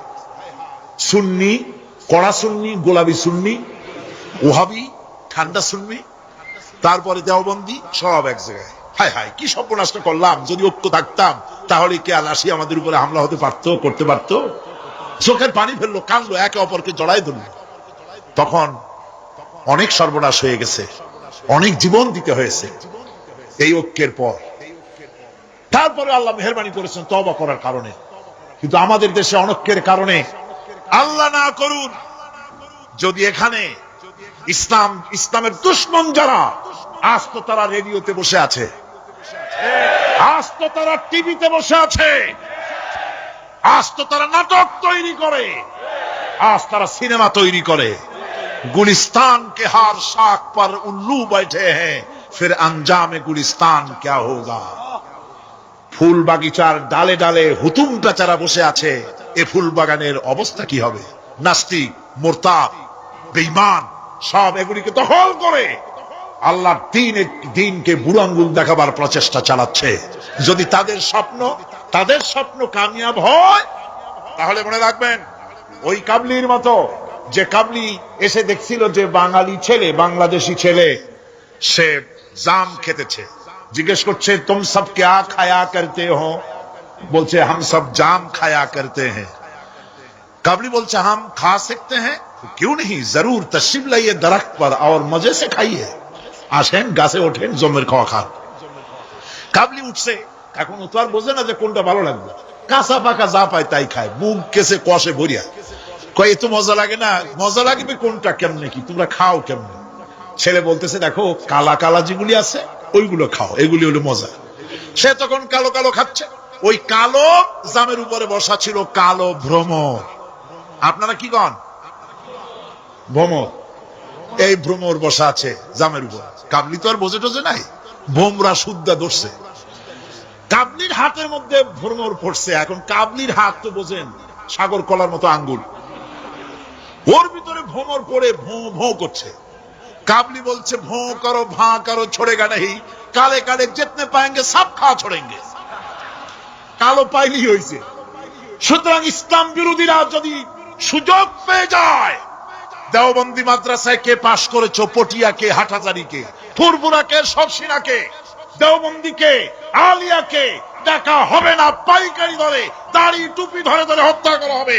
সুন্নি, কড়া সুন্নি, গোলাপি সুন্নি, ওহাবি, ঠান্ডা সুন্নি, তারপরে দেওবন্দি, সব এক জায়গায়। হায় হায়, কি সর্বনাশটা করলাম। যদি ঐক্য থাকতাম তাহলে কে আলাসি আমাদের উপরে হামলা হতে পারতো, করতে পারতো? চোখের পানি ফেললো, কানলো, একে অপরকে জড়াই ধরল। তখন অনেক সর্বনাশ হয়ে গেছে, অনেক জীবন দিতে হয়েছে এই ঐক্যের পর। তারপরে আল্লাহ মেহেরবানি করেছেন তওবা করার কারণে। কিন্তু আমাদের দেশে অনৈক্যের কারণে, আল্লাহ না করুন, যদি এখানে ইসলামের দুশমন যারা, আজ তো তারা রেডিওতে বসে আছে, আজ তো তারা টিভিতে বসে আছে, আজ তো তারা নাটক তৈরি করে, আজ তারা সিনেমা তৈরি করে। গুলিস্তান কে হার শাখ पर उल्लू बैठे हैं, फिर अंजाम गुलिस्तान क्या होगा। ফুল বাগিচার ডালে ডালে হুতুম বেচারা বসে আছে, এ ফুল বাগানের অবস্থা কি হবে? নাস্তিক, মুরতাদ, বেঈমান সব এগুলিকে দখল করে আল্লাহর দ্বীনকে বুড়ো আঙ্গুল দেখাবার প্রচেষ্টা চালাচ্ছে। যদি তাদের স্বপ্ন কামিয়াব হয়, তাহলে মনে রাখবেন, ওই কাবলির মতো, যে কাবলি এসে দেখছিল যে বাঙালি ছেলে, বাংলাদেশি ছেলে, সে জাম খেতেছে, জিজ্ঞেস করছে তুম সব ক্যা খায়া করতে হো? বলছে হাম সব জাম খায়া করতে হ্যাঁ। কাবলি বলছে হাম খা सकते हैं, क्यों नहीं, जरूर तशरीफ लाइए दरख्त पर और मजे से खाइए। আসেন, গাছে ওঠেন, জমের খাওয়া খান। কাবলি উঠছে, এখন ও তো আর বোঝে না যে কোনটা ভালো লাগবে, কাঁচা পাকা যা পায় তাই খায়, মুখ কেসে কষে ভরিয়া কয় এত মজা লাগে না। মজা লাগবে কোনটা, কেমনে কি, তোমরা খাও কেমনে? ছেলে বলতেছে দেখো কালা কালা যেগুলি আছে ওইগুলো খাও, এগুলি হলো মজা। সে তখন কালো কালো খাচ্ছে। ওই কালো জামের উপরে বসা ছিল কালো ভ্রমর। আপনারা কি কন? ভ্রমর। এই ভ্রমর বসা আছে জামের উপর। কাবলি তো আর বোঝে টোঝে নাই, ভোমরা শুদ্ধা ধরছে। কাবলির হাতের মধ্যে ভ্রমর পড়ছে। এখন কাবলির হাত তো বোঝেন সাগর কলার মতো আঙ্গুল, ওর ভিতরে ভ্রমর পড়ে ভোঁ ভোঁ করছে। কাবলি বলছে ভোঁ করো, ভাঁ করো, छोड़ेगा नहीं, काले काले जितने पाएंगे सब खा छोड़ेंगे। কালো পাইলি হয়েছে। সুতরাং ইসলাম বিরোধীরা যদি সুযোগ পেয়ে যায়, দেওবন্দি মাদ্রাসায় কে পাশ করেছো, পটিয়াকে, হাটাজারিকে, ফুরফুরাকে, সরসিনাকে, দেওবন্দিকে, আলিয়াকে দেখা হবে না, পাইকারি ধরে দাড়ি টুপি ধরে ধরে হত্যা করা হবে।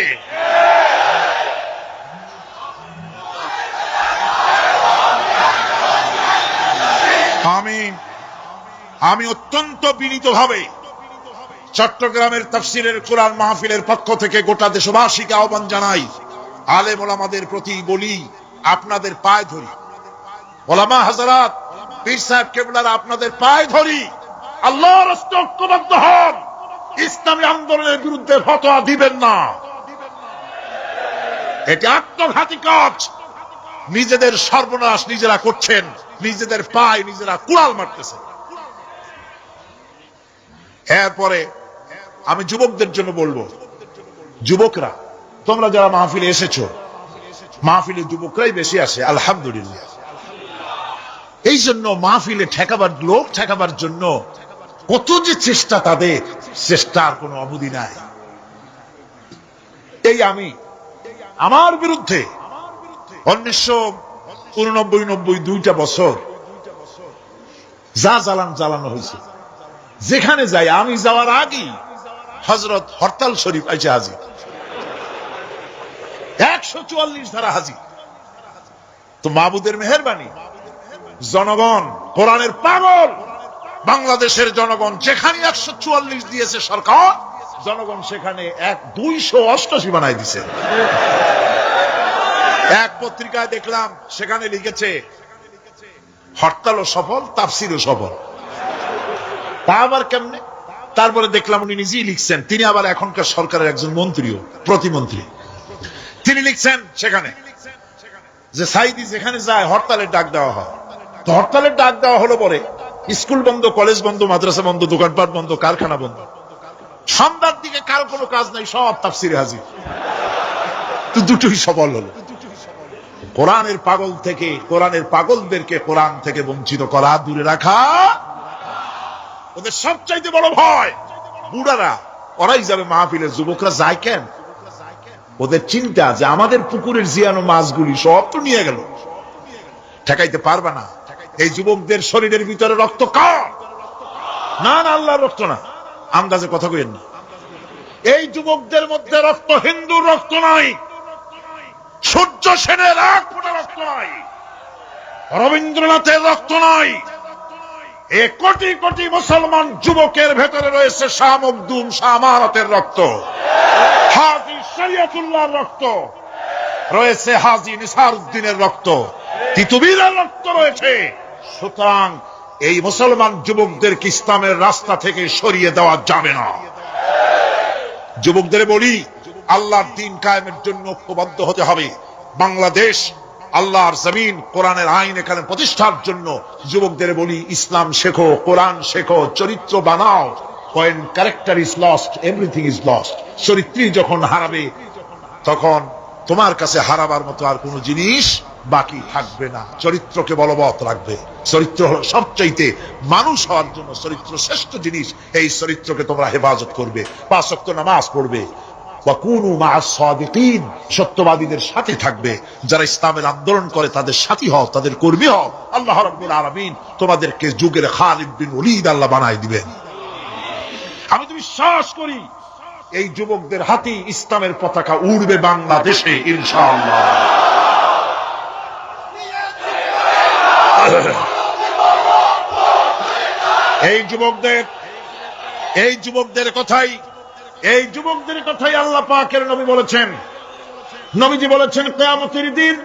আমি অত্যন্ত বিনীতভাবে চট্টগ্রামের তাফসীরের কোরআন মাহফিলের পক্ষ থেকে গোটা দেশবাসীকে আহ্বান জানাই, আলেম ওলামাদের প্রতি বলি, আপনাদের পায়ে ধরি, ওলামা হাজারাত, পীর সাহেব কেবলার আপনাদের পায়ে ধরি, আল্লাহর রাস্তায় ঐক্যবদ্ধ হন, ইসলামী আন্দোলনের বিরুদ্ধে ফতোয়া দিবেন না। এটি আত্মঘাতী কাজ। নিজেদের সর্বনাশ নিজেরা করছেন, নিজেদের পায়ে নিজেরা কুড়াল মারতেছে। এরপরে আমি যুবকদের জন্য বলবো, যুবকরা তোমরা যারা মাহফিলে এসেছো, মাহফিলে যুবকরাই বেশি আসে আলহামদুলিল্লাহ। এই জন্য মাহফিলে লোক ঠেকাবার জন্য কত যে চেষ্টা, তাদের চেষ্টার কোনো অবধি নাই। এই আমার বিরুদ্ধে 1989-90 দুইটা বছর যা জ্বালানো হয়েছে, যেখানে যাই আমি যাওয়ার আগেই হযরত হরতাল শরীফ আইসে হাজির, 144 ধারা হাজির। তো মাহবুদের মেহেরবানি, জনগণ কোরআনের পাগল, বাংলাদেশের জনগণ যেখানে 144 দিয়েছে সরকার, জনগণ সেখানে 288 বানাই দিছে। এক পত্রিকায় দেখলাম সেখানে লিখেছে হরতালও সফল, তাফসিরও সফল। তা আবার কেমনে? তারপরে দেখলাম উনি নিজেই লিখছেন, তিনি আবার এখনকার সরকারের একজন মন্ত্রীও, প্রতিমন্ত্রী। তিনি লিখছেন সেখানে যে সাইদি যেখানে যায় হরতালের ডাক দেওয়া হয়। তো হরতালের ডাক দেওয়া হলো পরে স্কুল বন্ধ, কলেজ বন্ধ, মাদ্রাসা বন্ধ, দোকানপাট বন্ধ, কারখানা বন্ধ। সন্ধ্যার দিকে কারো কোনো কাজ নাই, সব তাফসিরে হাজির। তো দুটোই সফল হলো। কোরআনের পাগল থেকে, কোরআনের পাগলদেরকে কোরআন থেকে বঞ্চিত করা, দূরে রাখা ওদের সবচাইতে বড় ভয়। বুড়ারা ওরাই যাবে মাহফিলে, যুবকরা যায় কেন? ওদের চিন্তা যে আমাদের পুকুরের জিয়ানো মাছগুলি সব তো নিয়ে গেল, ঠেকাইতে পারবে না। এই যুবকদের শরীরের ভিতরে রক্ত কার? না না, আল্লাহর রক্ত না, আন্দাজে কথা কইেন না। এই যুবকদের মধ্যে রক্ত হিন্দুর রক্ত নাই, সূর্য সেনের এক ফোঁটা রক্ত নাই, রবীন্দ্রনাথের রক্ত নাই। এ কোটি কোটি মুসলমান যুবকের ভেতরে রয়েছে শাহ মখদুম, শাহ আমানতের রক্ত, হাজী শরীয়তুল্লাহর রক্ত রয়েছে, হাজী নিসারউদ্দিনের রক্ত, তিতুমীরের রক্ত রয়েছে। সুতরাং এই মুসলমান যুবকদেরকে ইসলামের রাস্তা থেকে সরিয়ে দেওয়া যাবে না। যুবকদের বলি, আল্লাহর দ্বীন কায়েমের জন্য ঐক্যবদ্ধ হতে হবে। বাংলাদেশ আল্লাহর জমিন, কোরআনের আইন এখানে প্রতিষ্ঠার জন্য যুবকদের বলি, ইসলাম শেখো, কোরআন শেখো, চরিত্র বানাও। When character is lost, everything is lost. চরিত্রই যখন হারাবে, তখন তোমার কাছে হারাবার মতো আর কোনো জিনিস বাকি থাকবে না। চরিত্রকে বলবৎ রাখবে। চরিত্র হলো সবচাইতে, মানুষ হওয়ার জন্য চরিত্র শ্রেষ্ঠ জিনিস। এই চরিত্রকে তোমরা হেফাজত করবে, 5 ওয়াক্ত নামাজ পড়বে, ওয়াকুনু মা'আস সাদিকিন, সত্যবাদীদের সাথে থাকবে। যারা ইসলামের আন্দোলন করে তাদের সাথী হও, তাদের কর্মী হও। আল্লাহ রাব্বুল আলামিন তোমাদেরকে যুগের খালিদ বিন ওলীদ আল্লাহ বানাই দিবেন। আমি তো বিশ্বাস করি এই যুবকদের হাতে ইসলামের পতাকা উড়বে বাংলাদেশে ইনশাআল্লাহ। এই যুবকদের কথাই আল্লাহ পাকের নবী বলেছেন। নবীজি বলেছেন, কিয়ামতের দিন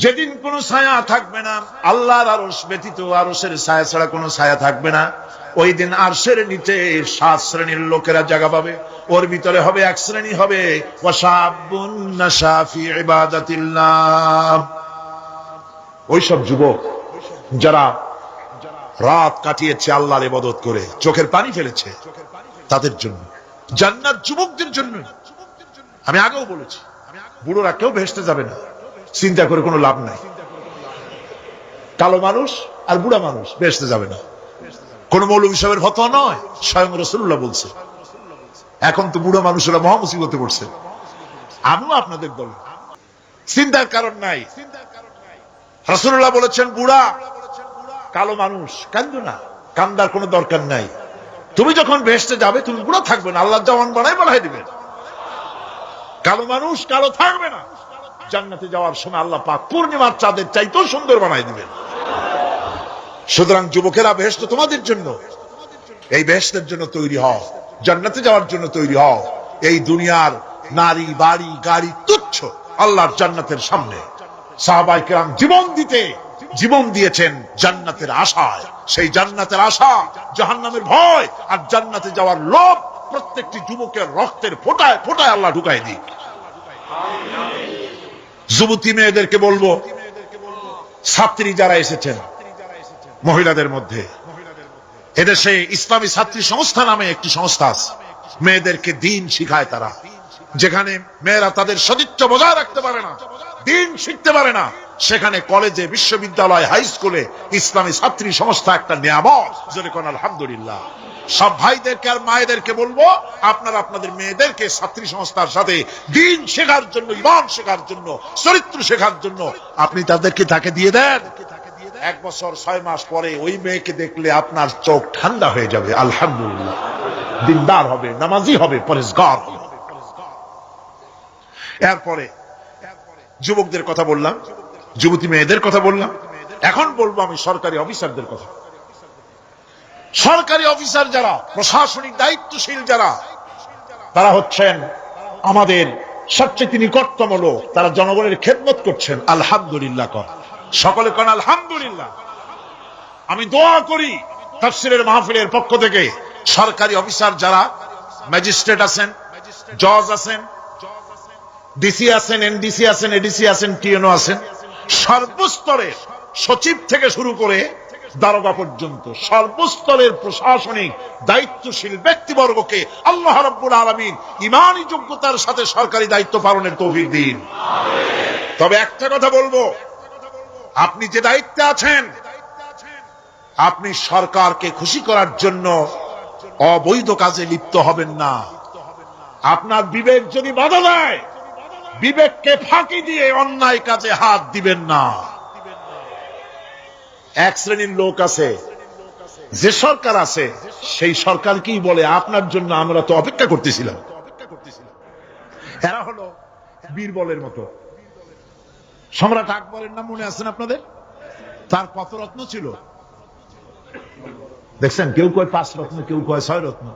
যেদিন কোনো ছায়া থাকবে না, আল্লাহর আরশ ব্যতীত আরশের ছায়া ছাড়া কোনো ছায়া থাকবে না, ওই দিন আরশের নিচে 7 শ্রেণীর লোকেরা জায়গা পাবে। ওর ভিতরে হবে এক শ্রেণী হবে ওয়াশাবুন নাশা ফি ইবাদাতিল্লাহ, ওই সব যুবক যারা রাত কাটিয়েছে আল্লাহর ইবাদত করে, চোখের পানি ফেলেছে, তাদের জন্য জান্নাত যুবকদের জন্য। আমি আগেও বলেছি, বুড়োরা কেউ ভেস্তে যাবে না, চিন্তা করে কোনো লাভ নাই। কালো মানুষ আর বুড়া মানুষ ভেস্তে যাবে না, কোন মৌলভী সাহেবের ফতোয়া নয়, স্বয়ং রাসূলুল্লাহ বলছে। এখন তো বুড়ো মানুষেরা মহা মুসিবতে পড়ছে। আমিও আপনাদের দল, চিন্তার কারণ নাই। রাসূলুল্লাহ বলেছেন, বুড়া কালো মানুষ কান্দো না, কান্দার কোনো দরকার নাই। তুমি যখন ভেস্তে যাবে তুমি বুড়া থাকবে না, আল্লাহ জওয়ান বানাই দিবেন। কালো মানুষ কালো থাকবে না, জান্নাতে যাওয়ার সময় আল্লাহ পাক পূর্ণিমার চাঁদের চাইতেও সুন্দর বানাই দিবেন। সুতরাং যুবকেরা, বেহেশত তোমাদের জন্য, এই বেহেশতের জন্য তৈরি হও, জান্নাতে যাওয়ার জন্য তৈরি হও। এই দুনিয়ার নারী, বাড়ি, গাড়ি তুচ্ছ আল্লাহর জান্নাতের সামনে। সাহাবায়ে কেরাম জীবন দিয়েছেন জান্নাতের আশায়। সেই জান্নাতের আশা, জাহান্নামের ভয় আর জান্নাতে যাওয়ার লোভ প্রত্যেকটি যুবকের রক্তের ফোঁটায় ফোঁটায় আল্লাহ ঢুকায় দিক। যুবতী মেয়েদেরকে বলবো, ছাত্রী যারা এসেছেন মহিলাদের মধ্যে, এদেশে ইসলামী ছাত্রী সংস্থা নামে একটি সংস্থা আছে, মেয়েদেরকে দ্বীন শিখায় তারা। যেখানে মেয়েরা তাদের সতীত্ব বজায় রাখতে পারে না, দ্বীন শিখতে পারে না, সেখানে কলেজে, বিশ্ববিদ্যালয়, হাই স্কুলে ইসলামী ছাত্রী সংস্থা একটা নিয়ামত। যদি কোন আলহামদুলিল্লাহ। সব ভাইদেরকে আর মায়েদেরকে বলবো, আপনারা আপনাদের মেয়েদেরকে ছাত্রী সংস্থার সাথে দ্বীন শেখার জন্য, ঈমান শেখার জন্য, চরিত্র শেখার জন্য আপনি তাকে দিয়ে দেন। 1 বছর 6 মাস পরে ওই মেয়েকে দেখলে আপনার চোখ ঠান্ডা হয়ে যাবে। আলহামদুলিল্লাহ, দিনদার হবে, নামাজি হবে, পরেজগার হবে। এরপরে যুবকদের কথা বললাম, যুবতী মেয়েদের কথা বললাম, এখন বলবো আমি সরকারি অফিসারদের কথা। সরকারি অফিসার যারা, প্রশাসনিক দায়িত্বশীল যারা, তারা হচ্ছেন আমাদের সবচেয়ে নিকটতম লোক। তারা জনগণের খেদমত করছেন। আলহামদুলিল্লাহ কর, সকলে কোন আলহামদুলিল্লাহ। আমি দোয়া করি তাফসীরের মাহফিলের পক্ষ থেকে সরকারি অফিসার যারা, ম্যাজিস্ট্রেট আছেন, জজ আছেন, ডিসি আছেন, এনডিসি আছেন, এডিসি আছেন, টিএনও আছেন, সর্বস্তরের সচিব থেকে শুরু করে দারোগা পর্যন্ত সর্বস্তরের প্রশাসনিক দায়িত্বশীল ব্যক্তিবর্গকে আল্লাহ রাব্বুল আলামিন ঈমানী যোগ্যতার সাথে সরকারি দায়িত্ব পালনের তৌফিক দিন। তবে একটা কথা বলবো, আপনি যে দায়িত্বে আছেন, আপনি সরকারকে খুশি করার জন্য অবৈধ কাজে লিপ্ত হবেন না। আপনার বিবেক যদি বাধা দেয়, বিবেককে ফাঁকি দিয়ে অন্যায় কাজে হাত দিবেন না। এক শ্রেণীর লোক আছে, যে সরকার আছে সেই সরকার কি বলে, আপনার জন্য আমরা তো অপেক্ষা করতেছিলাম। এরা হলো বীরবলের মতো। সম্রাট আকবরের নাম মনে আছেন আপনাদের? তার কত রত্ন ছিল দেখছেন? কেউ কয় 5 রত্ন, কেউ কয় 6 রত্ন।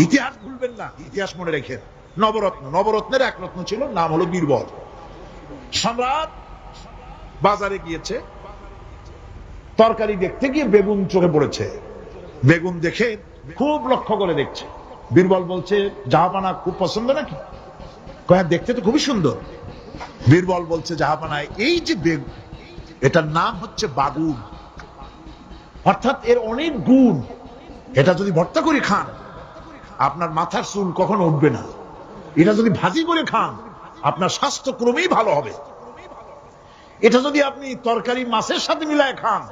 ইতিহাস ভুলবেন না, ইতিহাস মনে রেখেন। নবরত্ন, নবরত্নের 1 রত্ন ছিল, নাম হলো বীরবল। সম্রাট বাজারে গিয়েছে, তরকারি দেখতে গিয়ে বেগুন চোখে পড়েছে। বেগুন দেখে খুব লক্ষ্য করে দেখছে। বীরবল বলছে, জাহাপানা খুব পছন্দ নাকি? কয় দেখতে তো খুবই সুন্দর। বীরবল বলছে, জাহাপানা এই যে বেগুন, এটার নাম হচ্ছে বাগুন, অর্থাৎ এর অনেক গুণ। এটা যদি ভর্তা করে খান, আপনার মাথার চুল কখনো উঠবে না। এটা যদি ভাজি করে খান, আপনার স্বাস্থ্য ক্রমেই ভালো হবে। এটা যদি আপনি তরকারি মাছের সাথে মিলায় খান,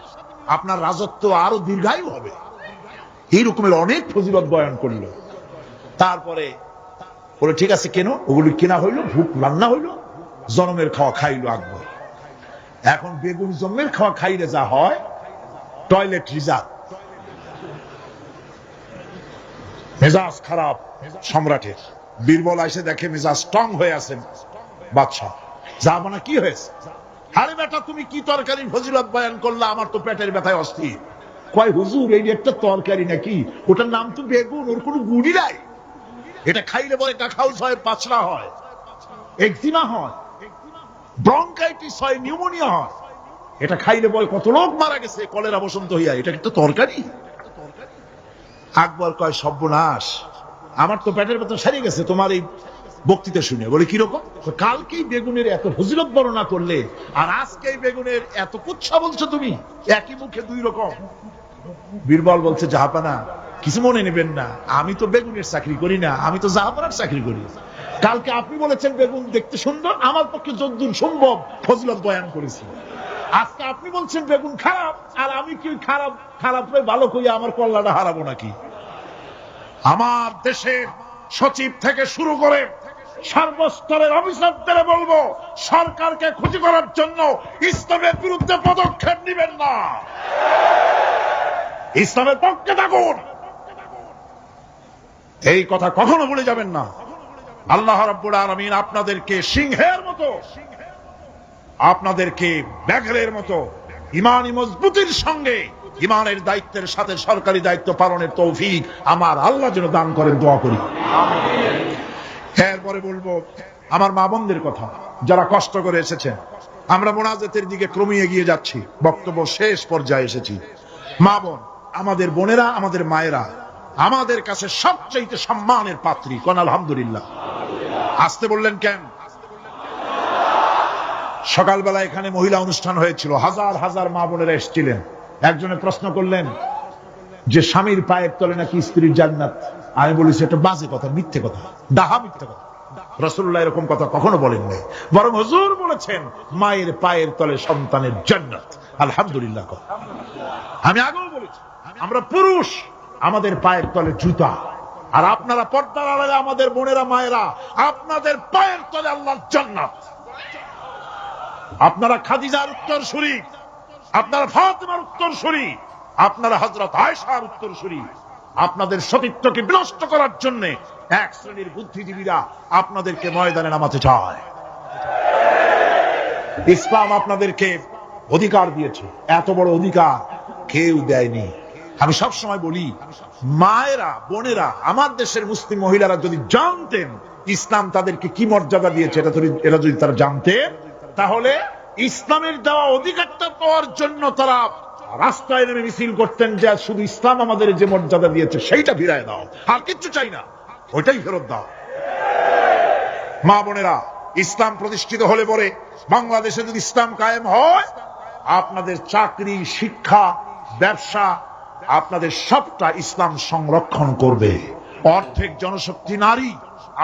আপনার রাজত্ব আরো দীর্ঘায়ু হবে। এই রকমের অনেক ফজিলত বয়ান করলো। তারপরে বলে, ঠিক আছে কেন? ওগুলি কেনা হইলো, ভুক রান্না হইলো, জনমের খাওয়া খাইলো আকবর। এখন বেগুন জন্মের খাওয়া খাইলে যা হয়, টয়লেট রিজার্ভ। মেজাজ খারাপ সম্রাটের। বীরবল এসে দেখে মেজাজ স্ট্রং হয়ে আছেন বাদশাহ। জাহাপানা কি হয়েছে? আরে বেটা, তুমি কি তরকারি ফজিলত বয়ান করলা? আমার তো পেটের ব্যথায় অস্থির। কয়, হুজুর এই একটা তরকারি নাকি? ওটার নাম তো বেগুন, ওর কোনো গুণই নাই। এটা খাইলে পরে কাখাউস হয়, পাছড়া হয়, একজিমা হয়, ব্রঙ্কাইটিস হয়, নিউমোনিয়া হয়। এটা খাইলে পরে কত লোক মারা গেছে কলেরা বসন্ত হইয়া। এটা একটা তরকারি? আকবর কয়, সর্বনাশ, আমার তো পেটের ব্যথা সারিয়ে গেছে তোমার এই বক্তৃতা শুনে। বলে, কিরকম? কালকেই বেগুনের এত ফজিলত বর্ণনা করলে, আর আজকে বেগুনের এত কুচ্ছা বলছো তুমি, একই মুখে 2 রকম। বীরবল বলছে, জাহাপানা কিছু মনে নেবেন না, আমি তো বেগুনের চাকরি করি না, আমি তো জাহাপানার চাকরি করি। কালকে আপনি বলেছেন বেগুন দেখতে সুন্দর, আমার পক্ষে যদ্দূর সম্ভব ফজিলত বয়ান করেছি। আজকে আপনি বলছেন বেগুন খারাপ, আর আমি কি খারাপ খারাপ ভালো কইয়া আমার কল্যাণটা হারাবো নাকি? আমার দেশের সচিব থেকে শুরু করে সর্বস্তরের অফিসারদের বলবো, সরকারকে খুশি করার জন্য ইসলামের বিরুদ্ধে পদক্ষেপ নেবেন না, ইসলামের পক্ষে থাকুন। এই কথা কখনো ভুলে যাবেন না। আল্লাহ রাব্বুল আলামিন আপনাদেরকে সিংহের মতো, আপনাদেরকে ব্যাঘ্রের মতো ঈমানি মজবুতির সঙ্গে ঈমানের দায়িত্বের সাথে সরকারি দায়িত্ব পালনের তৌফিক আমার আল্লাহ যেন দান করেন, দোয়া করি। এরপরে বলবো আমার মা বোনদের কথা, যারা কষ্ট করে এসেছেন। আমরা মোনাজাতের দিকে ক্রমে এগিয়ে যাচ্ছি, বক্তব্য শেষ পর্যায়ে এসেছি। মা বোন, আমাদের বোনেরা, আমাদের মায়েরা আমাদের কাছে সবচেয়ে সম্মানের পাত্রী। কোন আলহামদুলিল্লাহ। আসতে বললেন কেন? সকালবেলা এখানে মহিলা অনুষ্ঠান হয়েছিল, হাজার হাজার মা বোনেরা এসেছিলেন। একজনে প্রশ্ন করলেন যে স্বামীর পায়ের তলে নাকি স্ত্রীর জান্নাত। আমি বলেছি এটা বাজে কথা, মিথ্যে কথা, ডাহা মিথ্যে কথা। রাসূলুল্লাহ এরকম কথা কখনো বলেন নাই, বরং হুজুর বলেছেন মায়ের পায়ের তলে সন্তানের জান্নাত। আলহামদুলিল্লাহ। আমি আগেও বলেছি আমরা পুরুষ, আমাদের পায়ের তলে জুতা, আর আপনারা পর্দার আড়ালে আমাদের বোনেরা মায়েরা, আপনাদের পায়ের তলে আল্লাহর জান্নাত। আপনারা খাদিজার উত্তরসূরি, আপনারা ফাতেমার উত্তরসূরি, আপনারা হযরত আয়েশার উত্তরসূরি। আপনাদের সতীত্বকে বিনষ্ট করার জন্য এক শ্রেণীর বুদ্ধিজীবীরা আপনাদেরকে ময়দানে নামাতে চায়। ইসলাম আপনাদেরকে অধিকার দিয়েছে, এত বড় অধিকার কেউ দেয়নি। আমি সব সময় বলি, মায়েরা বোনেরা, আমার দেশের মুসলিম মহিলারা যদি জানতেন ইসলাম তাদেরকে কি মর্যাদা দিয়েছে, এরা যদি তারা জানতেন, তাহলে ইসলামের দেওয়া অধিকারটা পাওয়ার জন্য তারা রাস্তায় নেমে মিছিল করতেন যে শুধু ইসলাম আমাদের যে মর্যাদা দিয়েছে সেইটা ফিরায় দাও, আর কিচ্ছু চাই না, ওইটাই ফেরত দাও। মা বোনেরা, ইসলাম প্রতিষ্ঠিত হলে পরে বাংলাদেশে যদি ইসলাম কায়েম হয়, আপনাদের চাকরি, শিক্ষা, ব্যবসা, আপনাদের সবটা ইসলাম সংরক্ষণ করবে। অর্ধেক জনশক্তি নারী,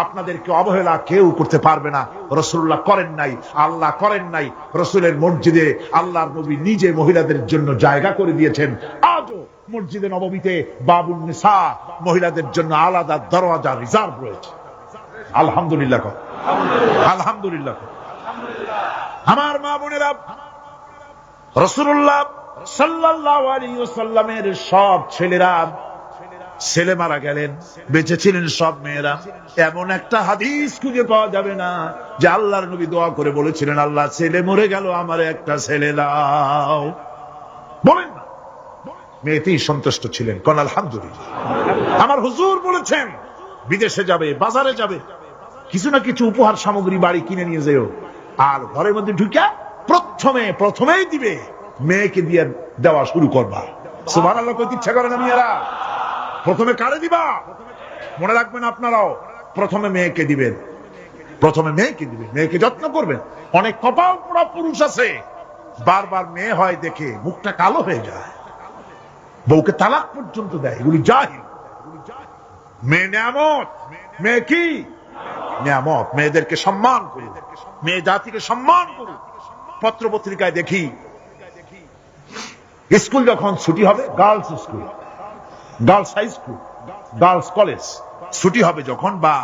আপনাদেরকে অবহেলা কেউ করতে পারবে না। রাসূলুল্লাহ করেন নাই, আল্লাহ করেন নাই। রাসূলের মসজিদে আল্লাহর নবী নিজে মহিলাদের জন্য জায়গা করে দিয়েছেন। আজও মসজিদে নববীতে বাবুন নিসা, মহিলাদের জন্য আলাদা দরওয়াজা রিজার্ভ রয়েছে। আলহামদুলিল্লাহ, আলহামদুলিল্লাহ। আমার মা বোনেরা, রাসূলুল্লাহ সাল্লাল্লাহু আলাইহি ওয়াসাল্লামের সব ছেলেরা, ছেলে মারা গেলেন, বেঁচে ছিলেন সব মেয়েরা। এমন একটা হাদিস খুঁজে পাওয়া যাবে না যে আল্লাহর নবী দোয়া করে বলেছিলেন আল্লাহ ছেলে মরে গেল, আমার একটা ছেলে দাও। বলেন না, মেয়েতেই সন্তুষ্ট ছিলেন। কোন আলহামদুলিল্লাহ। আমার হুজুর বলেছেন বিদেশে যাবে, বাজারে যাবে, কিছু না কিছু উপহার সামগ্রী বাড়ি কিনে নিয়ে যেও, আর ঘরের মধ্যে ঢুকে প্রথমেই দিবে, মেয়েকে দিয়ে দেওয়া শুরু করবা। সুবহানাল্লাহ কইতে ইচ্ছা করে না মেয়েরা? প্রথমে কারে দিবা? মনে রাখবেন আপনারাও, প্রথমে মেয়েকে দিবেন, প্রথমে মেয়েকে দিবেন, মেয়েকে যত্ন করবেন। অনেক কপাল পোড়া পুরুষ আছে, বারবার মেয়ে হয় দেখে মুখটা কালো হয়ে যায়, বউকে তালাক পর্যন্ত দেয়। এগুলি জাহিল। মেয়ে নিয়ামত, মেয়ে কি নিয়ামত। মেয়েদেরকে সম্মান করুন, মেয়ে জাতিকে সম্মান করুন। পত্র পত্রিকায় দেখি স্কুল যখন ছুটি হবে, girls school, girls high school, girls college ছুটি হবে যখন, বা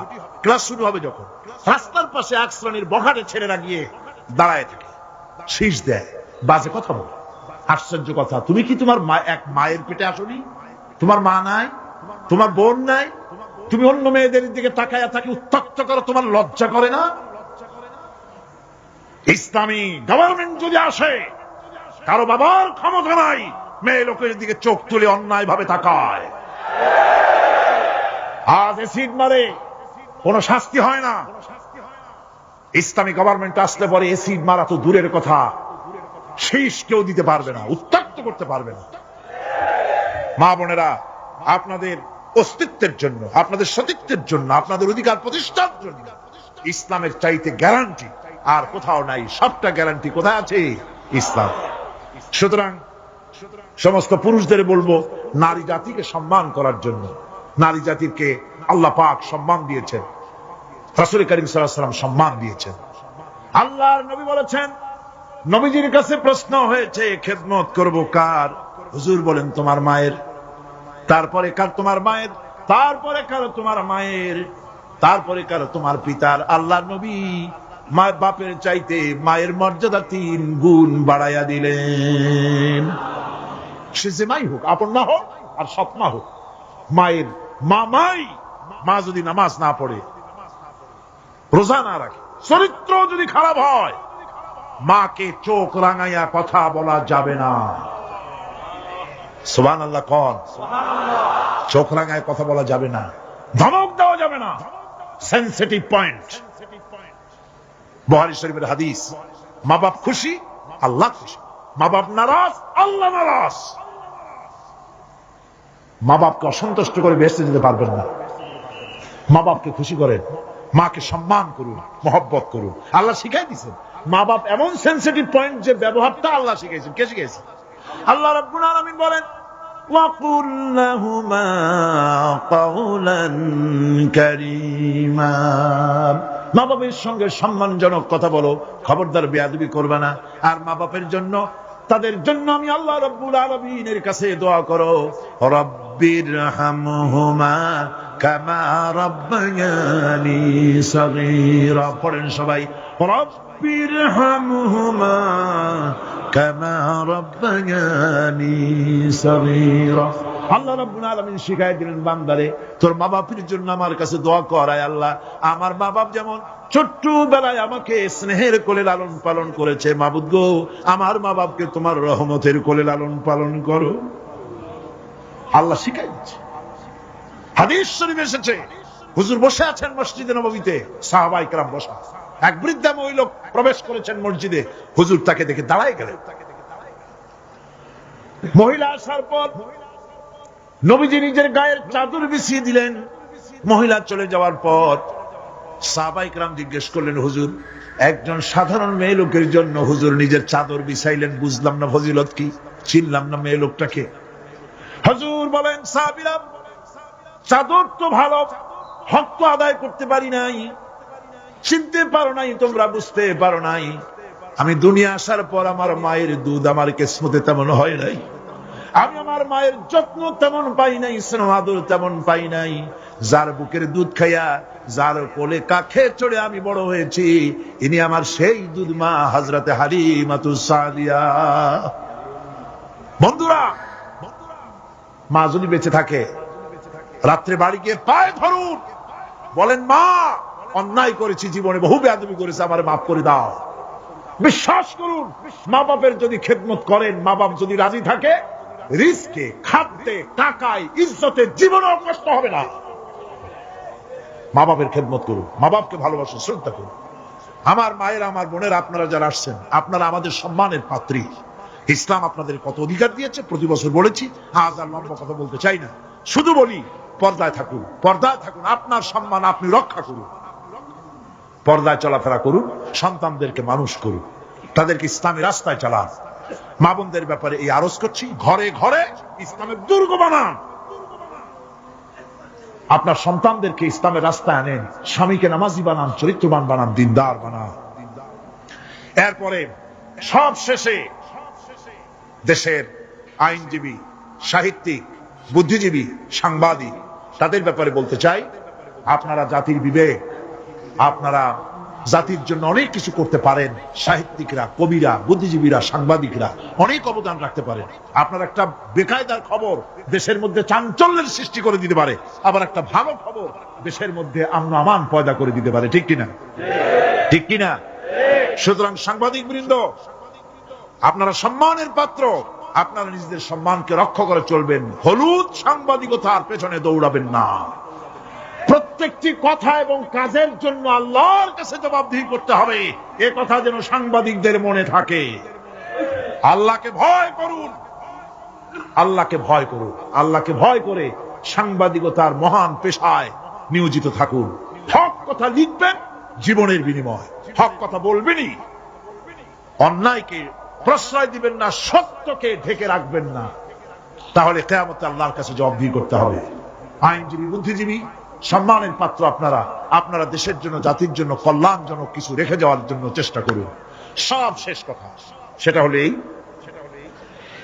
ক্লাস শুরু হবে যখন, রাস্তার পাশে এক শ্রেণীর বখাটে ছেলেরা গিয়ে দাঁড়ায় থাকে, শীষ দেয়, বাজে কথা বলে। আশ্চর্য কথা, তুমি কি তোমার এক মায়ের পেটে আসনি? তোমার মা নাই, তোমার বোন নাই, তুমি অন্য মেয়েদের দিকে তাকায়া তাকে উত্ত্যক্ত করো, তোমার লজ্জা করে না? ইসলামী গভর্নমেন্ট যদি আসে, কারো বাবার ক্ষমতা নাই মেয়ে লোকের দিকে চোখ তুলে অন্যায় ভাবে তাকায়। আজ এসিড মারে, কোন শাস্তি হয় না। ইসলামী গভর্নমেন্ট আসলে পরে এসিড মারা তো দূরের কথা, শীষ কেউ দিতে পারবে না, উত্ত্যক্ত করতে পারবে না। মা বোনেরা, আপনাদের অস্তিত্বের জন্য, আপনাদের সতীত্বের জন্য, আপনাদের অধিকার প্রতিষ্ঠার জন্য ইসলামের চাইতে গ্যারান্টি আর কোথাও নাই। সবটা গ্যারান্টি কোথায় আছে? ইসলাম। সুতরাং সমস্ত পুরুষদের বলবো, নারী জাতিকে সম্মান করার জন্য। নারী জাতিকে আল্লাহ পাক সম্মান দিয়েছেন, রাসূল করিম সাল্লাল্লাহু আলাইহি ওয়াসাল্লাম সম্মান দিয়েছেন। আল্লাহর নবী বলেছেন, নবীজির কাছে প্রশ্ন হয়েছে খেদমত করব কার? হুজুর বলেন তোমার মায়ের। তারপরে কার? তোমার মায়ের। তারপরে কার? তোমার মায়ের। তারপরে কার? তোমার পিতার। আল্লাহর নবী মায়ের বাপের চাইতে মায়ের মর্যাদা 3 গুণ বাড়াইয়া দিলেন। সে যে মাই হোক, আপন মা হোক আর সৎ মা হোক, মায়ের মামাই। মা যদি নামাজ না পড়ে, রোজা না রাখে, চরিত্র যদি খারাপ হয়, মাকে চোখ রাঙাইয়া কথা বলা যাবে না। সুবহানাল্লাহ কোন? চোখ রাঙায় কথা বলা যাবে না, ধমক দেওয়া যাবে না, সেনসিটিভ পয়েন্ট। বুখারী শরীফের হাদিস, মা বাপ খুশি, আল্লাহ খুশি। মা বাপ নারাজ, আল্লাহ নারাজ। মা বাপকে অসন্তুষ্ট করে বেহেশতে যেতে পারবেন না। মা বাপকে খুশি করেন, মাকে সম্মান করুন, মহব্বত করুন। আল্লাহ শিখাই দিয়েছেন, মা বাপ এমন সেনসিটিভ পয়েন্ট যে ব্যবহারটা আল্লাহ শিখাইছেন। কে শিখাইছে? আল্লাহ রাব্বুল আলামিন বলেন ওয়াকুল লাহুমা কাওলান কারীমা, মা বাপের সঙ্গে সম্মানজনক কথা বলো, খবরদার বেয়াদবি করবে না। আর মা বাপের জন্য, তাদের জন্য আমি আল্লাহ রাব্বুল আলামিনের কাছে দোয়া করো, রব্বিরহামহুমা কামা রাব্বায়ানি সগীরা। পড়েন সবাই, রব্বিরহামহুমা কামা রাব্বায়ানি সগীরা। আল্লাহ রাব্বুল আলামিন শিখাই দিলেন বান্দারে, তোর মা বাপের জন্য আমার কাছে দোয়া কর, আয় আল্লাহ আমার মা বাপ যেমন ছোট্ট বেলায় আমাকে স্নেহের কোলে লালন পালন করেছে, মাবুদ গো আমার মা বাপকে তোমার রহমতের কোলে লালন পালন করো। আল্লাহ শিখাই দিচ্ছে। হাদিস শরীফ এসেছে, হুজুর বসে আছেন মসজিদে নববীতে, সাহাবায়ে কেরাম বসা, এক বৃদ্ধা মহিলা প্রবেশ করেছেন মসজিদে, হুজুর তাকে দেখে দাঁড়ায় গেলেন। মহিলা আসার পর নবীজি নিজের গায়ের চাদর বিছিয়ে দিলেন। মহিলা চলে যাওয়ার পর সাহাবায়ে কেরাম জিজ্ঞেস করলেন, হুজুর একজন সাধারণ মেয়ে লোকের জন্য হুজুর নিজের চাদর বিছাইলেন, বুঝলাম না ফজিলত কি, চিনলাম না মেয়ে লোকটাকে। হুজুর বলেন, সাহাবীরা চাদর তো ভালো, হক তো আদায় করতে পারি নাই, চিনতে পারো নাই, তোমরা বুঝতে পারো নাই, আমি দুনিয়া আসার পর আমার মায়ের দুধ আমার কিসমতে তেমন হয় নাই, আমি আমার মায়ের যত্ন তেমন পাই নাই, স্নেহ আদর তেমন পাই নাই। যার বুকের দুধ খাইয়া, যার কোলে কাখে চড়ে আমি বড় হয়েছি, ইনি আমার সেই দুধ মা হযরতে হালিমাতুস সাদিয়া। বন্ধুরা, মা যদি বেঁচে থাকে, রাত্রে বাড়ি গিয়ে পায়ে ধরুন, বলেন মা অন্যায় করেছি, জীবনে বহু বেয়াদবি করেছে, আমার মাফ করে দাও। বিশ্বাস করুন, মা বাপের যদি খেদমত করেন, মা বাপ যদি রাজি থাকে, রিজকে, খাদ্যে, টাকায়, ইজ্জতে জীবনেও কষ্ট হবে না। মা বাপের খেদমত করুন, মা বাপকে ভালোবাসুন, শ্রদ্ধা করুন। আমার মায়ের, আমার বোনের, আপনারা যারা আসছেন, আপনারা আমাদের সম্মানের পাত্রী। ইসলাম আপনাদের কত অধিকার দিয়েছে প্রতি বছর বলেছি, আজ আর লম্বা কথা বলতে চাই না, শুধু বলি পর্দায় থাকুন, পর্দায় থাকুন, আপনার সম্মান আপনি রক্ষা করুন, পর্দায় চলাফেরা করুন, সন্তানদেরকে মানুষ করুন, তাদেরকে ইসলামের রাস্তায় চালান। মা বোনদের ব্যাপারে এই আরজ করছি, ঘরে ঘরে ইসলামের দুর্গ বানান, আপনার সন্তানদেরকে ইসলামের রাস্তায় আনেন, স্বামীকে নামাজি বানান, চরিত্রবান বানান, দিনদার বানান। এরপরে সব শেষে দেশের আইনজীবী, সাহিত্যিক, বুদ্ধিজীবী, সাংবাদিক, তাদের ব্যাপারে বলতে চাই, আপনারা জাতির বিবেক, আপনারা জাতির জন্য অনেক কিছু করতে পারেন। সাহিত্যিকরা, কবিরা, বুদ্ধিজীবীরা, সাংবাদিকরা অনেক অবদান রাখতে পারেন। আপনার একটা বেকায়দার খবর দেশের মধ্যে চাঞ্চল্যের সৃষ্টি করে দিতে পারে, আবার একটা ভালো খবর দেশের মধ্যে আমন আমান পয়দা করে দিতে পারে। ঠিক কিনা? ঠিক কিনা? সুতরাং সাংবাদিক বৃন্দ, আপনারা সম্মানের পাত্র, আপনারা নিজেদের সম্মানকে রক্ষা করে চলবেন, হলুদ সাংবাদিকতার পেছনে দৌড়াবেন না। প্রত্যেকটি কথা এবং কাজের জন্য আল্লাহর কাছে জবাবদিহি করতে হবে, এ কথা যেন সাংবাদিকদের মনে থাকে। আল্লাহকে ভয় করুন, আল্লাহকে ভয় করুন, আল্লাহকে ভয় করে সাংবাদিকতার মহান পেশায় নিয়োজিত থাকুন। হক কথা লিখবেন, জীবনের বিনিময় হক কথা বলবেনই, অন্যায়কে প্রশ্রয় দিবেন না, সত্যকে ঢেকে রাখবেন না, তাহলে কিয়ামতে আল্লাহর কাছে জবাবদিহি করতে হবে। আইনজীবী, বুদ্ধিজীবী, সম্মানের পাত্র আপনারা, আপনারা দেশের জন্য, জাতির জন্য কল্যাণজনক কিছু রেখে যাওয়ার জন্য চেষ্টা করুন। সব শেষ কথা সেটা হলো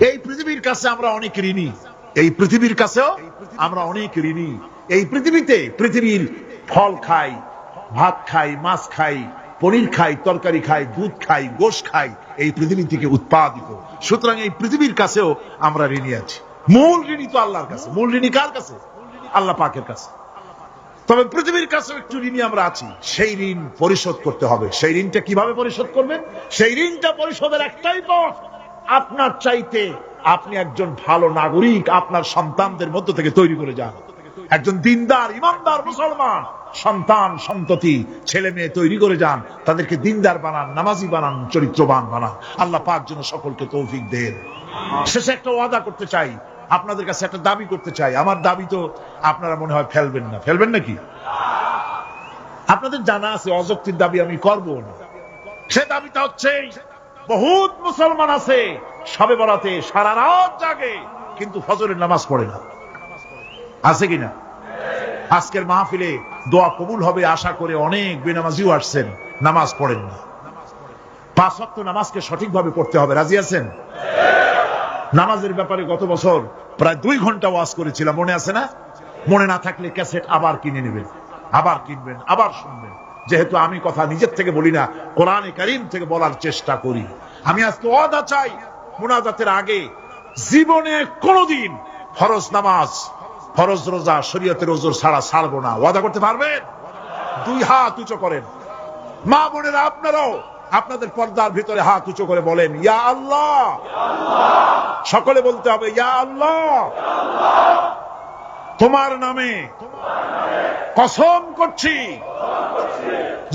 এই পৃথিবীর কাছে আমরা অনেক ঋণী, এই পৃথিবীর কাছেও আমরা অনেক ঋণী। এই পৃথিবীতে পৃথিবীর ফল খাই, ভাত খাই, মাছ খাই, পনির খাই, তরকারি খাই, দুধ খাই, গোশ খাই, এই পৃথিবী থেকে উৎপাদিত। সুতরাং এই পৃথিবীর কাছেও আমরা ঋণী আছি। মূল ঋণী তো আল্লাহর কাছে। মূল ঋণী কার কাছে? আল্লাহ পাকের কাছে। তবে পৃথিবীর কাছে একটু ঋণী আমরা আছি, সেই ঋণ পরিশোধ করতে হবে। সেই ঋণটা কিভাবে পরিশোধ করবেন? সেই ঋণটা পরিশোধের একটাই পথ, আপনার চাইতে আপনি একজন ভালো নাগরিক আপনার সন্তানদের মধ্য থেকে তৈরি করে যান। একজন দিনদার, ইমানদার মুসলমান সন্তান, সন্ততি, ছেলে মেয়ে তৈরি করে যান, তাদেরকে দিনদার বানান, নামাজি বানান, চরিত্রবান বানান। আল্লাহ পাক যেন সকলকে তৌফিক দেন। শেষে একটা ওয়াদা করতে চাই, আপনাদের কাছে একটা দাবি করতে চাই। আমার দাবি তো আপনারা মনে হয় ফেলবেন না, ফেলবেন নাকি? আপনাদের জানা আছে অযৌক্তিক দাবি আমি করব না। সে দাবিটা হচ্ছে বহুত মুসলমান আছে সবে বরাতে সারা রাত জাগে কিন্তু ফজরের নামাজ পড়ে না, আছে কিনা? আজকের মাহফিলে দোয়া কবুল হবে আশা করে অনেক বেনামাজিও আসছেন, নামাজ পড়েন না। 5 ওয়াক্ত নামাজকে সঠিকভাবে পড়তে হবে, রাজি আছেন? নামাজের ব্যাপারে গত বছর প্রায় 2 ঘন্টা ওয়াজ করেছিলাম, মনে আছে না? মনে না থাকলে ক্যাসেট আবার কিনে নেবেন, আবার কিনবেন, আবার শুনবেন। যেহেতু আমি কথা নিজের থেকে বলি না, কোরআনে কারীম থেকে বলার চেষ্টা করি। আমি আজকে ওয়াদা চাই, মুনাজাতের আগে জীবনে কোনোদিন ফরজ নামাজ, ফরজ রোজা, শরীয়তের ওজর ছাড়া ছাড়বো না। ওয়াদা করতে পারবেন? 2 হাত উঁচু করেন। মা বোনেরা আপনারাও আপনাদের পর্দার ভিতরে হাত উঁচু করে বলেন, ইয়া আল্লাহ। সকলে বলতে হবে, ইয়া আল্লাহ, তোমার নামে কসম করছি,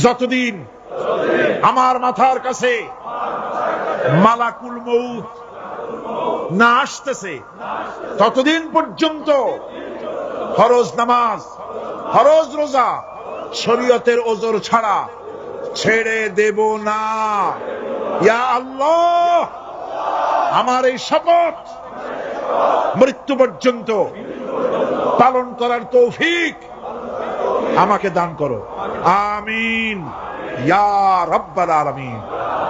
যতদিন আমার মাথার কাছে মালাকুল মউত না আসতেছে ততদিন পর্যন্ত ফরজ নামাজ, ফরজ রোজা, শরীয়তের ওজর ছাড়া ছেড়ে দেব না। ইয়া আল্লাহ, আমার এই শপথ মৃত্যু পর্যন্ত পালন করার তৌফিক আমাকে দান করো। আমিন ইয়া রাব্বাল আলামিন।